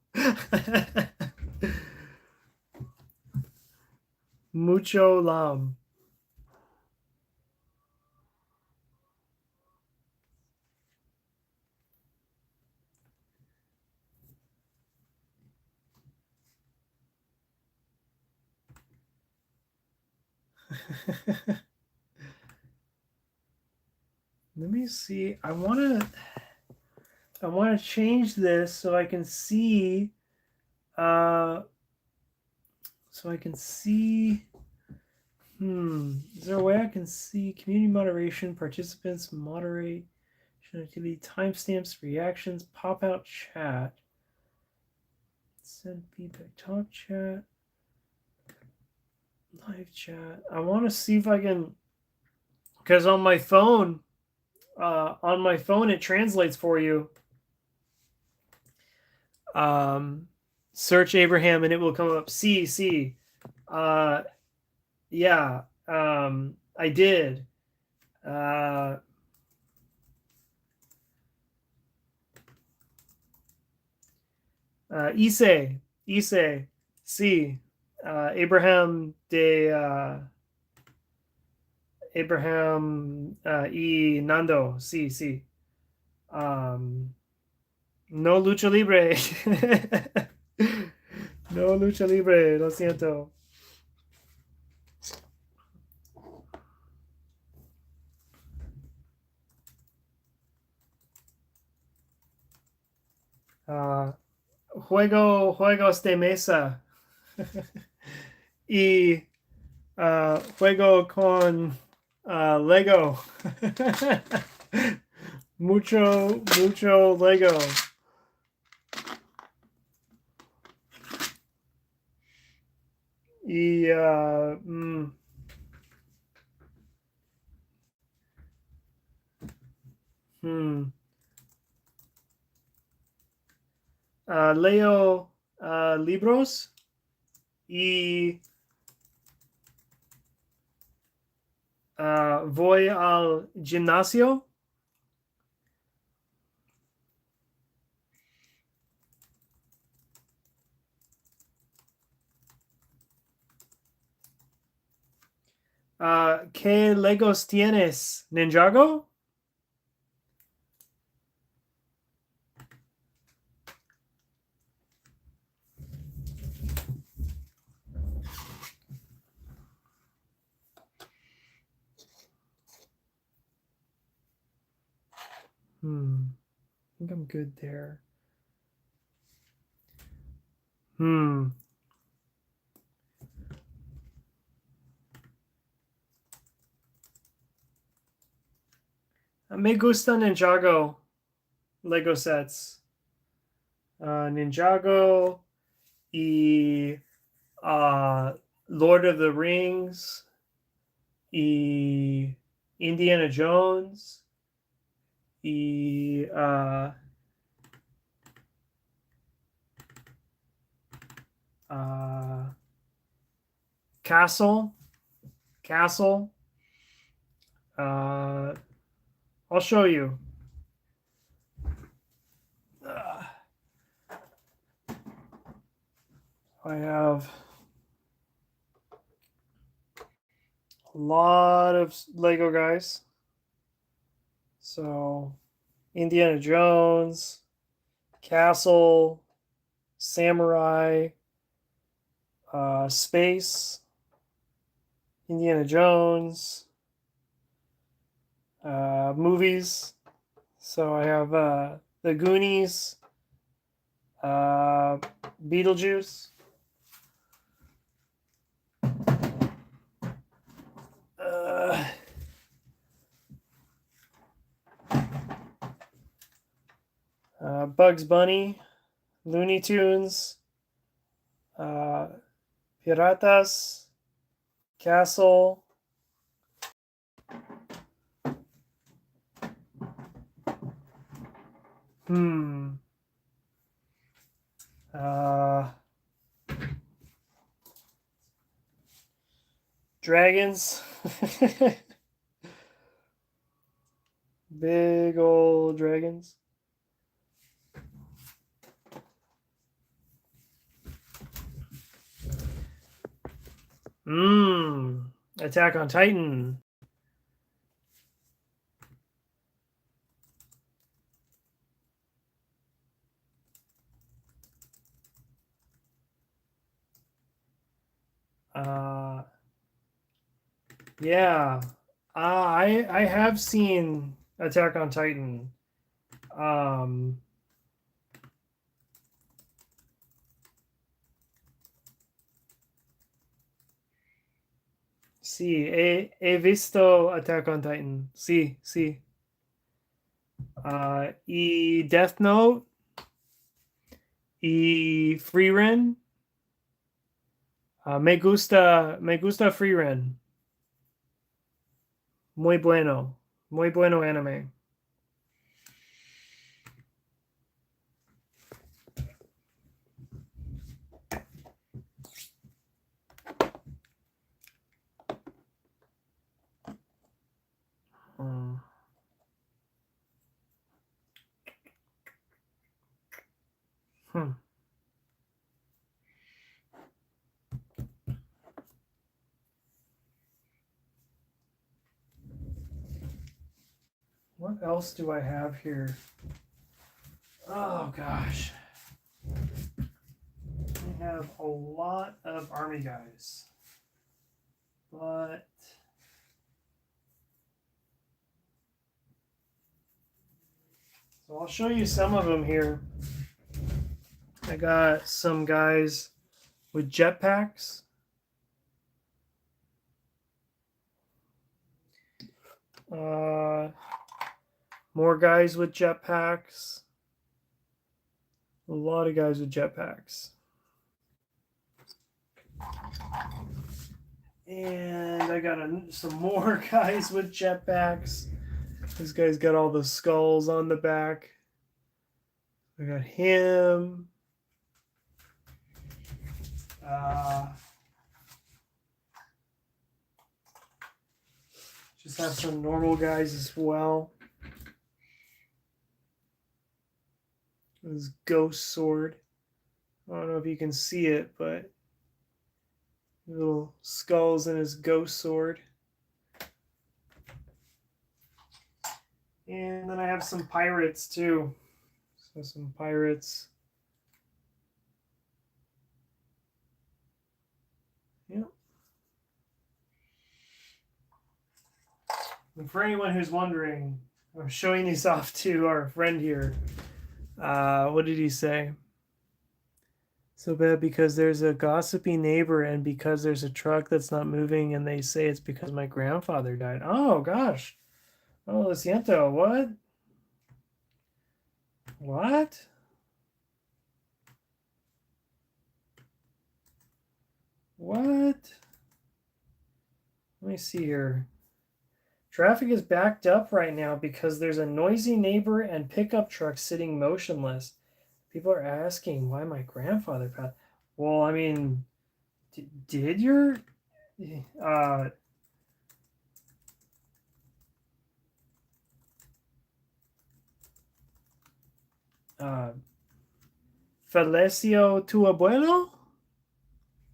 Mucho lam. Let me see. I want to change this so I can see is there a way I can see community moderation, participants, moderate, activity, timestamps, reactions, pop out chat, send feedback, talk chat, live chat. I want to see if I can, because on my phone it translates for you. Search Abraham and it will come up. See. Yeah. I did. Ise, sí, Abraham y Nando, sí. No lucha libre. No lucha libre, lo siento. Juegos de mesa. Y juego con Lego. mucho Lego. Y leo libros y voy al gimnasio. ¿Qué Legos tienes, Ninjago? I think I'm good there. Me gusta Ninjago Lego sets. Ninjago y Lord of the Rings y Indiana Jones y Castle. I'll show you. I have a lot of Lego guys. So, Indiana Jones, Castle, Samurai, Space, Indiana Jones, movies. So I have The Goonies, Beetlejuice, Bugs Bunny, Looney Tunes, Piratas, Castle, dragons. Big old dragons. Attack on Titan. Yeah. I have seen Attack on Titan. Sí, he visto Attack on Titan. Sí, sí. Y Death Note. Y Frieren. Me gusta Frieren. Muy bueno. Muy bueno anime. What else do I have here? Oh gosh. I have a lot of army guys. But so I'll show you some of them here. I got some guys with jetpacks. More guys with jetpacks. A lot of guys with jetpacks. And I got some more guys with jetpacks. This guy's got all the skulls on the back. I got him. Just have some normal guys as well. His ghost sword. I don't know if you can see it, but little skulls in his ghost sword. And then I have some pirates too. So some pirates. Yep. And for anyone who's wondering, I'm showing these off to our friend here. What did he say? So bad because there's a gossipy neighbor and because there's a truck that's not moving and they say it's because my grandfather died. Oh gosh. Oh, lo siento. What? What? What? Let me see here. Traffic is backed up right now because there's a noisy neighbor and pickup truck sitting motionless. People are asking why my grandfather passed. Well, I mean, did your uh uh Faleció tu abuelo?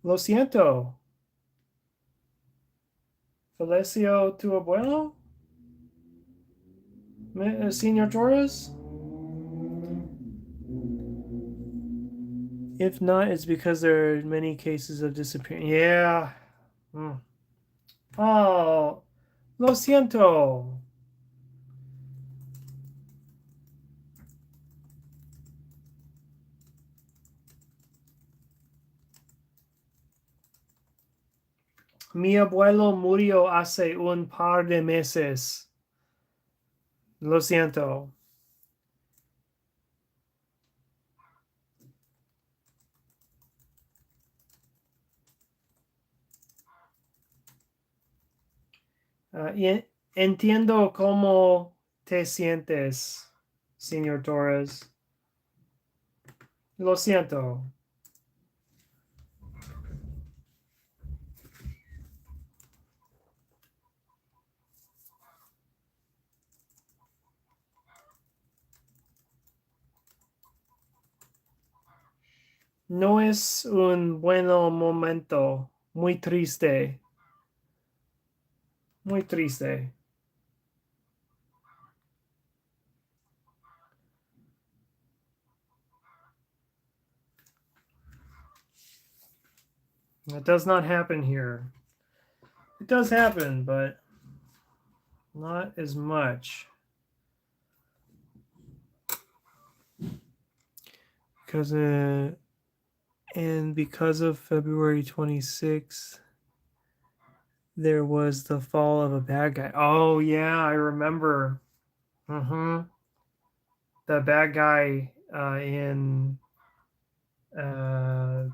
Lo siento. Faleció tu abuelo? Senor Torres? If not, it's because there are many cases of disappearance. Yeah. Mm. Oh, lo siento. Mi abuelo murió hace un par de meses. Lo siento. Entiendo cómo te sientes, señor Torres. Lo siento. No es un buen momento. Muy triste. Muy triste. It does not happen here. It does happen, but not as much. Because and because of February 26th, there was the fall of a bad guy. Oh yeah, I remember. Mm-hmm. The bad guy in uh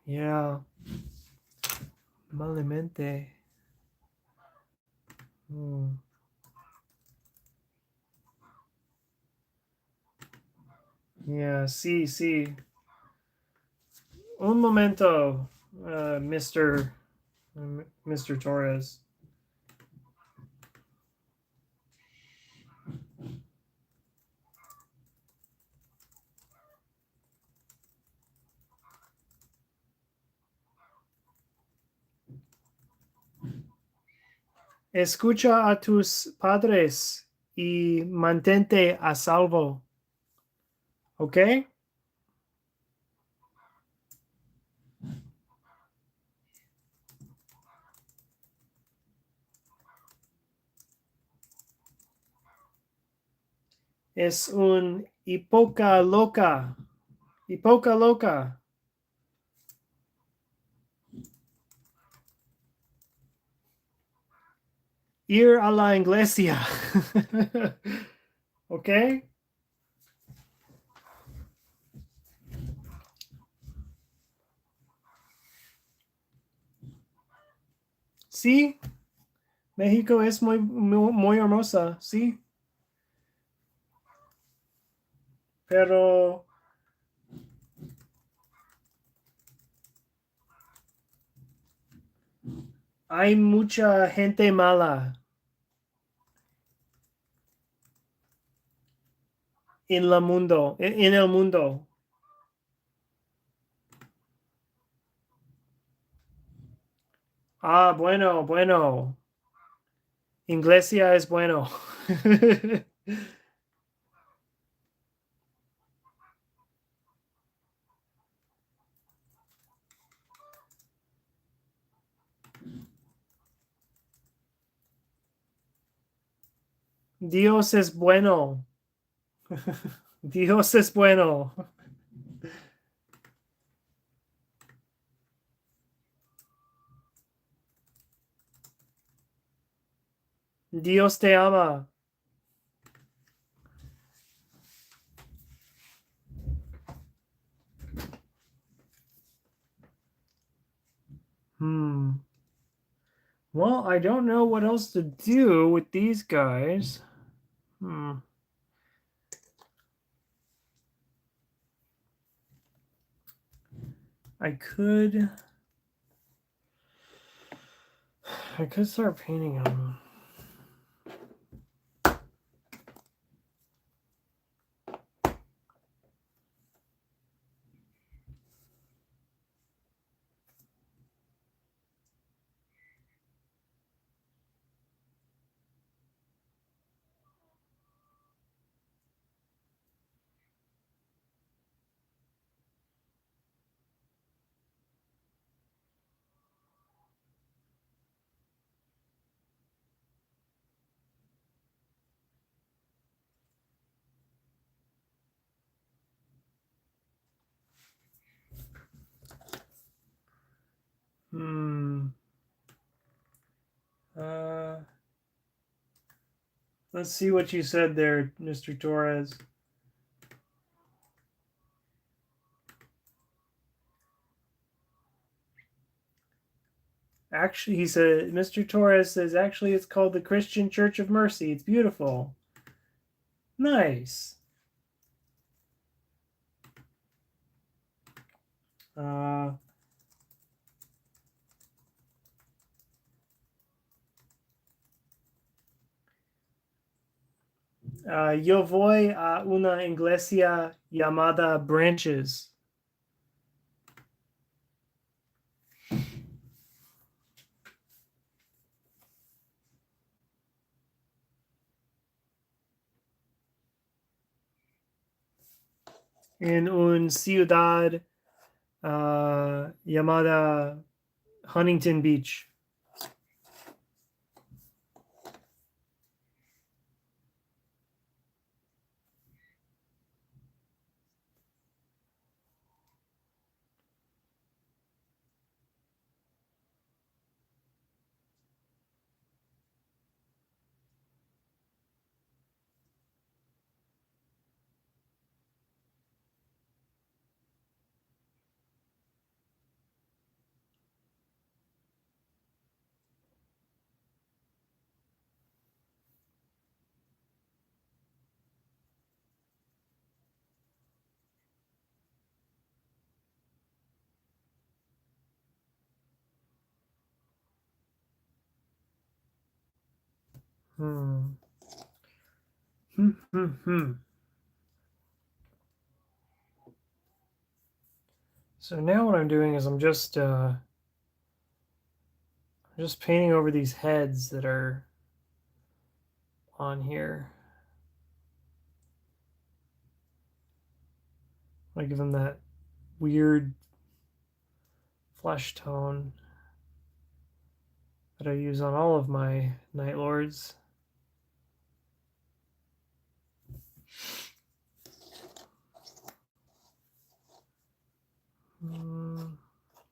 yeah, Malamente. Hmm. Yeah, sí. Un momento, Mr. Torres. Escucha a tus padres y mantente a salvo. ¿Ok? Es un hipoca loca. Hipoca loca. Ir a la iglesia. ¿Ok? Sí, México es muy hermosa, sí. Pero hay mucha gente mala en el mundo. Ah, bueno. Iglesia es bueno. Dios es bueno. Dios es bueno. Dios te ama. Well, I don't know what else to do with these guys. I could start painting them. Let's see what you said there, Mr. Torres. Actually, he said, Mr. Torres says, actually, it's called the Christian Church of Mercy. It's beautiful. Nice. Yo voy a una iglesia llamada Branches. En una ciudad llamada Huntington Beach. So now what I'm doing is I'm just painting over these heads that are on here. I give them that weird flesh tone that I use on all of my Night Lords.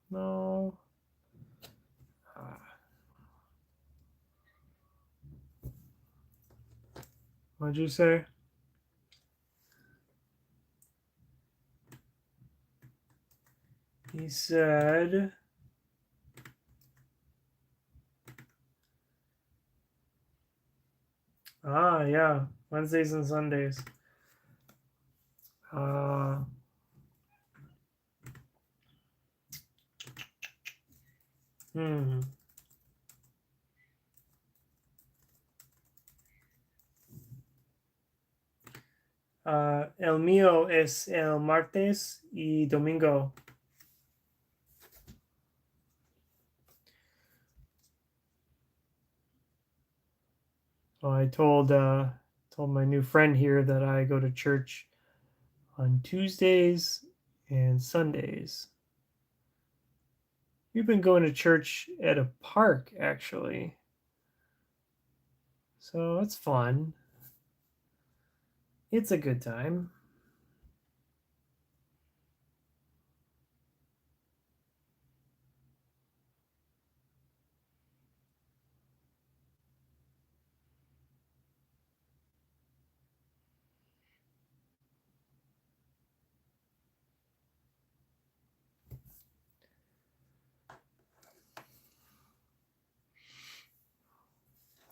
No. What'd you say? He said, yeah, Wednesdays and Sundays. El mío es el martes y domingo. So I told my new friend here that I go to church on Tuesdays and Sundays. We've been going to church at a park, actually. So it's fun. It's a good time.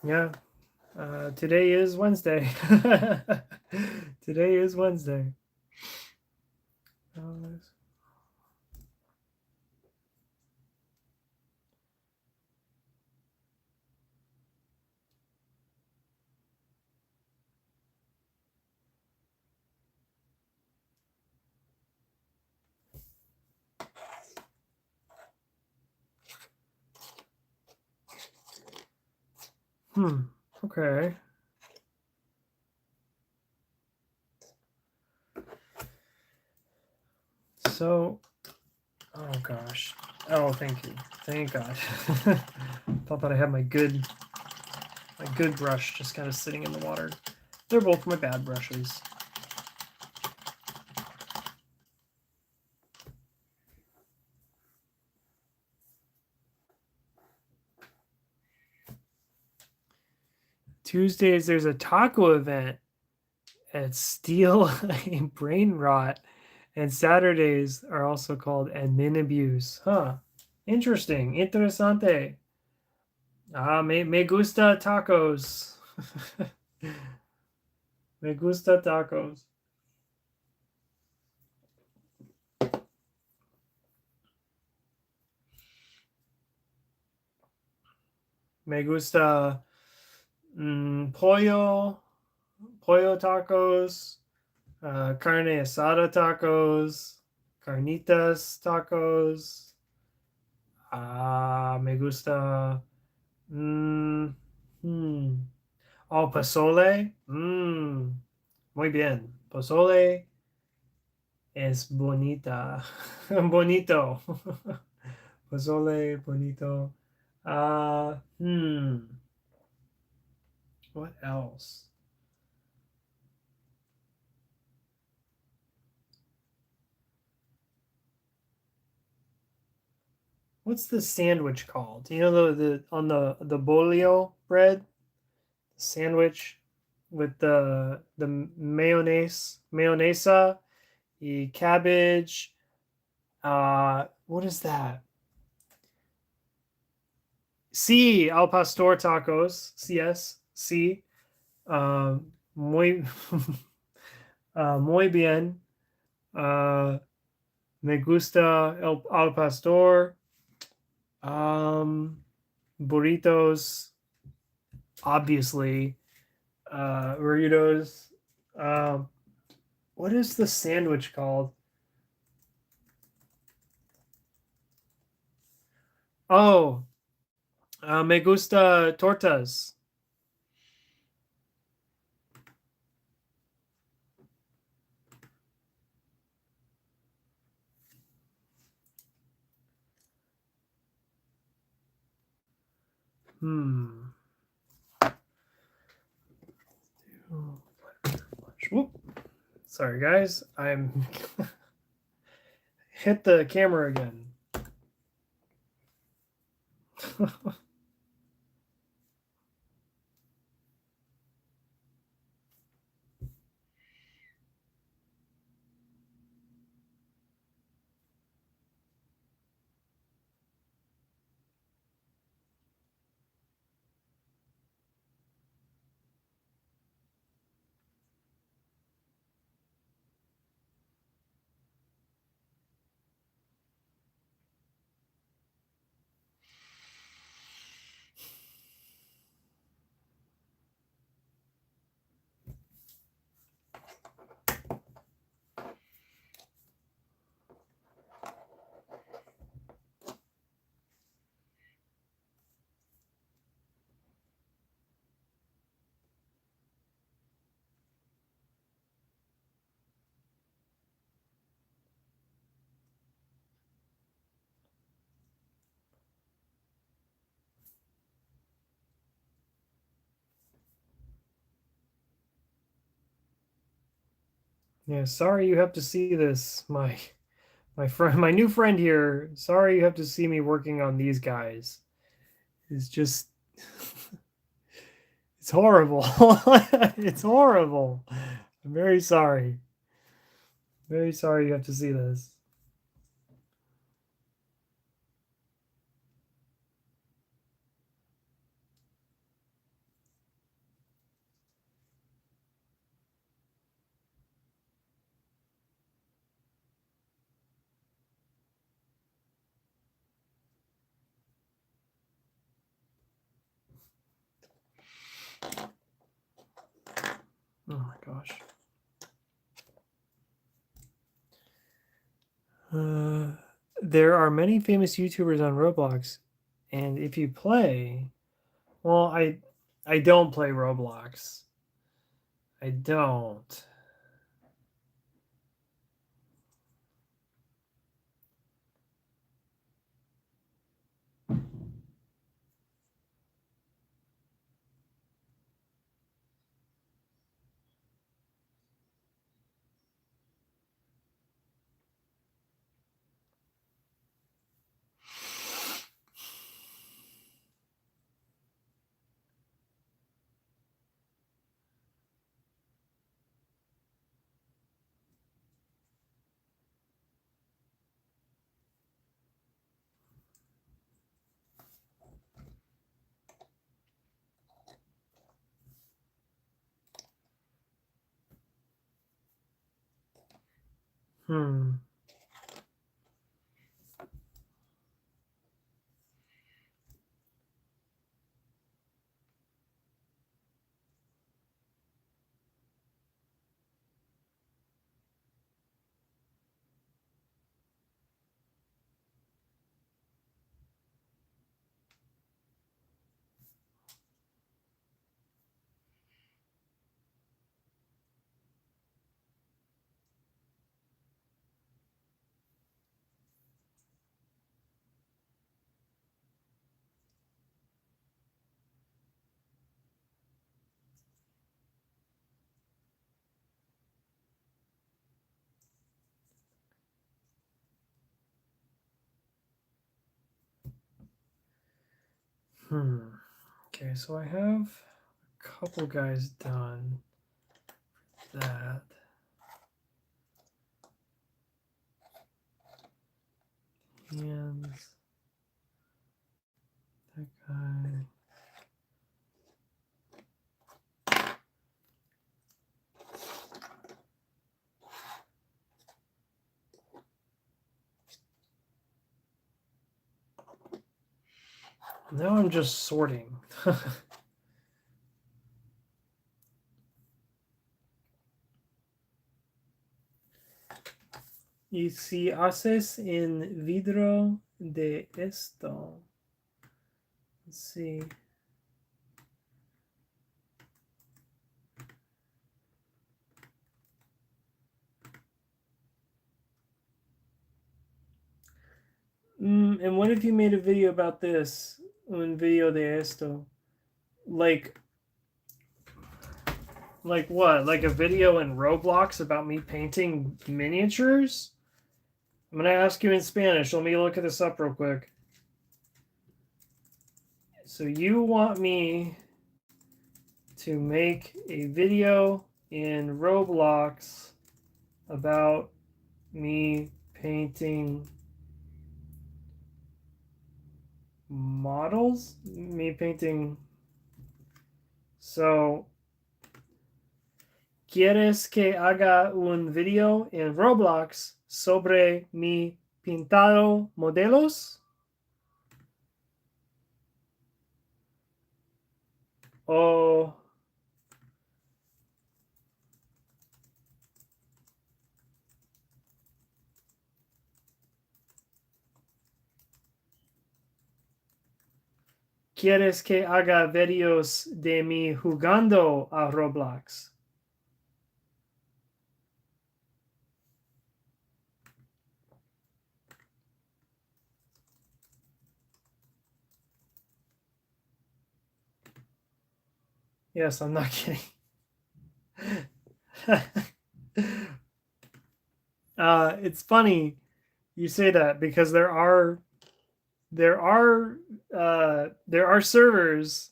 Yeah. Today is Wednesday. Today is Wednesday. Okay. So, oh gosh. Oh, thank you. Thank God. Thought that I had my good brush just kind of sitting in the water. They're both my bad brushes. Tuesdays, there's a taco event at Steel and Brain Rot. And Saturdays are also called admin abuse. Huh. Interesting. Interesante. Me gusta tacos. Me gusta tacos. Me gusta pollo tacos, carne asada tacos, carnitas tacos. Me gusta. Oh, pozole. Muy bien. Pozole es bonita. Bonito. Pozole bonito. What else? What's the sandwich called? You know the on the bolio bread sandwich with the mayonnaise, the cabbage. What is that? Sí, al pastor tacos. Yes, sí. Muy, muy bien. Me gusta el al pastor. Burritos, obviously. Burritos. What is the sandwich called? Oh, me gusta tortas. Whoop. Sorry, guys. I'm hit the camera again. Yeah, sorry you have to see this. My friend, my new friend here. Sorry you have to see me working on these guys. It's just it's horrible. It's horrible. I'm very sorry. Very sorry you have to see this. There are many famous YouTubers on Roblox, and if you play, well, I don't play Roblox. I don't. Hmm. Okay, so I have a couple guys done that. Hands. That guy. Now I'm just sorting. Y si haces en vidrio de esto. Let's see. And what if you made a video about this? Un video de esto. Like what? Like a video in Roblox about me painting miniatures? I'm going to ask you in Spanish. Let me look at this up real quick. So you want me to make a video in Roblox about me painting models? Me painting. So, ¿quieres que haga un video en Roblox sobre mi pintado modelos? O ¿quieres que haga videos de mí jugando a Roblox? Yes, I'm not kidding. It's funny you say that because there are servers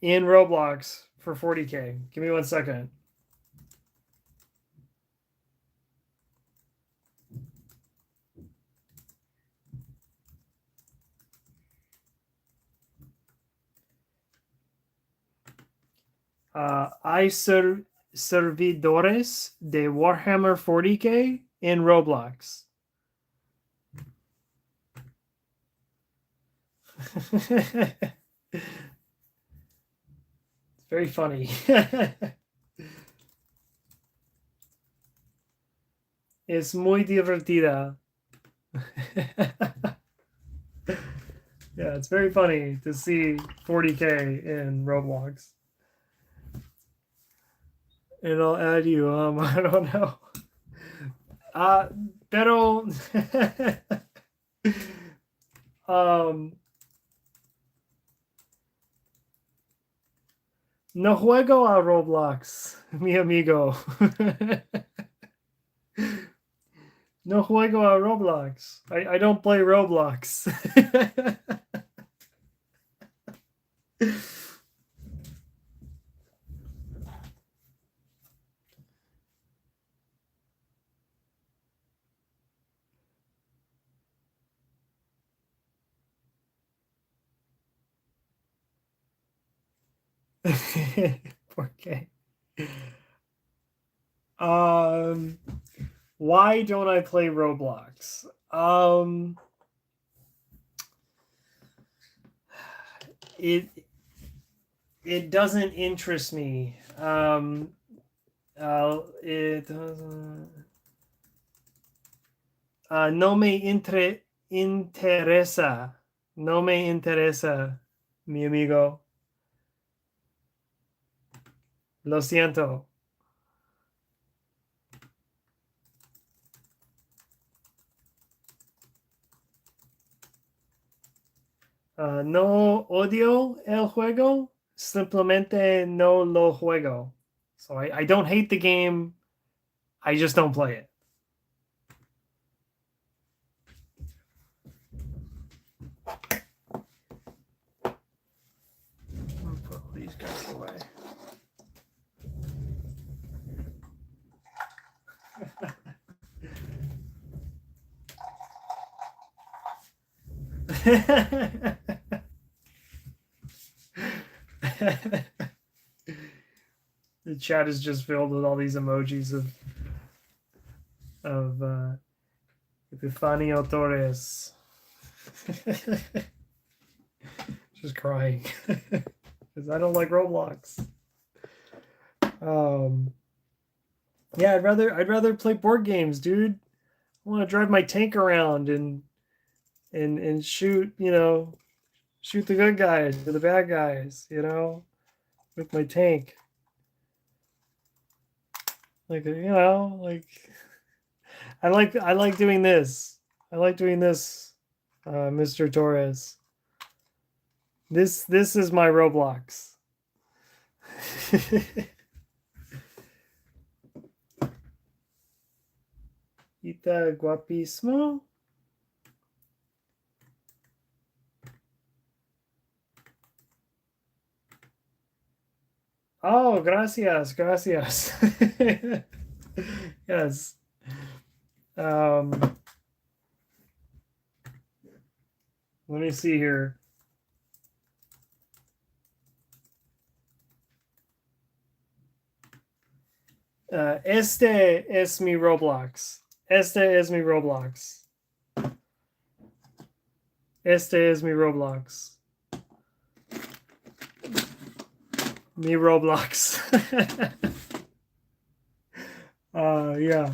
in Roblox for 40K. Give me 1 second. Hay servidores de Warhammer 40K in Roblox. It's very funny. Es muy divertida. Yeah, it's very funny to see 40K in Roblox. And I'll add you. I don't know. Pero no juego a Roblox, mi amigo. No juego a Roblox. I don't play Roblox. Okay. Why don't I play Roblox? It it doesn't interest me. It doesn't. No me interesa. No me interesa, mi amigo. Lo siento. No odio el juego, simplemente no lo juego. So I don't hate the game, I just don't play it. I'm gonna put all these guys away. The chat is just filled with all these emojis of Epifanio Torres. Just crying because I don't like Roblox. Yeah, I'd rather play board games, dude. I want to drive my tank around and shoot, shoot the good guys or the bad guys, with my tank. Like, I like doing this. I like doing this, Mr. Torres. This is my Roblox. Ita guapismo. Oh, gracias. Yes. Let me see here. Este es mi Roblox. Este es mi Roblox. Este es mi Roblox. Mi Roblox. Yeah.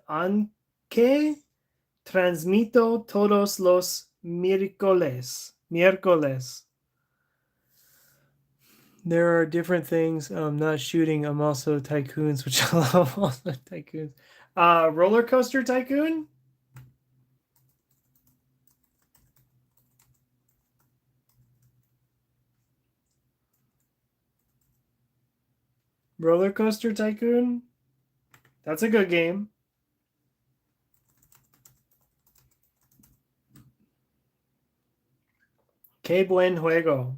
Aunque transmito todos los miércoles. There are different things. I'm not shooting. I'm also tycoons, which I love. Also tycoons. Roller Coaster Tycoon. Roller Coaster Tycoon. That's a good game. Que buen juego.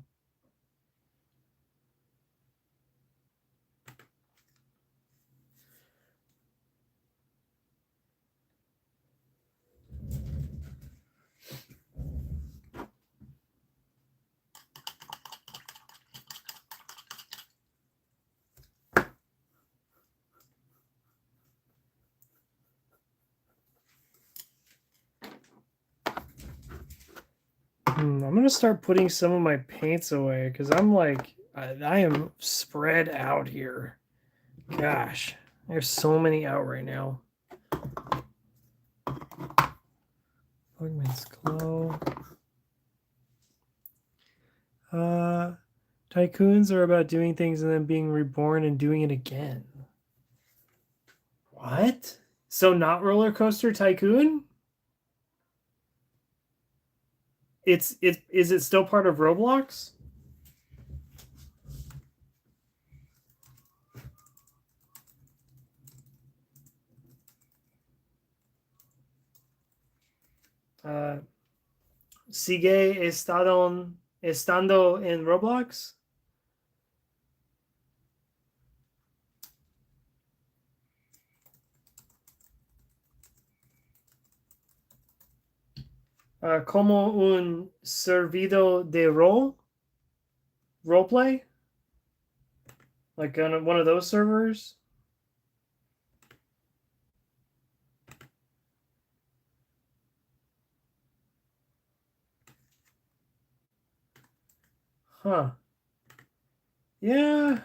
I'm gonna start putting some of my paints away because I'm like, I am spread out here. Gosh, there's so many out right now. Pigments glow. Tycoons are about doing things and then being reborn and doing it again. What? So not Roller Coaster Tycoon? Is it still part of Roblox? Sigue estando en Roblox? Como un servido de roleplay, like on one of those servers. Huh. Yeah.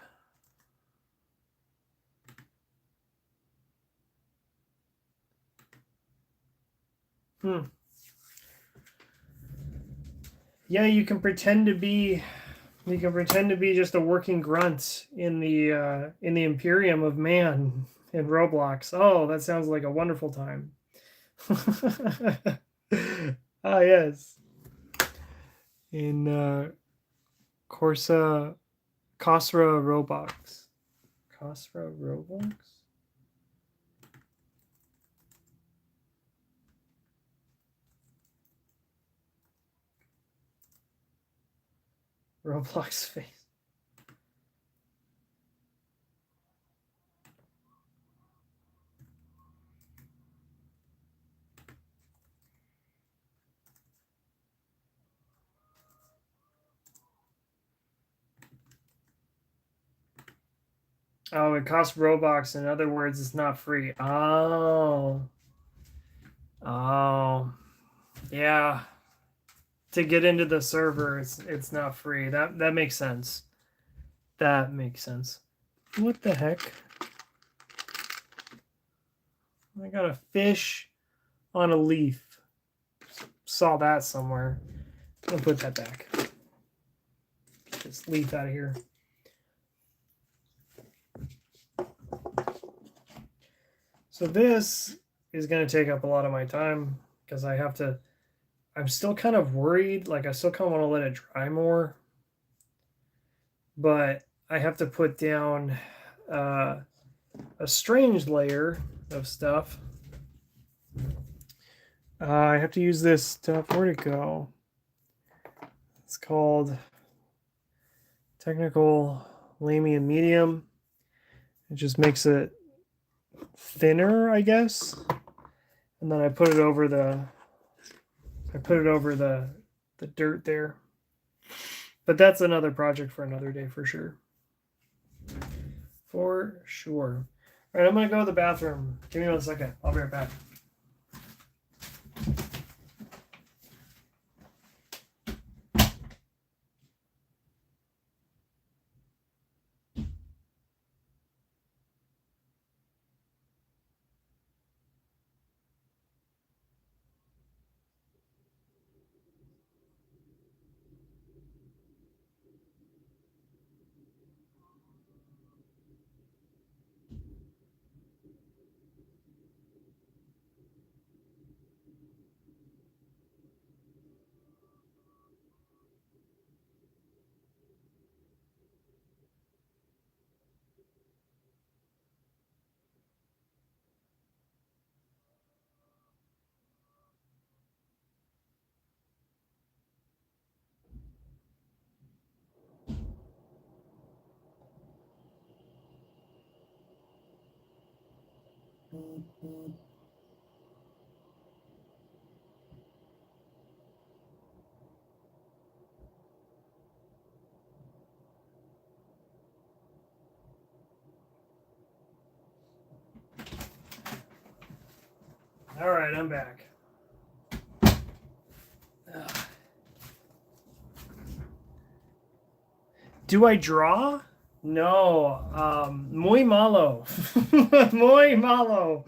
Yeah, you can pretend to be just a working grunt in the Imperium of Man in Roblox. Oh, that sounds like a wonderful time. Ah, yes. In Corsa Cosra Roblox. Cosra Roblox? Roblox face. Oh, it costs Robux. In other words, it's not free. Oh. Oh. Yeah. To get into the server, it's not free. That makes sense. That makes sense. What the heck? I got a fish on a leaf. Saw that somewhere. I'll put that back. Get this leaf out of here. So this is going to take up a lot of my time because I have to. I'm still kind of worried. Like, I still kind of want to let it dry more. But I have to put down a strange layer of stuff. I have to use this stuff. Where'd it go? It's called Technical Lamium Medium. It just makes it thinner, I guess. And then I put it over the dirt there. But that's another project for another day for sure. For sure. All right, I'm gonna go to the bathroom. Give me 1 second. I'll be right back. All right, I'm back. Do I draw? No. Muy malo. Muy malo.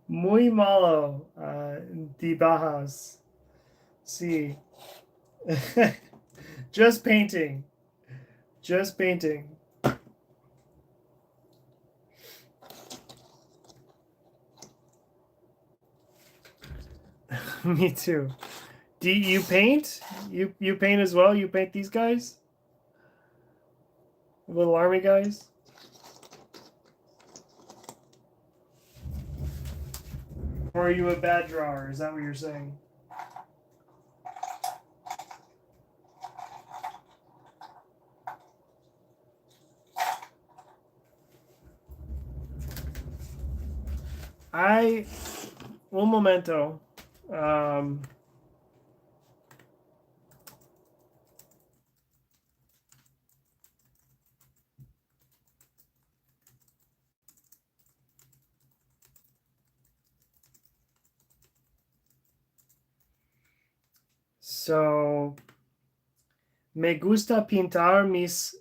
Muy malo. De Bajas. Sí. Just painting. Just painting. Me too. Do you paint? You paint as well? You paint these guys? Little army guys? Or are you a bad drawer? Is that what you're saying? Un momento. So, me gusta pintar mis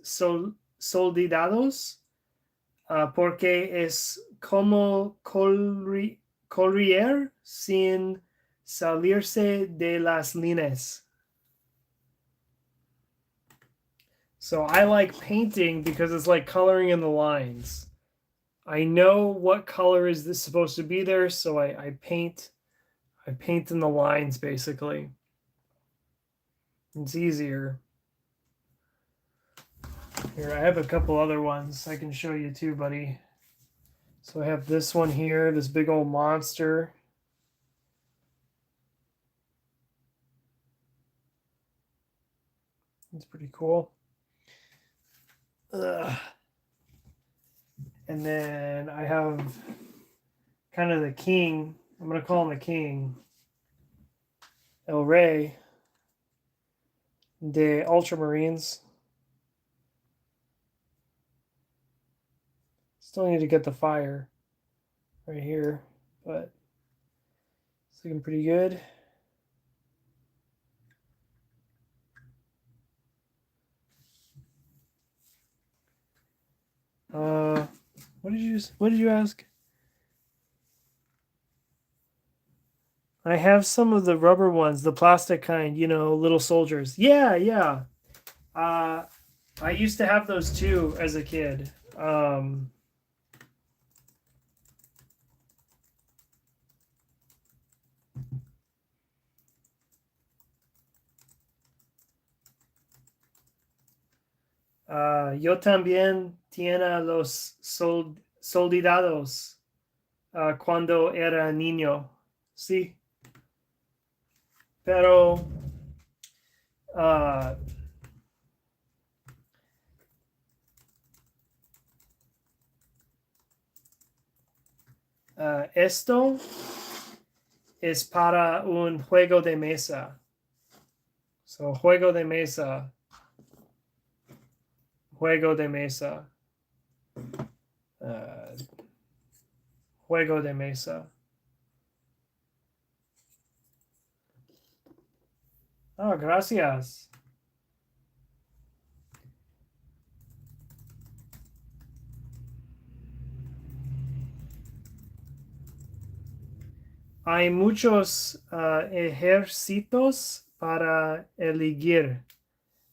soldados porque es como correr sin salirse de las líneas. So I like painting because it's like coloring in the lines. I know what color is this supposed to be there, so I paint in the lines basically. It's easier. Here, I have a couple other ones I can show you too, buddy. So I have this one here, this big old monster. It's pretty cool. Ugh. And then I have kind of the king. I'm going to call him the king. El Rey de Ultramarines. Still need to get the fire right here, but it's looking pretty good. What did you ask? I have some of the rubber ones, the plastic kind, you know, little soldiers. Yeah, yeah. I used to have those too as a kid. Yo también tenía los soldados cuando era niño. Sí. Pero esto es para un juego de mesa. So, juego de mesa. Juego de mesa. Juego de mesa. Oh, gracias. Hay muchos ejércitos para elegir.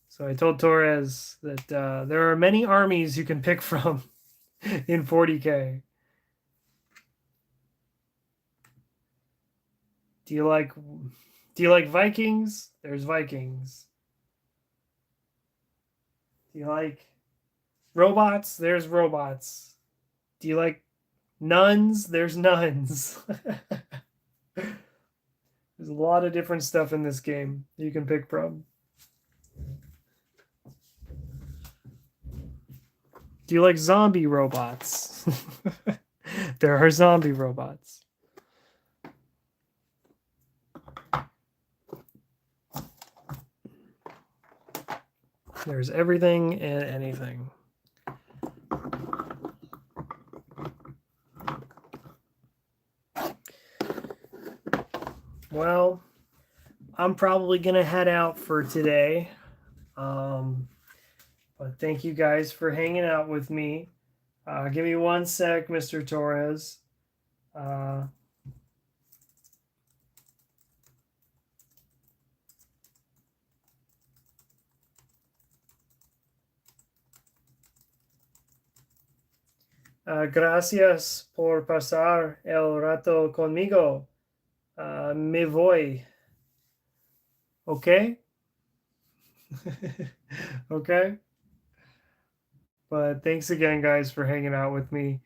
So I told Torres that there are many armies you can pick from in 40K. Do you like Vikings? There's Vikings. Do you like robots? There's robots. Do you like nuns? There's nuns. There's a lot of different stuff in this game you can pick from. Do you like zombie robots? There are zombie robots. There's everything and anything. Well, I'm probably gonna head out for today. But thank you guys for hanging out with me. Give me one sec, Mr. Torres. Uh, Gracias por pasar el rato conmigo. Me voy. Okay? Okay? But thanks again, guys, for hanging out with me.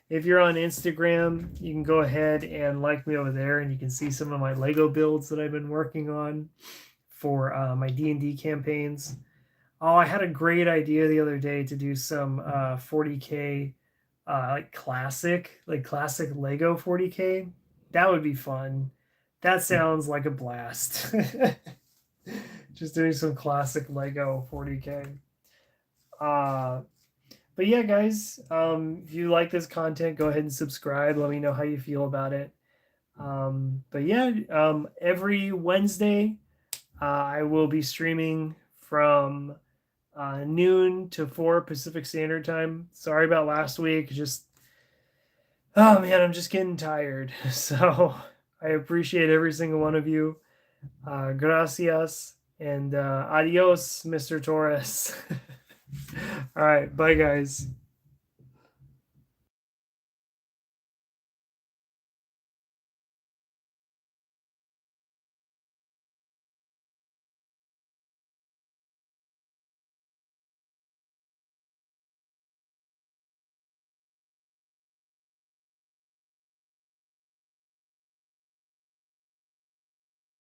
If you're on Instagram, you can go ahead and like me over there, and you can see some of my Lego builds that I've been working on for my D&D campaigns. Oh, I had a great idea the other day to do some 40K like classic Lego 40K. That would be fun. That sounds like a blast. Just doing some classic Lego 40K. Uh, but yeah, guys, if you like this content, go ahead and subscribe. Let me know how you feel about it. But yeah, every Wednesday, I will be streaming from noon to 4 Pacific Standard Time. Sorry about last week. Just, oh man, I'm just getting tired. So I appreciate every single one of you. Gracias and adios, Mr. Torres. All right. Bye, guys.